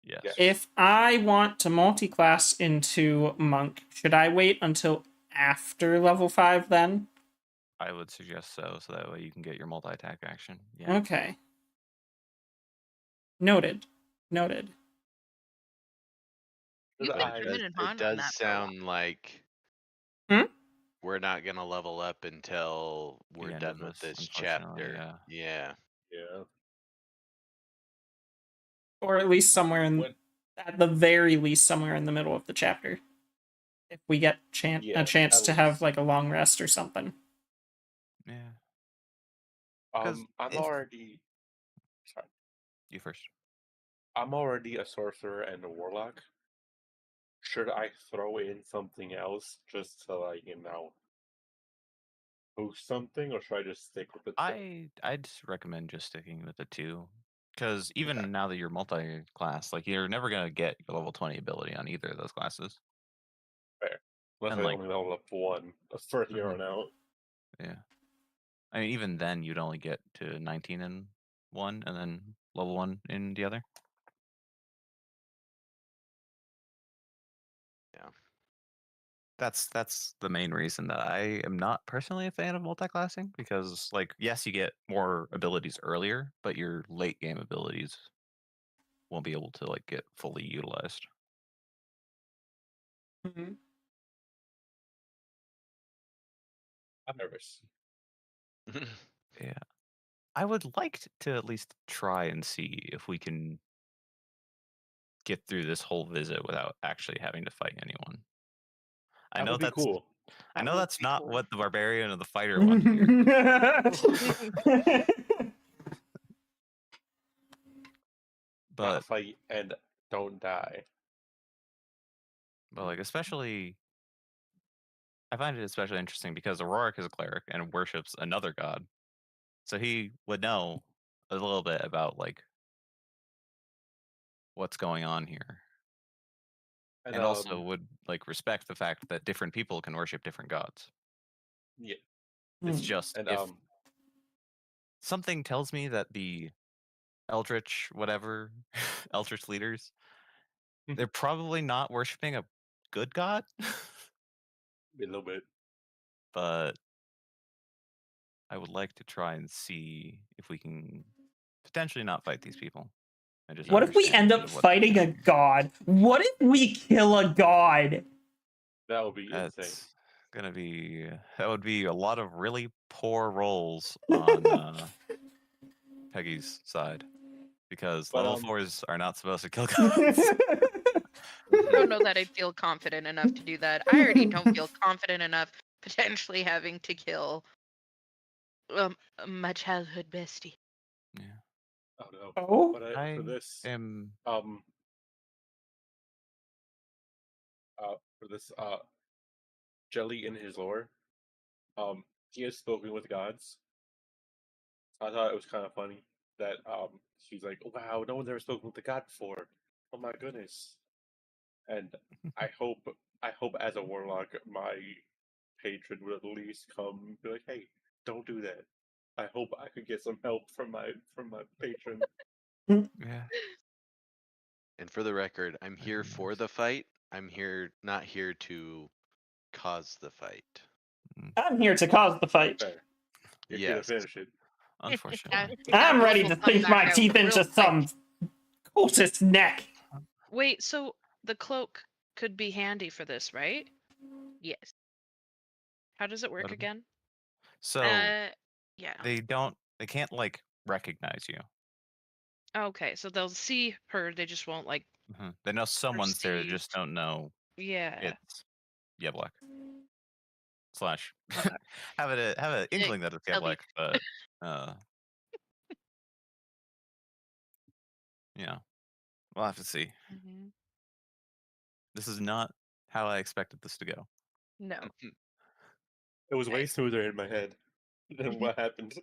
Yes. If I want to multi-class into monk, should I wait until after level 5 then? I would suggest so that way you can get your multi attack action. Yeah. Okay. Noted. Noted. You've been trimming and It does sound like we're not gonna level up until we're end done of with this, this unfortunately, chapter. yeah. Yeah. Or at least somewhere in, at the very least, somewhere in the middle of the chapter. If we get a chance to have like a long rest or something. Yeah. I'm already. Sorry. You first. I'm already a sorcerer and a warlock. Should I throw in something else just to boost something, or should I just stick with the two? I'd recommend just sticking with the 2. Because even now that you're multi-class, like you're never gonna get your level 20 ability on either of those classes. Fair. Unless And, I only level up 1 for here on out. Yeah. I mean, even then, you'd only get to 19 in one, and then level 1 in the other. Yeah. That's the main reason that I am not personally a fan of multi-classing, because, like, yes, you get more abilities earlier, but your late game abilities won't be able to like get fully utilized. Mm-hmm. I'm nervous. Yeah. I would like to at least try and see if we can get through this whole visit without actually having to fight anyone. I That know would be that's cool. I know that's not what the barbarian or the fighter want to hear. But fight and don't die. But like especially I find it especially interesting because Auroric is a cleric and worships another god, so he would know a little bit about like what's going on here, And, and also would like respect the fact that different people can worship different gods. Yeah. It's just And if something tells me that the Eldritch whatever Eldritch leaders, they're probably not worshiping a good god. a little bit. But I would like to try and see if we can potentially not fight these people. And just What if we understand end a bit up of what fighting a god? What if we kill a god? That would be insane. That's gonna be that would be a lot of really poor rolls on Peggy's side. Because But, level 4s are not supposed to kill gods. I don't know that I'd feel confident enough to do that. I already don't feel confident enough potentially having to kill my childhood bestie. Oh no. Oh? But I for this, am for this, Jelly in his lore, he has spoken with gods. I thought it was kind of funny that he's like, oh, wow, no one's ever spoken with the god before. Oh my goodness. And I hope as a warlock, my patron would at least come and be like, hey, don't do that. I hope I could get some help from my patron. Yeah. And for the record, I'm here for the fight. I'm here, not here to cause the fight. I'm here to cause the fight. Fair. You're here to Yes. finish it. Unfortunately. I'm ready will to come sink back my out teeth real into quick. some cultist's neck. Wait, so the cloak could be handy for this, right? Yes. How does it work What- again? So Yeah. they can't like recognize you. Okay, so they'll see her, they just won't like. They know someone's there, they Perceive. just don't know Yeah. it's Yeblek. Slash have an inkling that it's Ellie. Yeblek, but yeah. We'll have to see. This is not how I expected this to go. No. It was way smoother in my head than what happened.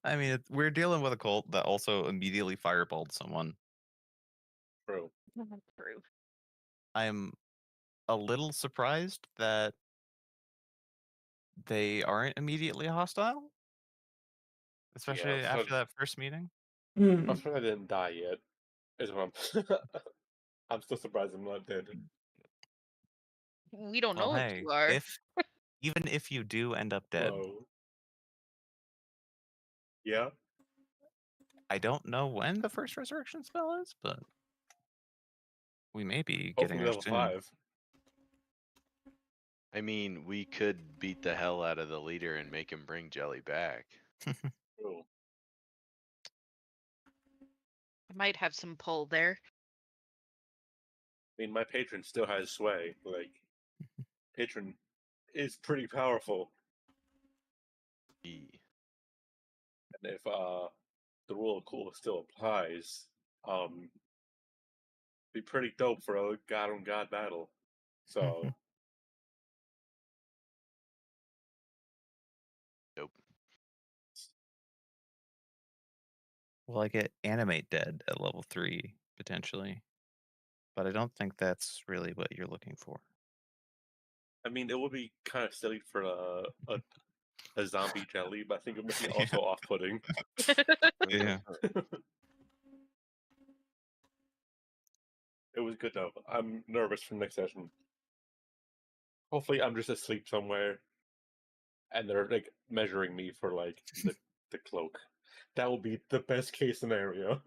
I mean, we're dealing with a cult that also immediately fireballed someone. True. True. I'm a little surprised that they aren't immediately hostile, especially Yeah, after that first meeting. I'm surprised I didn't die yet. Is what I'm still surprised I'm not dead. We don't Well, know if hey, you are. even if you do end up dead, Whoa. Yeah. I don't know when the first resurrection spell is, but we may be getting Hopefully there level soon. 5. I mean, we could beat the hell out of the leader and make him bring Jelly back. True. I might have some pull there. I mean, my patron still has sway. Like, patron is pretty powerful. And if the rule of cool still applies, be pretty dope for a god on god battle. So Nope. Well, I get animate dead at level 3 potentially, but I don't think that's really what you're looking for. I mean, it would be kind of silly for a zombie jelly, but I think it would be also off-putting. Yeah. It was good though. I'm nervous for next session. Hopefully, I'm just asleep somewhere, and they're like measuring me for like the cloak. That will be the best case scenario.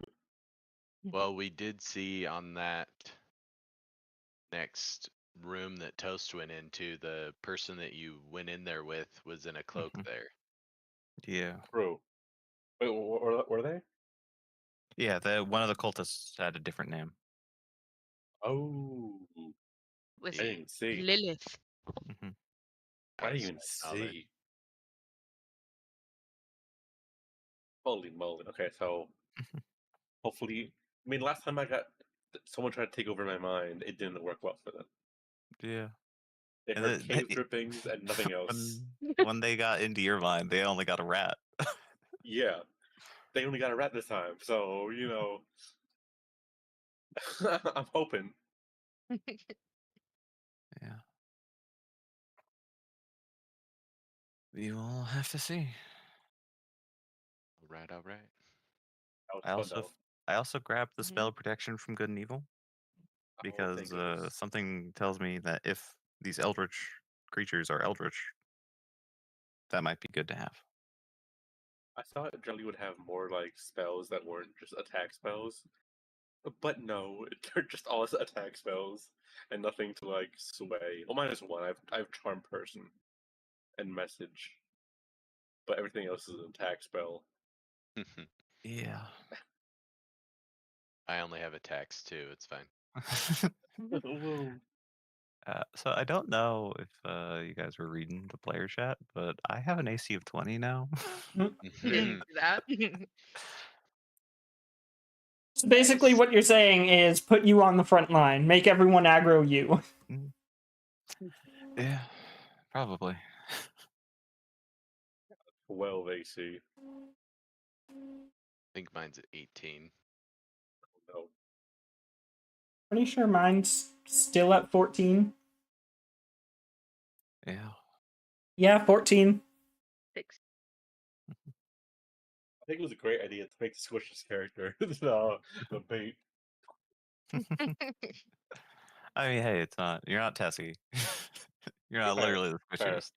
Well, we did see on that next room that Toast went into, the person that you went in there with was in a cloak there. Yeah. True. Wait, were they? Yeah, one of the cultists had a different name. Oh. With I didn't see. Lilith. I didn't even saw that. see. Holy moly. Okay, so hopefully, I mean, last time someone tried to take over my mind, it didn't work well for them. Yeah. They And heard then cave drippings and nothing else. when they got into your mind, they only got a rat. Yeah, they only got a rat this time, so you know. I'm hoping. Yeah. We will have to see. All right, all right. I also grabbed the Mhm. spell protection from Good and Evil because thank goodness. something tells me that if these eldritch creatures are eldritch, that might be good to have. I thought Jelly would have more like spells that weren't just attack spells, but no, they're just all attack spells and nothing to like sway. Well, -1. I have Charm Person and Message, but everything else is an attack spell. Yeah. I only have attacks too. It's fine. So I don't know if you guys were reading the player chat, but I have an AC of 20 now. Didn't see that. So basically, what you're saying is put you on the front line, make everyone aggro you. Yeah, probably. 12 AC. I think mine's at 18. No. Pretty sure mine's still at 14. Yeah. Yeah, 14. 6. I think it was a great idea to make the Squishes character the bait. I mean, hey, it's not. You're not Tessie. You're not Fair, literally the fair. squishiest.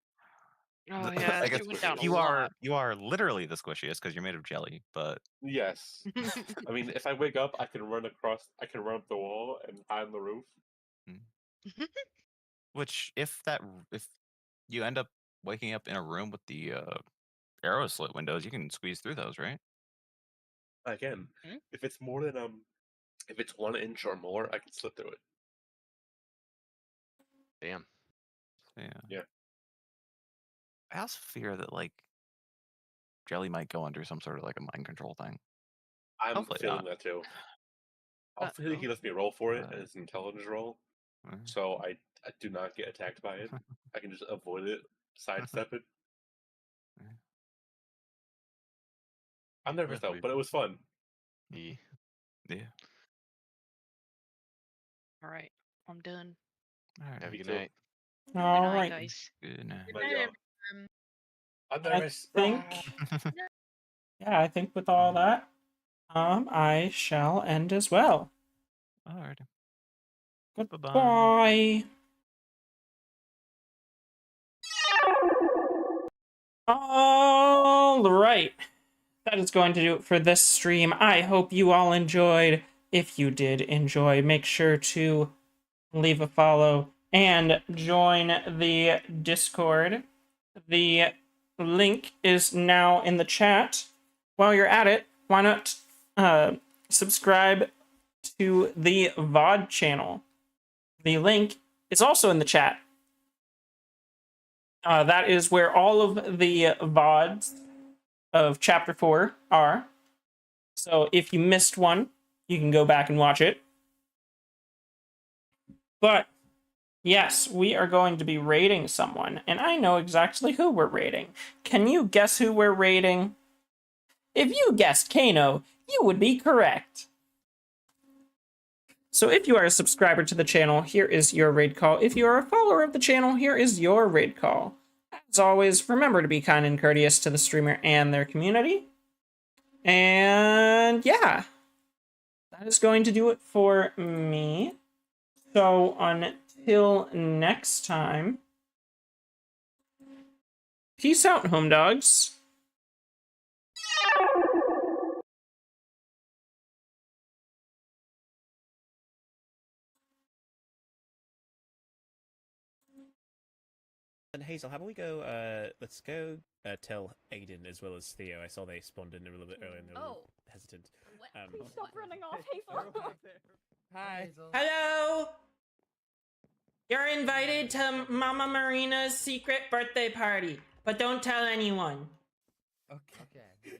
Oh The- yeah, I guess she went down a you are lot. you are literally the squishiest because you're made of jelly. But Yes. I mean, if I wake up, I can run up the wall and hide on the roof. which if you end up waking up in a room with the arrow slit windows, you can squeeze through those, right? Again, if it's more than if it's 1 inch or more, I can slip through it. Damn. Yeah. Yeah. I also fear that like Jelly might go under some sort of like a mind control thing. I'm Hopefully feeling not. that too. I feel he lets me roll for it, and it's an intelligence roll, so I do not get attacked by it. I can just avoid it, sidestep it. I'm nervous though, but it was fun. Yeah. All right, I'm done. All right. Have a Me good too. night. Good All night, right. guys. Good night. Good Bye, night, y'all. everyone. I'm I nervous. think, yeah, I think with all that, I shall end as well. All right. Goodbye. All right. That is going to do it for this stream. I hope you all enjoyed. If you did enjoy, make sure to leave a follow and join the Discord. The link is now in the chat. While you're at it, why not subscribe to the VOD channel? The link is also in the chat. That is where all of the VODs of Chapter 4 are. So if you missed one, you can go back and watch it. But yes, we are going to be raiding someone, and I know exactly who we're raiding. Can you guess who we're raiding? If you guessed Kano, you would be correct. So if you are a subscriber to the channel, here is your raid call. If you are a follower of the channel, here is your raid call. As always, remember to be kind and courteous to the streamer and their community. And yeah, that is going to do it for me. So until next time, peace out, home dogs. And Hazel, how about we go, let's go tell Aiden as well as Theo. I saw they spawned in a little bit earlier and they were a little hesitant. Please stop running off, Hazel. Hi. Hello! You're invited to Mama Marina's secret birthday party, but don't tell anyone. Okay.